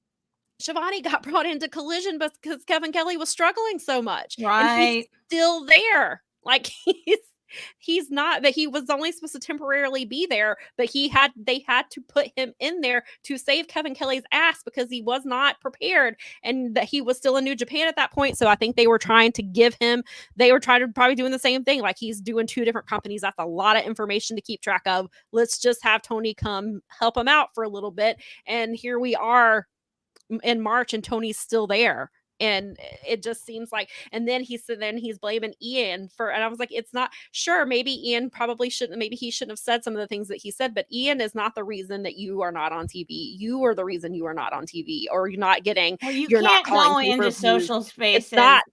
Schiavone got brought into Collision because Kevin Kelly was struggling so much. And he's Right. still there. Like he's not, but he was only supposed to temporarily be there, but they had to put him in there to save Kevin Kelly's ass because he was not prepared and that he was still in New Japan at that point. So I think they were trying to probably doing the same thing. Like he's doing 2 different companies. That's a lot of information to keep track of. Let's just have Tony come help him out for a little bit. And here we are in March and Tony's still there. And it just seems like, and then he's blaming Ian and I was like, it's not sure. Maybe Ian maybe he shouldn't have said some of the things that he said, but Ian is not the reason that you are not on TV. You are the reason you are not on TV or you're not getting, Well, you you're can't not calling go into pay-per-views. social spaces. It's not,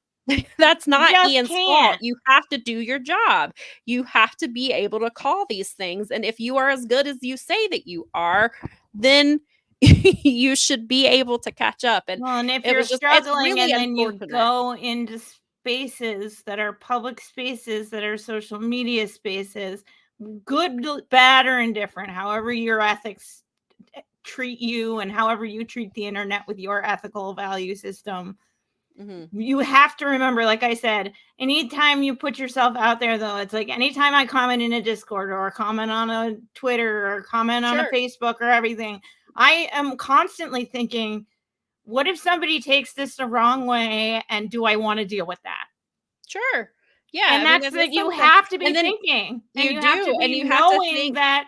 that's not just Ian's fault. can't. You have to do your job. You have to be able to call these things. And if you are as good as you say that you are, then you should be able to catch up. And Well, and if it you're was just, struggling really and then you unfortunate. go into spaces that are public spaces, that are social media spaces, good, bad, or indifferent, however your ethics treat you and however you treat the internet with your ethical value system, you have to remember, like I said, anytime you put yourself out there, though, it's like anytime I comment in a Discord or comment on a Twitter or comment on a Facebook or everything, I am constantly thinking, what if somebody takes this the wrong way and do I want to deal with that? Sure. Yeah. And that's what you have to be thinking. And you have to be knowing that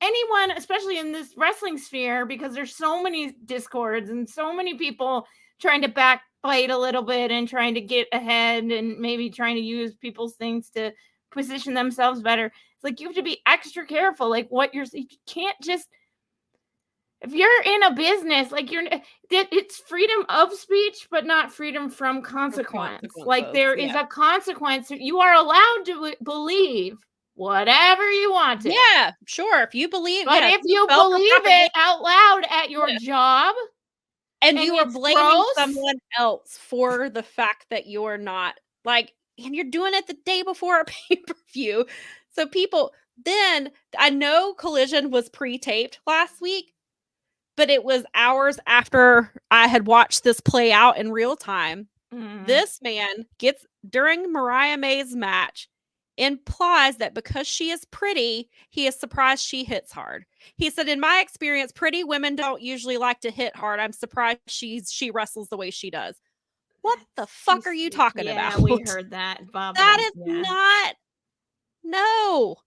anyone, especially in this wrestling sphere, because there's so many Discords and so many people trying to backbite a little bit and trying to get ahead and maybe trying to use people's things to position themselves better. It's like you have to be extra careful, like you can't just, if you're in a business, like it's freedom of speech, but not freedom from consequence. Like there is a consequence. You are allowed to believe whatever you want to. Yeah, sure. If you believe, but if you believe it out loud at your job, and you are blaming someone else for the fact that you're not like, and you're doing it the day before a pay-per-view. So people, then I know Collision was pre-taped last week, but it was hours after I had watched this play out in real time. This man gets, during Mariah May's match, implies that because she is pretty, he is surprised she hits hard. He said, in my experience, pretty women don't usually like to hit hard. I'm surprised she wrestles the way she does. What the fuck are you talking about? Yeah, we heard that, Bob. That is not, no.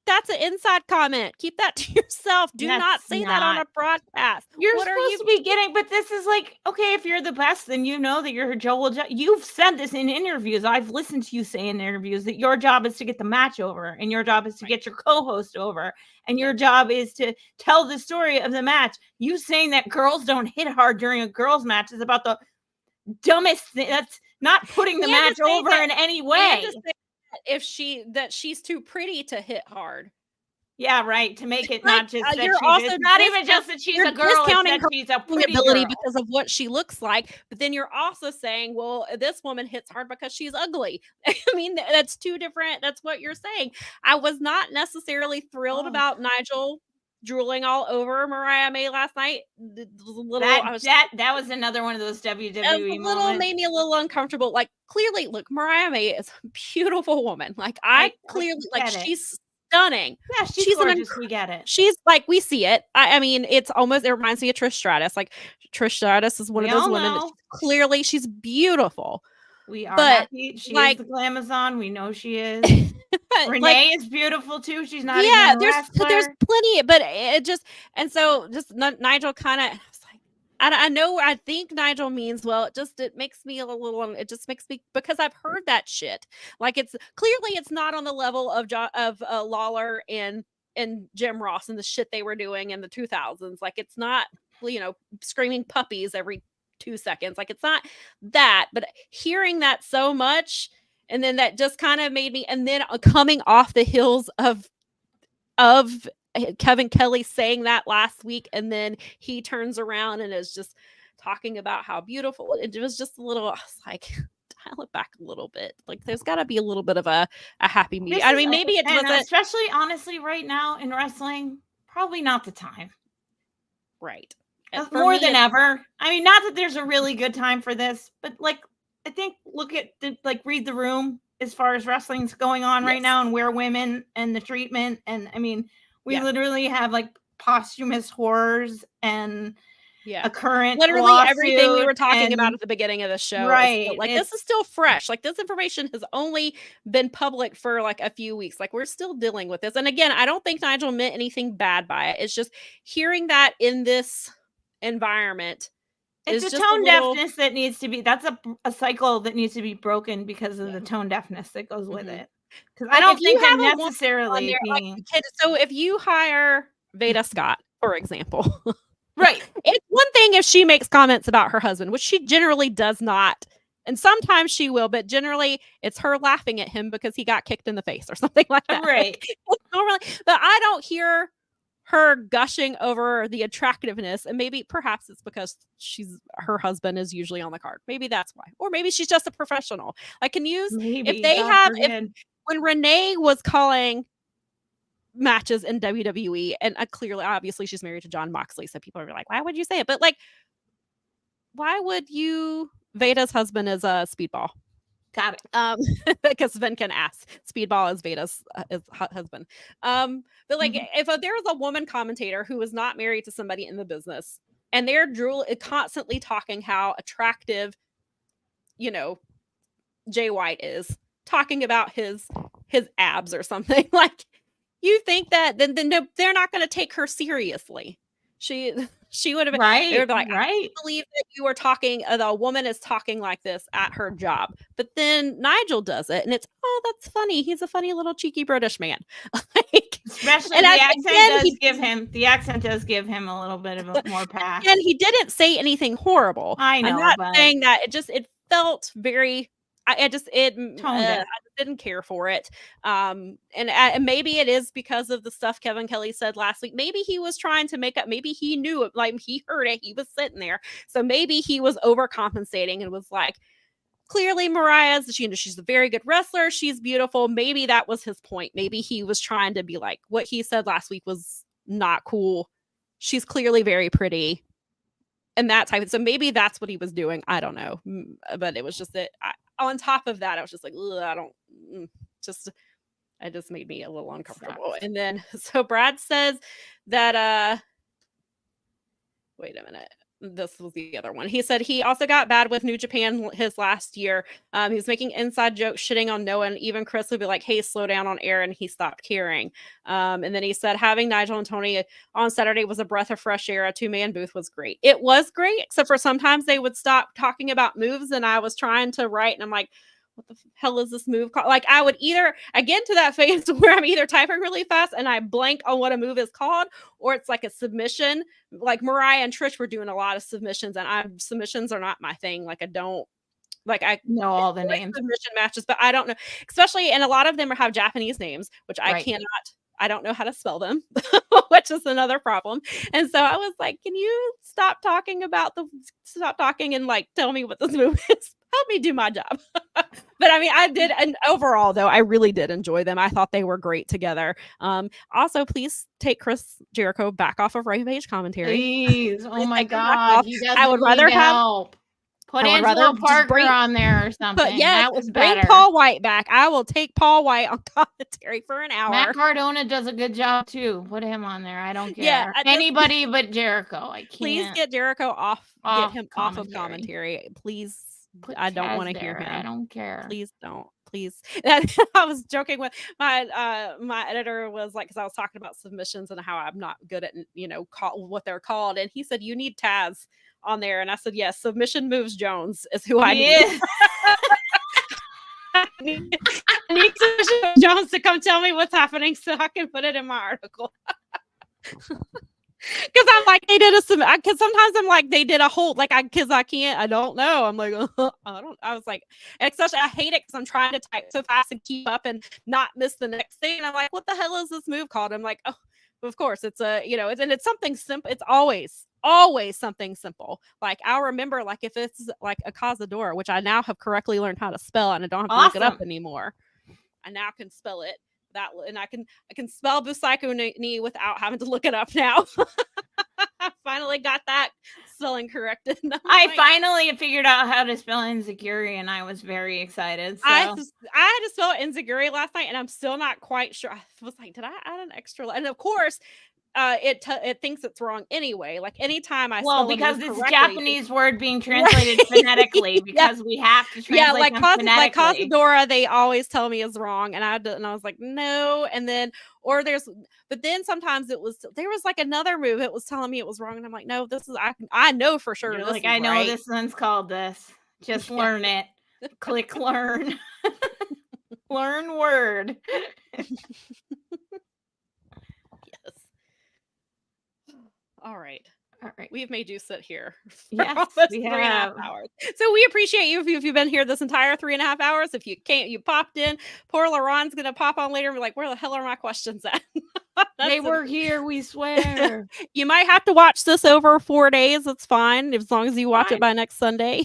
That's an inside comment. Keep that to yourself. Do not say that on a broadcast. You're supposed to be getting, but this is like, okay, if you're the best, then you know that you're Joel. You've said this in interviews. I've listened to you say in interviews that your job is to get the match over, and your job is to get your co-host over, and your job is to tell the story of the match. You saying that girls don't hit hard during a girls' match is about the dumbest thing. That's not putting the match over in any way. If she's too pretty to hit hard. Yeah, right. To make it not just that it's not even just that she's a girl, discounting her she's a pretty ability girl. Because of what she looks like. But then you're also saying, well, this woman hits hard because she's ugly. I mean, that's two different. That's what you're saying. I was not necessarily thrilled about Nigel drooling all over Mariah May last night. That was another one of those WWE moments. Made me a little uncomfortable. Like, clearly, look, Mariah May is a beautiful woman. Like, I clearly, like, she's stunning. Yeah, she's She's an gorgeous. We get it. She's like, we see it. I mean, it reminds me of Trish Stratus. Like Trish Stratus is one We of those all women that know. clearly she's beautiful. We are But, happy. She like- is the Glamazon. We know she is. Renee like, is beautiful too. She's not even a wrestler. there's plenty, but it just, and so just Nigel kind of, I know, I think Nigel means well. It makes me a little, it just makes me, because I've heard that shit. Like it's not on the level of Lawler and Jim Ross and the shit they were doing in the 2000s. Like it's not, screaming puppies every 2 seconds. Like it's not that, but hearing that so much, and then that just kind of made me, and then coming off the heels of Kevin Kelly saying that last week, and then he turns around and is just talking about how beautiful it was. Just a little, I was like, dial it back a little bit. Like there's got to be a little bit of a happy medium. I mean, maybe it was especially honestly right now in wrestling, probably not the time. Right. More than ever. I mean, not that there's a really good time for this, but like I think read the room as far as wrestling's going on right now and where women and the treatment. And I mean, we literally have like posthumous horrors and a current literally everything we were talking about at the beginning of the show. Right. Like this is still fresh. Like this information has only been public for like a few weeks. Like we're still dealing with this. And again, I don't think Nigel meant anything bad by it. It's just hearing that in this environment. It's a tone deafness that needs to be, that's a cycle that needs to be broken because of the tone deafness that goes with it. Because I don't think that necessarily being... So if you hire Veda Scott, for example, right. It's one thing if she makes comments about her husband, which she generally does not. And sometimes she will, but generally it's her laughing at him because he got kicked in the face or something like that. Right. Normally, but I don't hear her gushing over the attractiveness, and perhaps it's because her husband is usually on the card. Maybe that's why, or maybe she's just a professional. I can use when Renee was calling matches in WWE, and obviously she's married to John Moxley, so people are like, why would you say it? But like, why would you? Veda's husband is a Speedball. Got it. Because Sven can ask. Speedball is Veda's husband. But like, if there was a woman commentator who was not married to somebody in the business, and they're constantly talking how attractive, Jay White is, talking about his abs or something, like, you think that then they're not going to take her seriously. She would have been right. They would be like, right. I believe that you were talking. The woman is talking like this at her job, but then Nigel does it, and it's that's funny. He's a funny little cheeky British man. Like, especially the accent does give him a little bit of a more pass. And he didn't say anything horrible. I know. I'm not saying that. It felt very. I just didn't care for it. And maybe it is because of the stuff Kevin Kelly said last week. Maybe he was trying to make up. Maybe he knew it. Like he heard it. He was sitting there. So maybe he was overcompensating and was like, clearly she's a very good wrestler. She's beautiful. Maybe that was his point. Maybe he was trying to be like, what he said last week was not cool. She's clearly very pretty. And that type of, so maybe that's what he was doing. I don't know. But it was just that on top of that, I was just like, it just made me a little uncomfortable. Sucks. And then, so Brad says that, wait a minute. This was the other one. He said he also got bad with New Japan his last year. He was making inside jokes, shitting on Noah, and even Chris would be like, hey, slow down on air, and he stopped caring. And then he said having Nigel and Tony on Saturday was a breath of fresh air. A 2-man booth was great. It was great, except for sometimes they would stop talking about moves, and I was trying to write, and I'm like, what the hell is this move called? Like, I would I get to that phase where I'm either typing really fast and I blank on what a move is called, or it's like a submission. Like Mariah and Trish were doing a lot of submissions, and submissions are not my thing. Like, I know all the names submission matches, but I don't know, especially, and a lot of them have Japanese names, which I don't know how to spell them, which is another problem. And so I was like, can you stop talking and like tell me what this move is? Help me do my job. But I mean, I did. And overall, though, I really did enjoy them. I thought they were great together. Also, please take Chris Jericho back off of Rampage commentary. Please. Oh my God. I would rather have Put I would rather Angelo just Parker bring- on there or something. But yeah, that was bring better. Paul White back. I will take Paul White on commentary for an hour. Matt Cardona does a good job too. Put him on there. I don't care. Yeah, Anybody but Jericho. I can't. Please get Jericho off. Off Get him off of commentary. commentary. Please. Put I don't Taz want to hear there. him. I don't care. Please don't. Please. I was joking with my editor was like, because I was talking about submissions and how I'm not good at what they're called, and he said you need Taz on there, and I said yes. Submission Moves Jones is who I need. I need Submission Moves Jones to come tell me what's happening so I can put it in my article. Because I'm like, they did because sometimes I'm like, they did a whole, like, because I don't know. I'm like, I was like, especially, I hate it because I'm trying to type so fast and keep up and not miss the next thing. And I'm like, what the hell is this move called? I'm like, oh, of course, it's it's something simple. It's always something simple. Like, I'll remember, like, if it's like a Cazadora, which I now have correctly learned how to spell and I don't have to look it up anymore. I now can spell it. And I can spell Busaiko without having to look it up now. I finally got that spelling corrected. I finally figured out how to spell insecure, and I was very excited. So. I had to spell insecure last night, and I'm still not quite sure. I was like, did I add an extra? And of course, it thinks it's wrong anyway. Like anytime I spell because it's correctly, Japanese word being translated phonetically because we have to translate them phonetically. Like Cazadora, they always tell me is wrong, and I was like no, and then but then sometimes there was like another move. It was telling me it was wrong, and I'm like no, this is I know for sure. You're like I know right. This one's called this. Just learn it. Click learn. Learn word. All right. right. We've made you sit here for yes, almost we 3.5 hours. So we appreciate you if you've been here this entire 3.5 hours. If you can't, you popped in. Poor LaRon's going to pop on later and be like, where the hell are my questions at? They were here, we swear. You might have to watch this over 4 days. It's fine. As long as you watch it by next Sunday.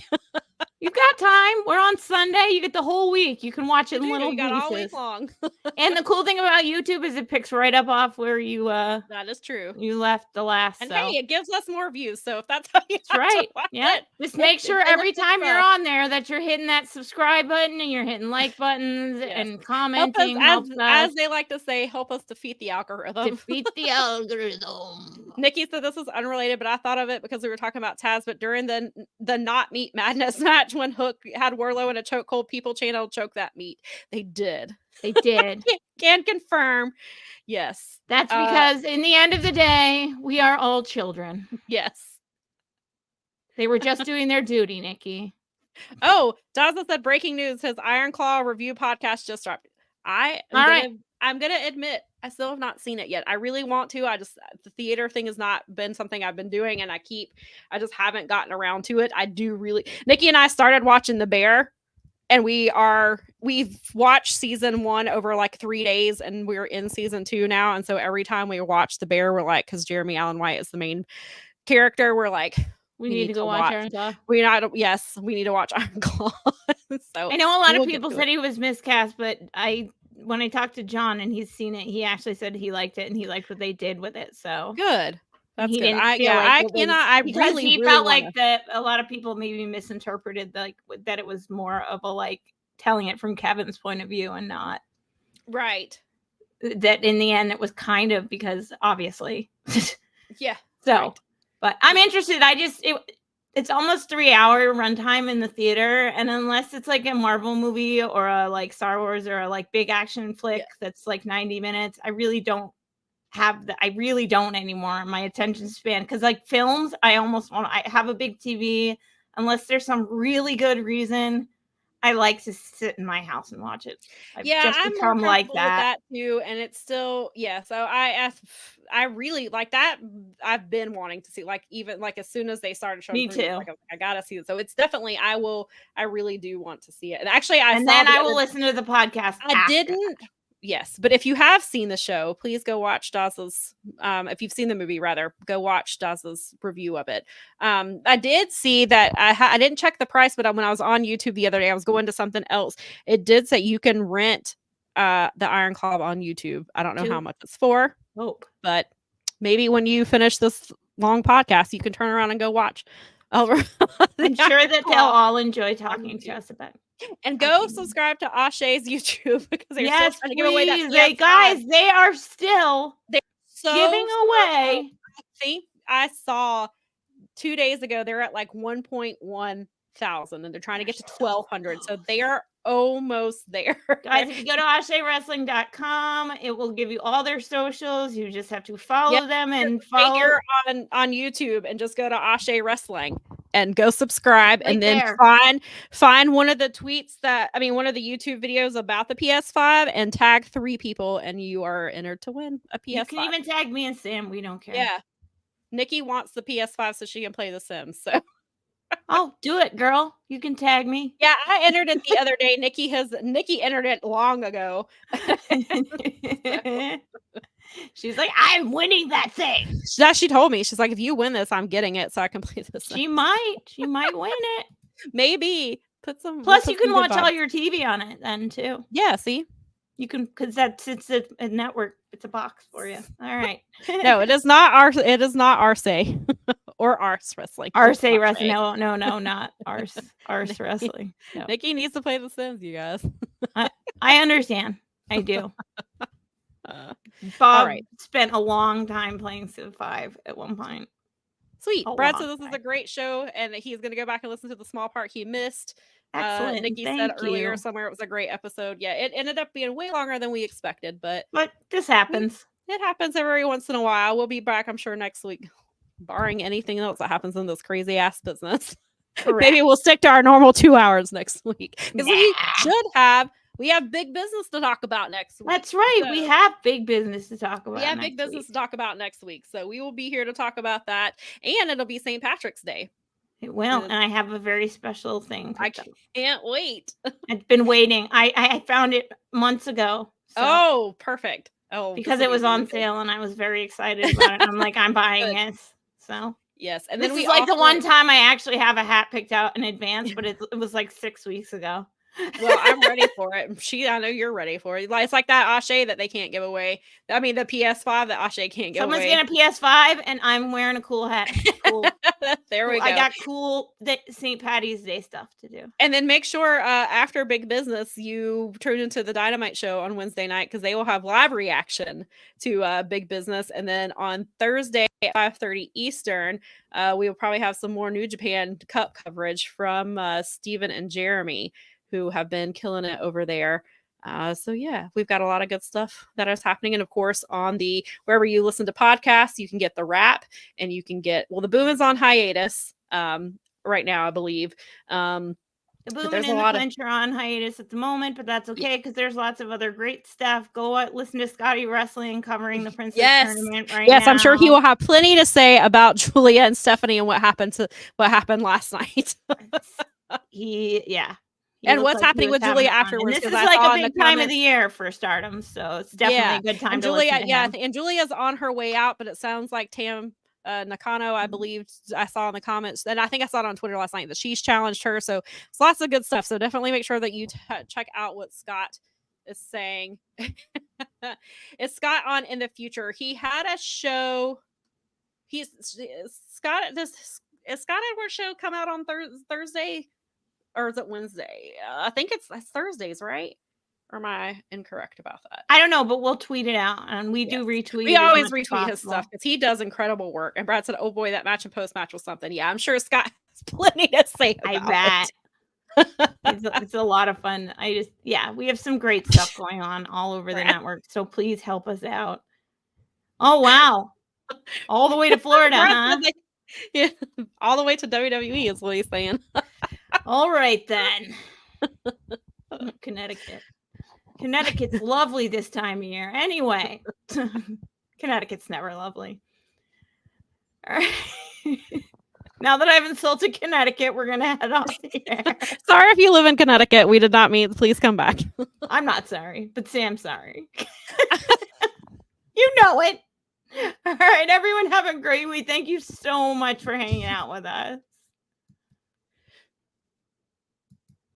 You've got time. We're on Sunday. You get the whole week. You can watch it in little pieces. All week long. And the cool thing about YouTube is it picks right up off where you that is true. You left the last. And hey, it gives us more views. So if that's how you that's right. Yeah. Just make sure every time you're on there that you're hitting that subscribe button and you're hitting like buttons and commenting. As they like to say, help us defeat the algorithm. Defeat the algorithm. Nikki said this is unrelated, but I thought of it because we were talking about Taz. But during the not meat madness match when Hook had Wardlow in a chokehold, people channeled choke that meat. They did. They did. Can confirm. Yes. That's because in the end of the day, we are all children. Yes. They were just doing their duty, Nikki. Oh, Daza said breaking news. His Iron Claw review podcast just dropped. I'm gonna admit I still have not seen it yet. I really want to. The theater thing has not been something I've been doing, and I just haven't gotten around to it. I do really. Nikki and I started watching The Bear, and we've watched season 1 over like 3 days, and we're in season 2 now. And so every time we watch The Bear, we're like, because Jeremy Allen White is the main character, we're like, we need to go watch Iron Claw. We need to watch Iron Claw. So I know a lot of people said he was miscast, but when I talked to John and he's seen it, he actually said he liked it and he liked what they did with it. So good. That's he good. He felt like that a lot of people maybe misinterpreted that it was more of a like telling it from Kevin's point of view and not right. That in the end it was kind of because obviously. Yeah. So, right. But I'm interested. It's almost 3-hour runtime in the theater, and unless it's like a Marvel movie or a like Star Wars or a like big action flick that's like 90 minutes, I really don't anymore. My attention span, because like films, I have a big TV. Unless there's some really good reason, I like to sit in my house and watch it. I'm become more like that too, and it's still So I really like that. I've been wanting to see, like, even like as soon as they started showing. Me too. Like, I gotta see it. So it's definitely I really do want to see it. And actually, I will listen to the podcast. I didn't. Yes, but if you have seen the show, please go watch Daza's. If you've seen the movie, rather, go watch Daza's review of it. I did see that I didn't check the price, but when I was on YouTube the other day, I was going to something else. It did say you can rent the Iron Claw on YouTube. I don't know how much it's for, but maybe when you finish this long podcast, you can turn around and go watch. I'm I'm sure that they'll all enjoy talking to us about it. And go subscribe to Ashe's YouTube because they're Yes, still trying to give away that please. PS5. Guys, they are still So giving away. I think I saw 2 days ago they're at like 1.1 thousand and they're trying to get to 1,200. So they are almost there. Guys, if you go to ashewrestling.com, it will give you all their socials. You just have to follow them and follow here on YouTube and just go to Ashe Wrestling and go subscribe Right and then there. find one of the tweets one of the YouTube videos about the PS5 and tag 3 people and you are entered to win a PS5. You can even tag me and Sam. We don't care. Yeah. Nikki wants the PS5 so she can play The Sims. So Oh, do it, girl. You can tag me. yeah, I entered it the other day. Nikki entered it long ago. She's like, I'm winning that thing. She told me, she's like, if you win this, I'm getting it so I can play this. She might win it. Maybe put some. Plus, you can watch all your TV on it then too. Yeah, see, you can because it's a network. It's a box for you. All right. No, it is not our. It is not Arse or Arse Wrestling. Arse Wrestling. No, not Arse. Arse Wrestling. No. Nikki needs to play The Sims, you guys. I understand. I do. Bob right. spent a long time playing Civ 5 at one point. Sweet. Brad said this is a great show and that he's going to go back and listen to the small part he missed. Excellent. Nikki said earlier somewhere it was a great episode. Yeah, it ended up being way longer than we expected, but this happens. It happens every once in a while. We'll be back, I'm sure, next week, barring anything else that happens in this crazy ass business. Maybe we'll stick to our normal 2 hours next week because we have big business to talk about next week. That's right. So we have big business to talk about. We have big business to talk about next week. So we will be here to talk about that. And it'll be St. Patrick's Day. It will. And I have a very special thing. I can't wait. I've been waiting. I found it months ago. So. Oh, perfect. Oh, because it was on sale and I was very excited about it. I'm like, I'm buying it. So yes. And then this is like the one time I actually have a hat picked out in advance, but it was like 6 weeks ago. Well, I'm ready for it. I know you're ready for it. It's like that Ashe that they can't give away. I mean, the PS5 that Ashe can't give away. Someone's getting a PS5 and I'm wearing a cool hat. Cool. There we go. I got cool St. Patty's Day stuff to do. And then make sure after Big Business, you tune into the Dynamite show on Wednesday night because they will have live reaction to Big Business. And then on Thursday at 5:30 Eastern, we will probably have some more New Japan Cup coverage from Steven and Jeremy, who have been killing it over there. So yeah, we've got a lot of good stuff that is happening. And of course, on wherever you listen to podcasts, you can get the wrap and you can get, the Boom is on hiatus right now, I believe. The Boom and the Clinch are on hiatus at the moment, but that's okay because there's lots of other great stuff. Go listen to Scotty Wrestling covering the Princess Tournament right now. Yes, I'm sure he will have plenty to say about Julia and Stephanie and what happened last night. And what's happening with Julia afterwards? And this is like a big time of the year for Stardom, so it's definitely a good time and to Julia, listen to him. And Julia's on her way out, but it sounds like Tam Nakano, I believe I saw in the comments, and I think I saw it on Twitter last night that she's challenged her. So it's lots of good stuff. So definitely make sure that you check out what Scott is saying. Is Scott on in the future? He had a show. Is Scott Edwards' show come out on Thursday? Or is it Wednesday? I think it's Thursdays, right? Or am I incorrect about that? I don't know, but we'll tweet it out, and we do retweet. We always retweet his stuff because he does incredible work. And Brad said, "Oh boy, that match and post match was something." Yeah, I'm sure Scott has plenty to say about it. It's a lot of fun. We have some great stuff going on all over the network. So please help us out. Oh wow, all the way to Florida, huh? Yeah, all the way to WWE is what he's saying. All right, then. Connecticut. Connecticut's lovely this time of year. Anyway, Connecticut's never lovely. All right. Now that I've insulted Connecticut, we're going to head off here. Sorry if you live in Connecticut. We did not mean. Please come back. I'm not sorry, but Sam's sorry. You know it. All right, everyone have a great week. Thank you so much for hanging out with us.